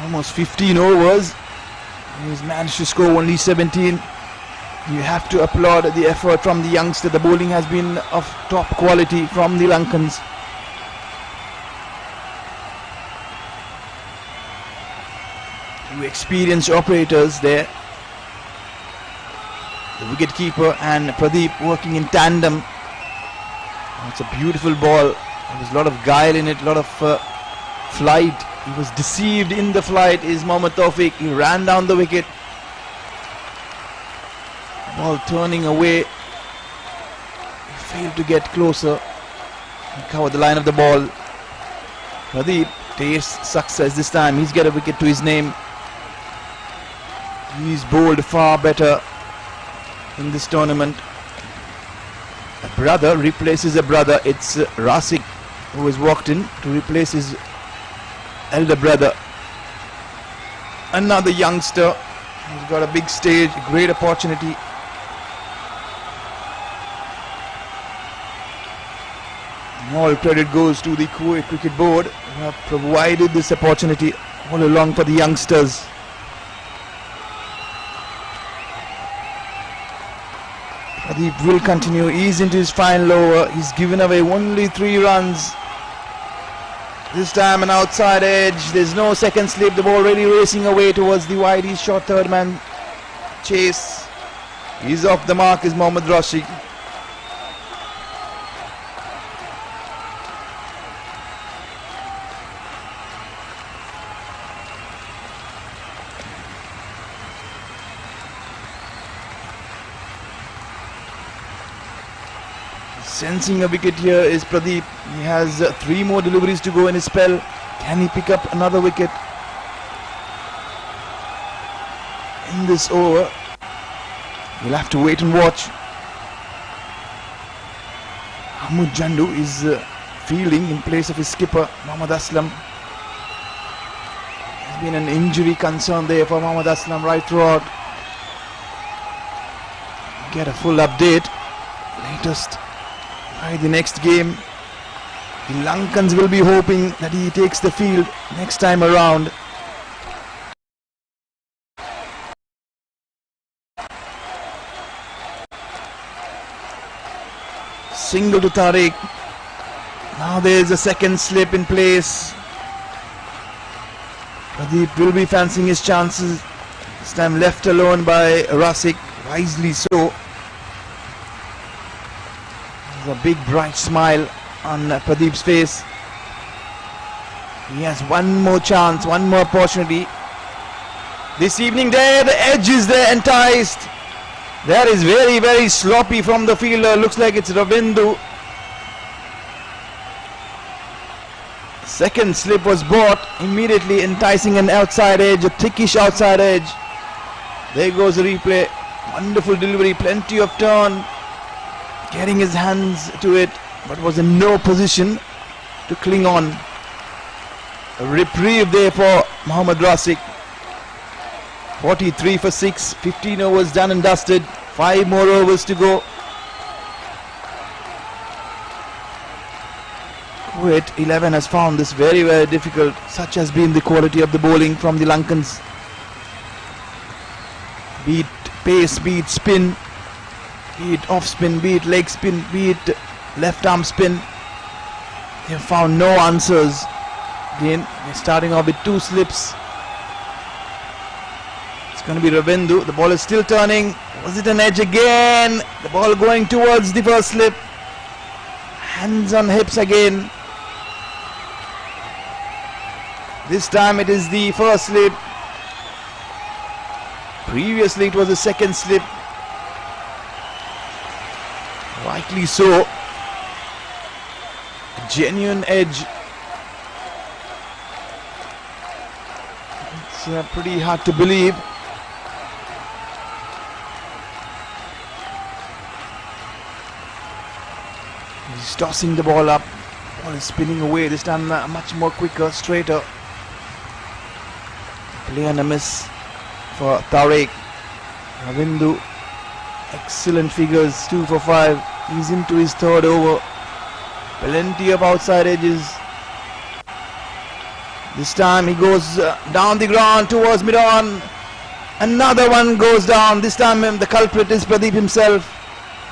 almost 15 overs. He has managed to score only 17. You have to applaud the effort from the youngster. The bowling has been of top quality from the Lankans. Two experienced operators there. The wicketkeeper and Pradeep working in tandem. It's a beautiful ball. There was a lot of guile in it, a lot of flight. He was deceived in the flight. Is Mohammad Tawfiq. He ran down the wicket. Ball turning away. He failed to get closer. He covered the line of the ball. Pradeep tastes success this time. He's got a wicket to his name. He's bowled far better in this tournament. A brother replaces a brother. It's Rasik who has walked in to replace his elder brother. Another youngster who's got a big stage, a great opportunity. And all credit goes to the Kuwait Cricket Board who have provided this opportunity all along for the youngsters. Pradeep will continue. He's into his final over. He's given away only 3 runs. This time an outside edge. There's no second slip. The ball already racing away towards the wide. He's shot third man chase. He's off the mark is Mohammad Rashid. Sensing a wicket here is Pradeep. He has 3 more deliveries to go in his spell. Can he pick up another wicket in this over? We'll have to wait and watch. Mahmood Jandu is fielding in place of his skipper Mohammad Aslam. There's been an injury concern there for Mohammad Aslam right throughout. Get a full update latest by the next game. The Lankans will be hoping that he takes the field next time around. Single to Tariq. Now there is a second slip in place. Pradeep will be fancying his chances. This time left alone by Rasik, wisely so. There's a big bright smile on Pradeep's face. He has one more chance, one more opportunity. This evening there, the edge is there, enticed. That is very, very sloppy from the fielder. Looks like it's Ravindu. Second slip was bought, immediately enticing an outside edge, a thickish outside edge. There goes the replay. Wonderful delivery, plenty of turn. Getting his hands to it, but was in no position to cling on. A reprieve there for Mohammad Rasik. 43 for 6, 15 overs done and dusted, 5 more overs to go. Kuwait 11 has found this very, very difficult. Such has been the quality of the bowling from the Lankans. Be it pace, be it spin, be it off spin, be it leg spin, be it left arm spin. They have found no answers. Again, they're starting off with 2 slips. It's going to be Ravindu. The ball is still turning. Was it an edge again? The ball going towards the first slip. Hands on hips again. This time it is the first slip. Previously it was the second slip. Rightly so. A genuine edge. It's pretty hard to believe. He's tossing the ball up. Ball is spinning away. This time much more quicker, straighter. Play and a miss for Tariq. Ravindu, excellent figures, 2 for 5. He's into his third over. Plenty of outside edges. This time he goes down the ground towards mid-on. Another one goes down. This time the culprit is Pradeep himself.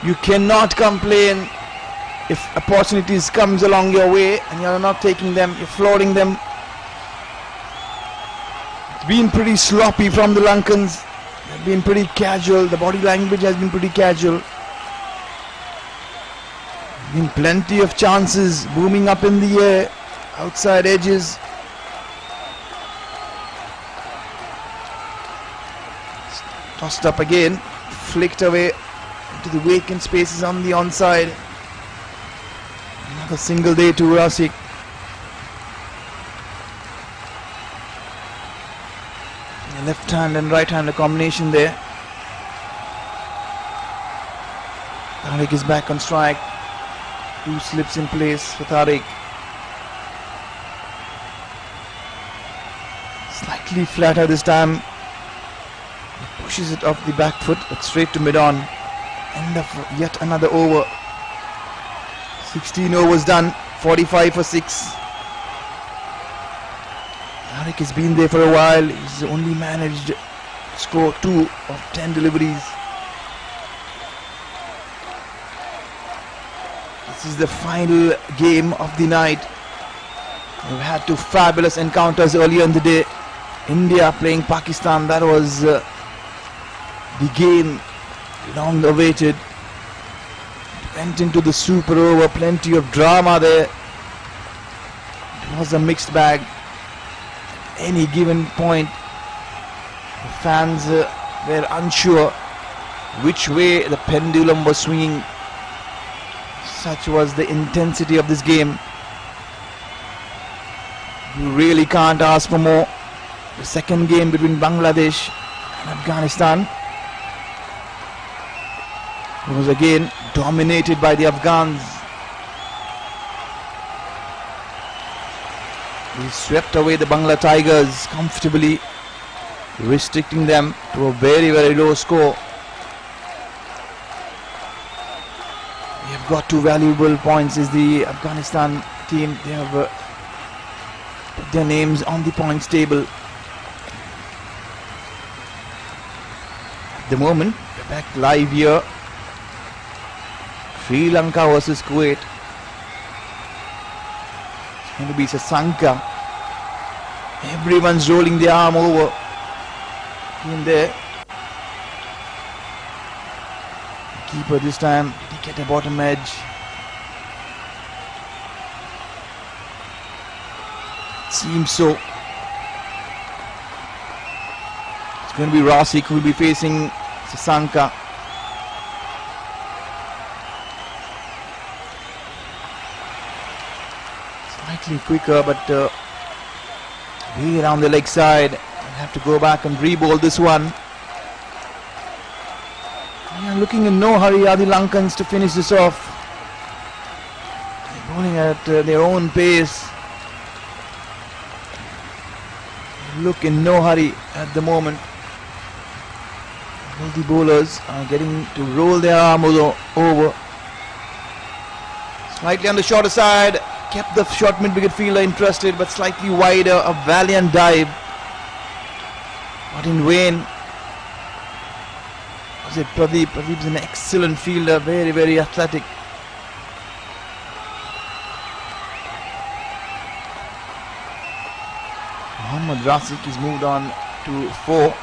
You cannot complain if opportunities comes along your way and you're not taking them, you're floating them. It's been pretty sloppy from the Lankans. They've been pretty casual. The body language has been pretty casual. Been plenty of chances booming up in the air, outside edges. Tossed up again, flicked away into the vacant spaces on the onside. Another single day to Rasik. Left hand and right hand combination there. Tariq is back on strike. 2 slips in place for Tariq. Slightly flatter this time. He pushes it off the back foot but straight to mid-on. End of yet another over. 16 overs done. 45 for 6. Tariq has been there for a while. He's only managed to score 2 of 10 deliveries. This is the final game of the night. We've had 2 fabulous encounters earlier in the day. India playing Pakistan. That was the game long awaited. Went into the super over. Plenty of drama there. It was a mixed bag. Any given point, the fans were unsure which way the pendulum was swinging. Such was the intensity of this game. You really can't ask for more. The second game between Bangladesh and Afghanistan was again dominated by the Afghans. He swept away the Bangla Tigers comfortably, restricting them to a very, very low score. We have got 2 valuable points. Is the Afghanistan team. They have put their names on the points table. At the moment, we're back live here. Sri Lanka versus Kuwait. It's going to be Sasanka. Everyone's rolling their arm over in there. Keeper this time, did he get a bottom edge? Seems so. It's going to be Rasik who will be facing Sasanka. Slightly quicker, but way around the leg side. I'll have to go back and re-bowl this one. They are looking in no hurry, are the Lankans, to finish this off. They're bowling at their own pace. They look in no hurry at the moment. All the bowlers are getting to roll their arm over. Slightly on the shorter side. Kept the short mid-wicket fielder interested, but slightly wider. A valiant dive, but in vain. Was it Pradeep? Pradeep's an excellent fielder, very, very athletic. Mohammad Bastaki has moved on to 4.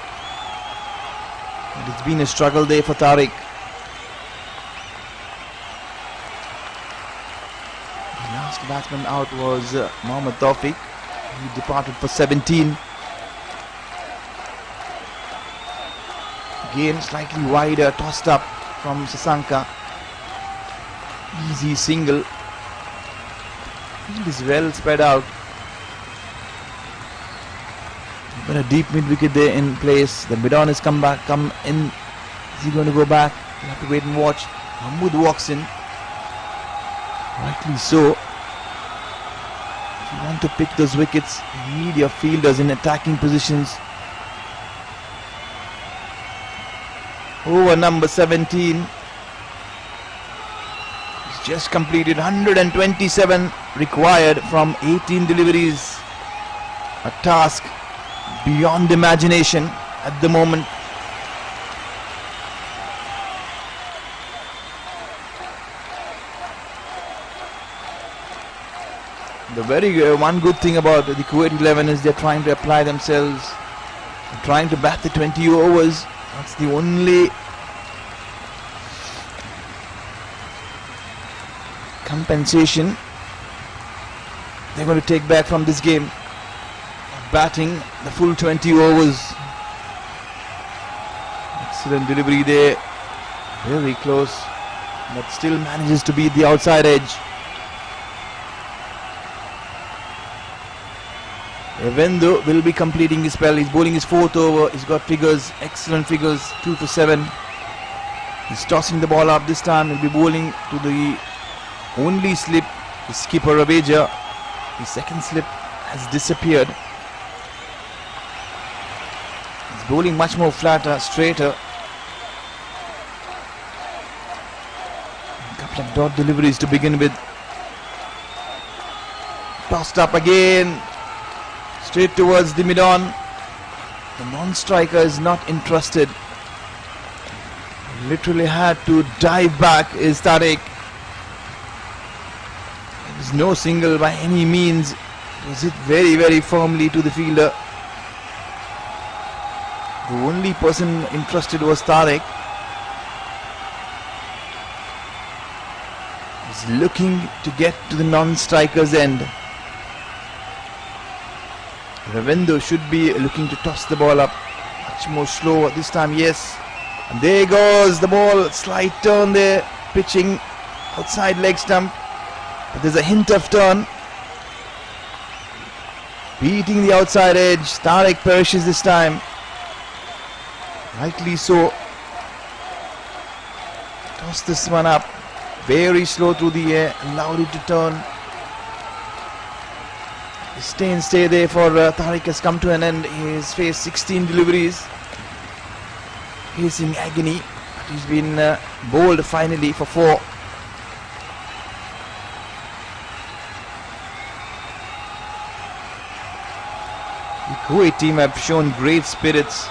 But it's been a struggle there for Tariq. Last batsman out was Mohammad Tawfiq. He departed for 17. Again slightly wider, tossed up from Sasanka. Easy single. Field is well spread out. But a deep mid wicket there in place. The mid-on has come in. Is he going to go back? We'll have to wait and watch. Mahmood walks in. Rightly so. If you want to pick those wickets, you need your fielders in attacking positions. over number 17. He's just completed 127 required from 18 deliveries. A task beyond imagination at the moment. One good thing about the Kuwait 11 is they're trying to apply themselves, trying to bat the 20 overs. That's the only compensation they're going to take back from this game. Batting the full 20 overs. Excellent delivery there. Very close, but still manages to beat the outside edge. Ravindu will be completing his spell. He's bowling his 4th over. He's got figures, excellent figures, 2 for 7. He's tossing the ball up this time. He'll be bowling to the only slip, his skipper Raveja. His second slip has disappeared. He's bowling much more flatter, straighter. A couple of dot deliveries to begin with. Tossed up again. Straight towards the mid-on. The non-striker is not interested. Literally had to dive back is Tariq. There was no single by any means. It was hit very, very firmly to the fielder. The only person interested was Tariq. He's looking to get to the non-striker's end. Ravindu should be looking to toss the ball up much more slow this time, yes. And there goes the ball, slight turn there, pitching outside leg stump. But there's a hint of turn. Beating the outside edge, Tariq perishes this time. Rightly so. Toss this one up, very slow through the air, allowed it to turn. Stay and stay there for Tariq has come to an end. He has faced 16 deliveries, facing agony, but he's been bowled finally for 4. The Kuwait team have shown great spirits.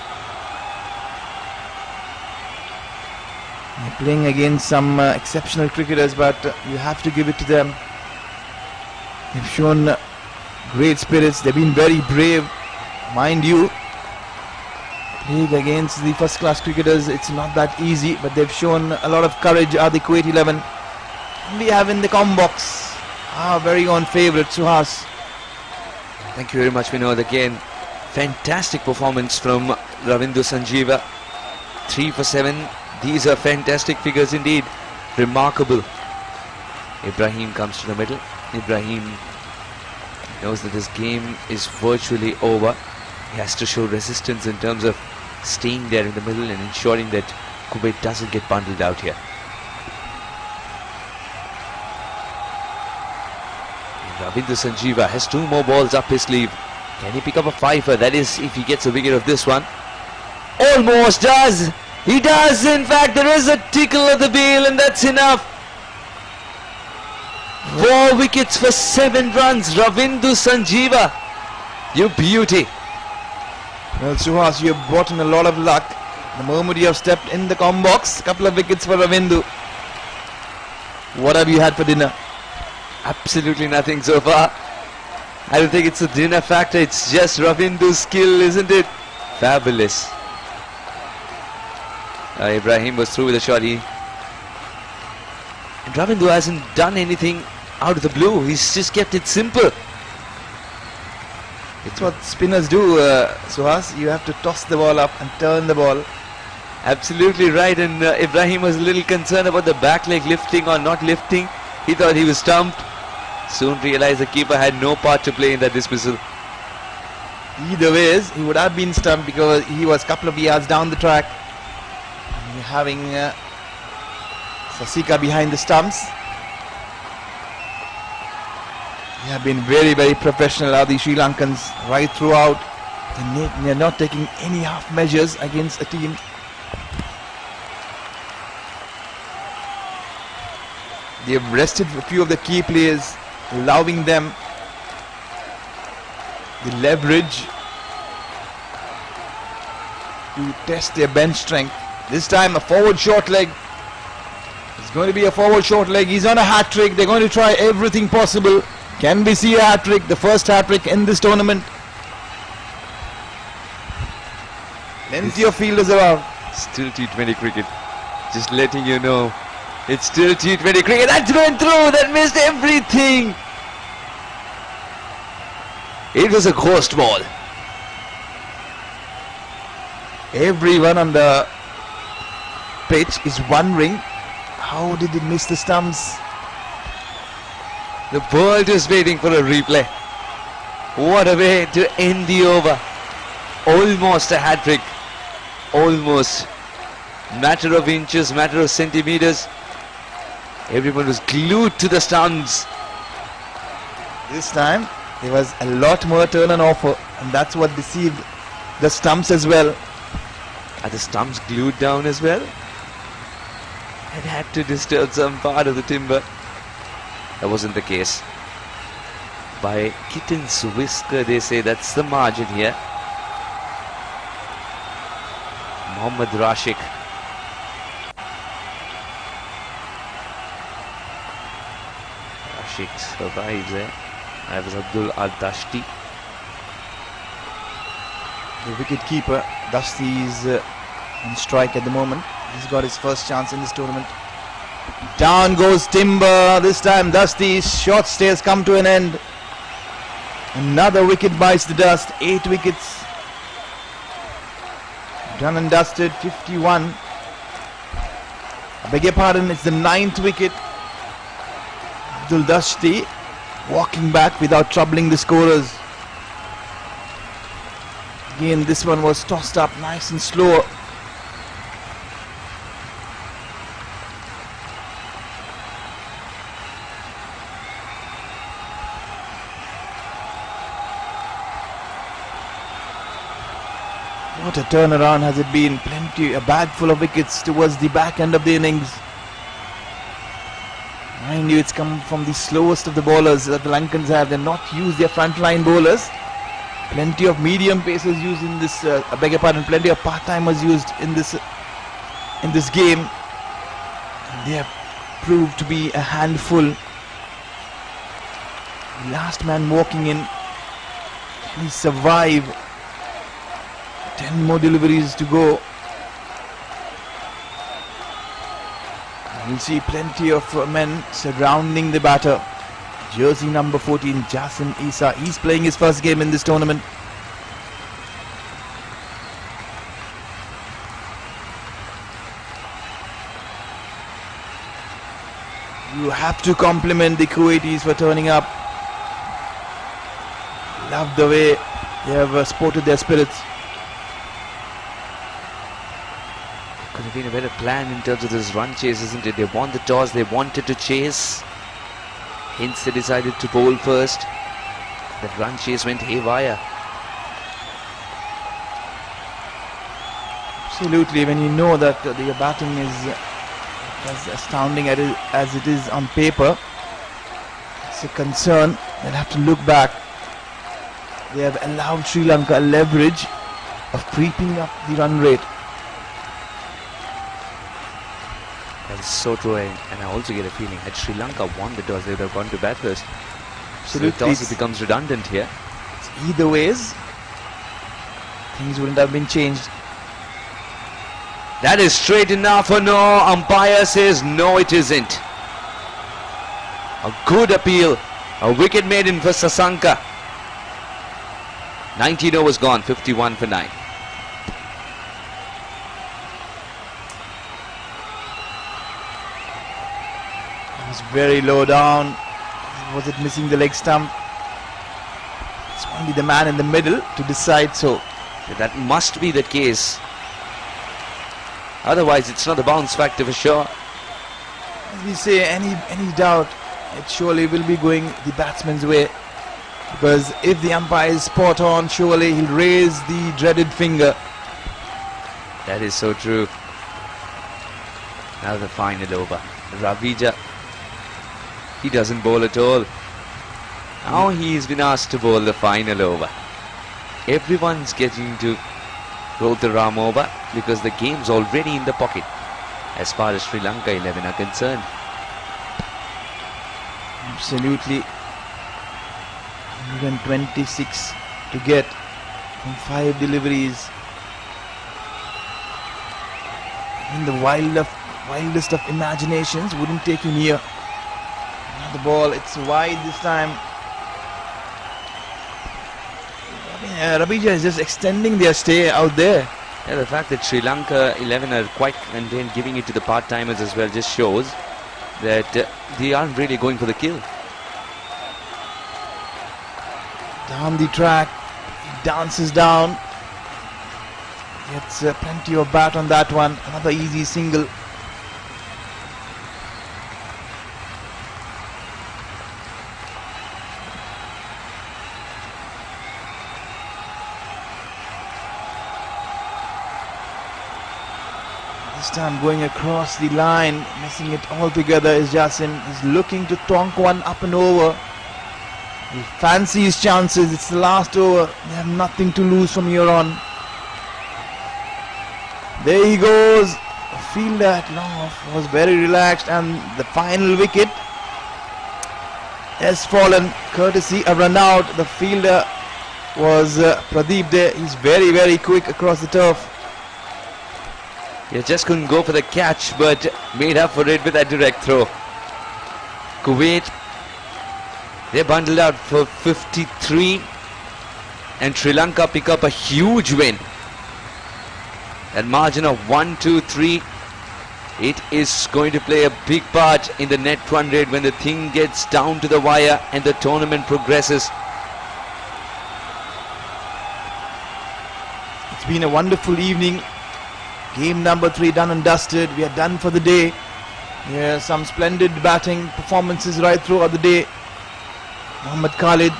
They're playing against some exceptional cricketers, but you have to give it to them. They've shown great spirits. They've been very brave, mind you. Playing against the first class cricketers, it's not that easy, but they've shown a lot of courage. Are the Kuwait 11. We have in the com box our very own favourite Suhas. Thank you very much, Vinod. Again, fantastic performance from Ravindu Sanjeeva. 3 for 7. These are fantastic figures indeed. Remarkable. Ibrahim comes to the middle. Ibrahim knows that this game is virtually over. He has to show resistance in terms of staying there in the middle and ensuring that Kuwait doesn't get bundled out here. Ravindu Sanjeeva has 2 more balls up his sleeve. Can he pick up a 5er? That is, if he gets a wicket of this one. Almost does. He does. In fact, there is a tickle of the bill, and that's enough. 4 wickets for 7 runs. Ravindu Sanjeeva, you beauty. Well, Suhas, you have brought in a lot of luck. The moment you have stepped in the com box, a couple of wickets for Ravindu. What have you had for dinner? Absolutely nothing so far. I don't think it's a dinner factor. It's just Ravindu's skill, isn't it? Fabulous. Ibrahim was through with a shot. And Ravindu hasn't done anything out of the blue. He's just kept it simple. It's what spinners do, Suhas. You have to toss the ball up and turn the ball. Absolutely right. And Ibrahim was a little concerned about the back leg lifting or not lifting. He thought he was stumped. Soon realized the keeper had no part to play in that dismissal. Either ways, he would have been stumped because he was a couple of yards down the track. You're having Sasika behind the stumps. They have been very, very professional, are the Sri Lankans, right throughout. They're not taking any half measures against a team. They have rested a few of the key players, allowing them the leverage to test their bench strength. This time a forward short leg. It's going to be a forward short leg. He's on a hat-trick. They're going to try everything possible. Can we see a hat-trick? The first hat-trick in this tournament. Plenty of fielders around. Still T20 cricket. Just letting you know. It's still T20 cricket. That's going through. That missed everything. It was a ghost ball. Everyone on the pitch is wondering, how did it miss the stumps? The world is waiting for a replay. What a way to end the over. Almost a hat-trick. Almost. Matter of inches, matter of centimeters. Everyone was glued to the stumps. This time there was a lot more turn and offer, and that's what deceived the stumps as well. Are the stumps glued down as well? It had to disturb some part of the timber. That wasn't the case. By kitten's whisker, they say that's the margin here. Mohammed Rashik. Rashik survives there. That was Abdul Al-Dashti. The wicket keeper, Dusty, is on strike at the moment. He's got his first chance in this tournament. Down goes timber. This time Dusty's short stay has come to an end. Another wicket bites the dust. 8 wickets. Done and dusted. 51. I beg your pardon, it's the 9th wicket. Abdul Dashti walking back without troubling the scorers. Again, this one was tossed up nice and slow. What a turnaround has it been. Plenty, a bag full of wickets towards the back end of the innings. Mind you, it's come from the slowest of the bowlers that the Lankans have. They've not used their frontline bowlers. Plenty of medium pacers used in this, I beg your pardon, plenty of part-timers used in this game. And they have proved to be a handful. The last man walking in. Can he survive? 10 more deliveries to go. You'll see plenty of men surrounding the batter. Jersey number 14, Jasim Isa. He's playing his first game in this tournament. You have to compliment the Kuwaitis for turning up. Love the way they have sported their spirits. Could have been a better plan in terms of this run chase, isn't it? They won the toss, they wanted to chase. Hence they decided to bowl first. That run chase went haywire. Absolutely, when you know that your batting is as astounding as it is on paper, it's a concern. They'll have to look back. They have allowed Sri Lanka a leverage of creeping up the run rate. That's so true, and I also get a feeling had Sri Lanka won the toss, they would have gone to bat first. Absolutely. So the toss becomes redundant here. Either ways, things wouldn't have been changed. That is straight enough or no? Umpire says no, it isn't. A good appeal. A wicket maiden for Sasanka. 19 overs gone, 51 for 9. It was very low down. Was it missing the leg stump? It's only the man in the middle to decide so. That must be the case. Otherwise, it's not a bounce factor for sure. As we say, any doubt, it surely will be going the batsman's way. Because if the umpire is spot on, surely he'll raise the dreaded finger. That is so true. Now the final over. Ravija He doesn't bowl at all. Now he's been asked to bowl the final over. Everyone's getting to roll the ram over because the game's already in the pocket as far as Sri Lanka 11 are concerned. Absolutely. 126 to get from 5 deliveries. In the wildest of imaginations wouldn't take you near. Another ball, it's wide this time. Ravija is just extending their stay out there. Yeah, the fact that Sri Lanka 11 are quite content, giving it to the part-timers as well, just shows that they aren't really going for the kill. Down the track, he dances down. Gets plenty of bat on that one. Another easy single. This time going across the line, missing it all together is Jasim. He's looking to tonk one up and over. He fancies his chances. It's the last over. They have nothing to lose from here on. There he goes. The fielder at long off was very relaxed, and the final wicket has fallen courtesy of run out. The fielder was Pradeep there. He's very, very quick across the turf. He just couldn't go for the catch, but made up for it with a direct throw. Kuwait, they bundled out for 53, and Sri Lanka pick up a huge win. That margin of 1-2-3, it is going to play a big part in the net run rate when the thing gets down to the wire and the tournament progresses. It's been a wonderful evening. Game number 3 done and dusted. We are done for the day. Yeah, some splendid batting performances right throughout the day. Mohammad Khalid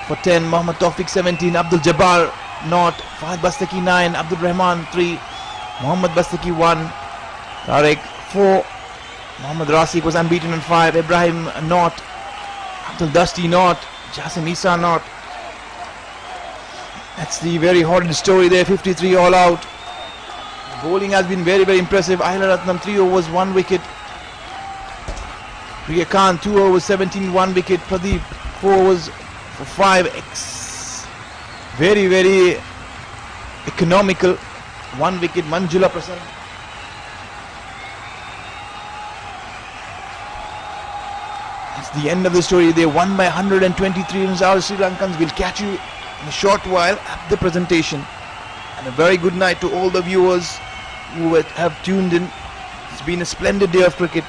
for 10, Mohammad Tawfiq 17, Abdul Jabbar not, Mohammad Bastaki 9, Abdul Rahman 3, Mohammad Bastaki 1, Tariq 4, Mohammad Rafiq was unbeaten on 5, Ibrahim not, Abdul Dusty not, Jasim Isa not. That's the very horrid story there, 53 all out. Bowling has been very, very impressive. Ahila Ratnam 3 overs 1 wicket. Priya Khan 2 overs 17 1 wicket. Pradeep 4 overs for 5. Very, very economical 1 wicket. Manjula Prasanna. That's the end of the story. They won by 123 runs. Our Sri Lankans will catch you in a short while at the presentation. And a very good night to all the viewers who have tuned in. It's been a splendid day of cricket.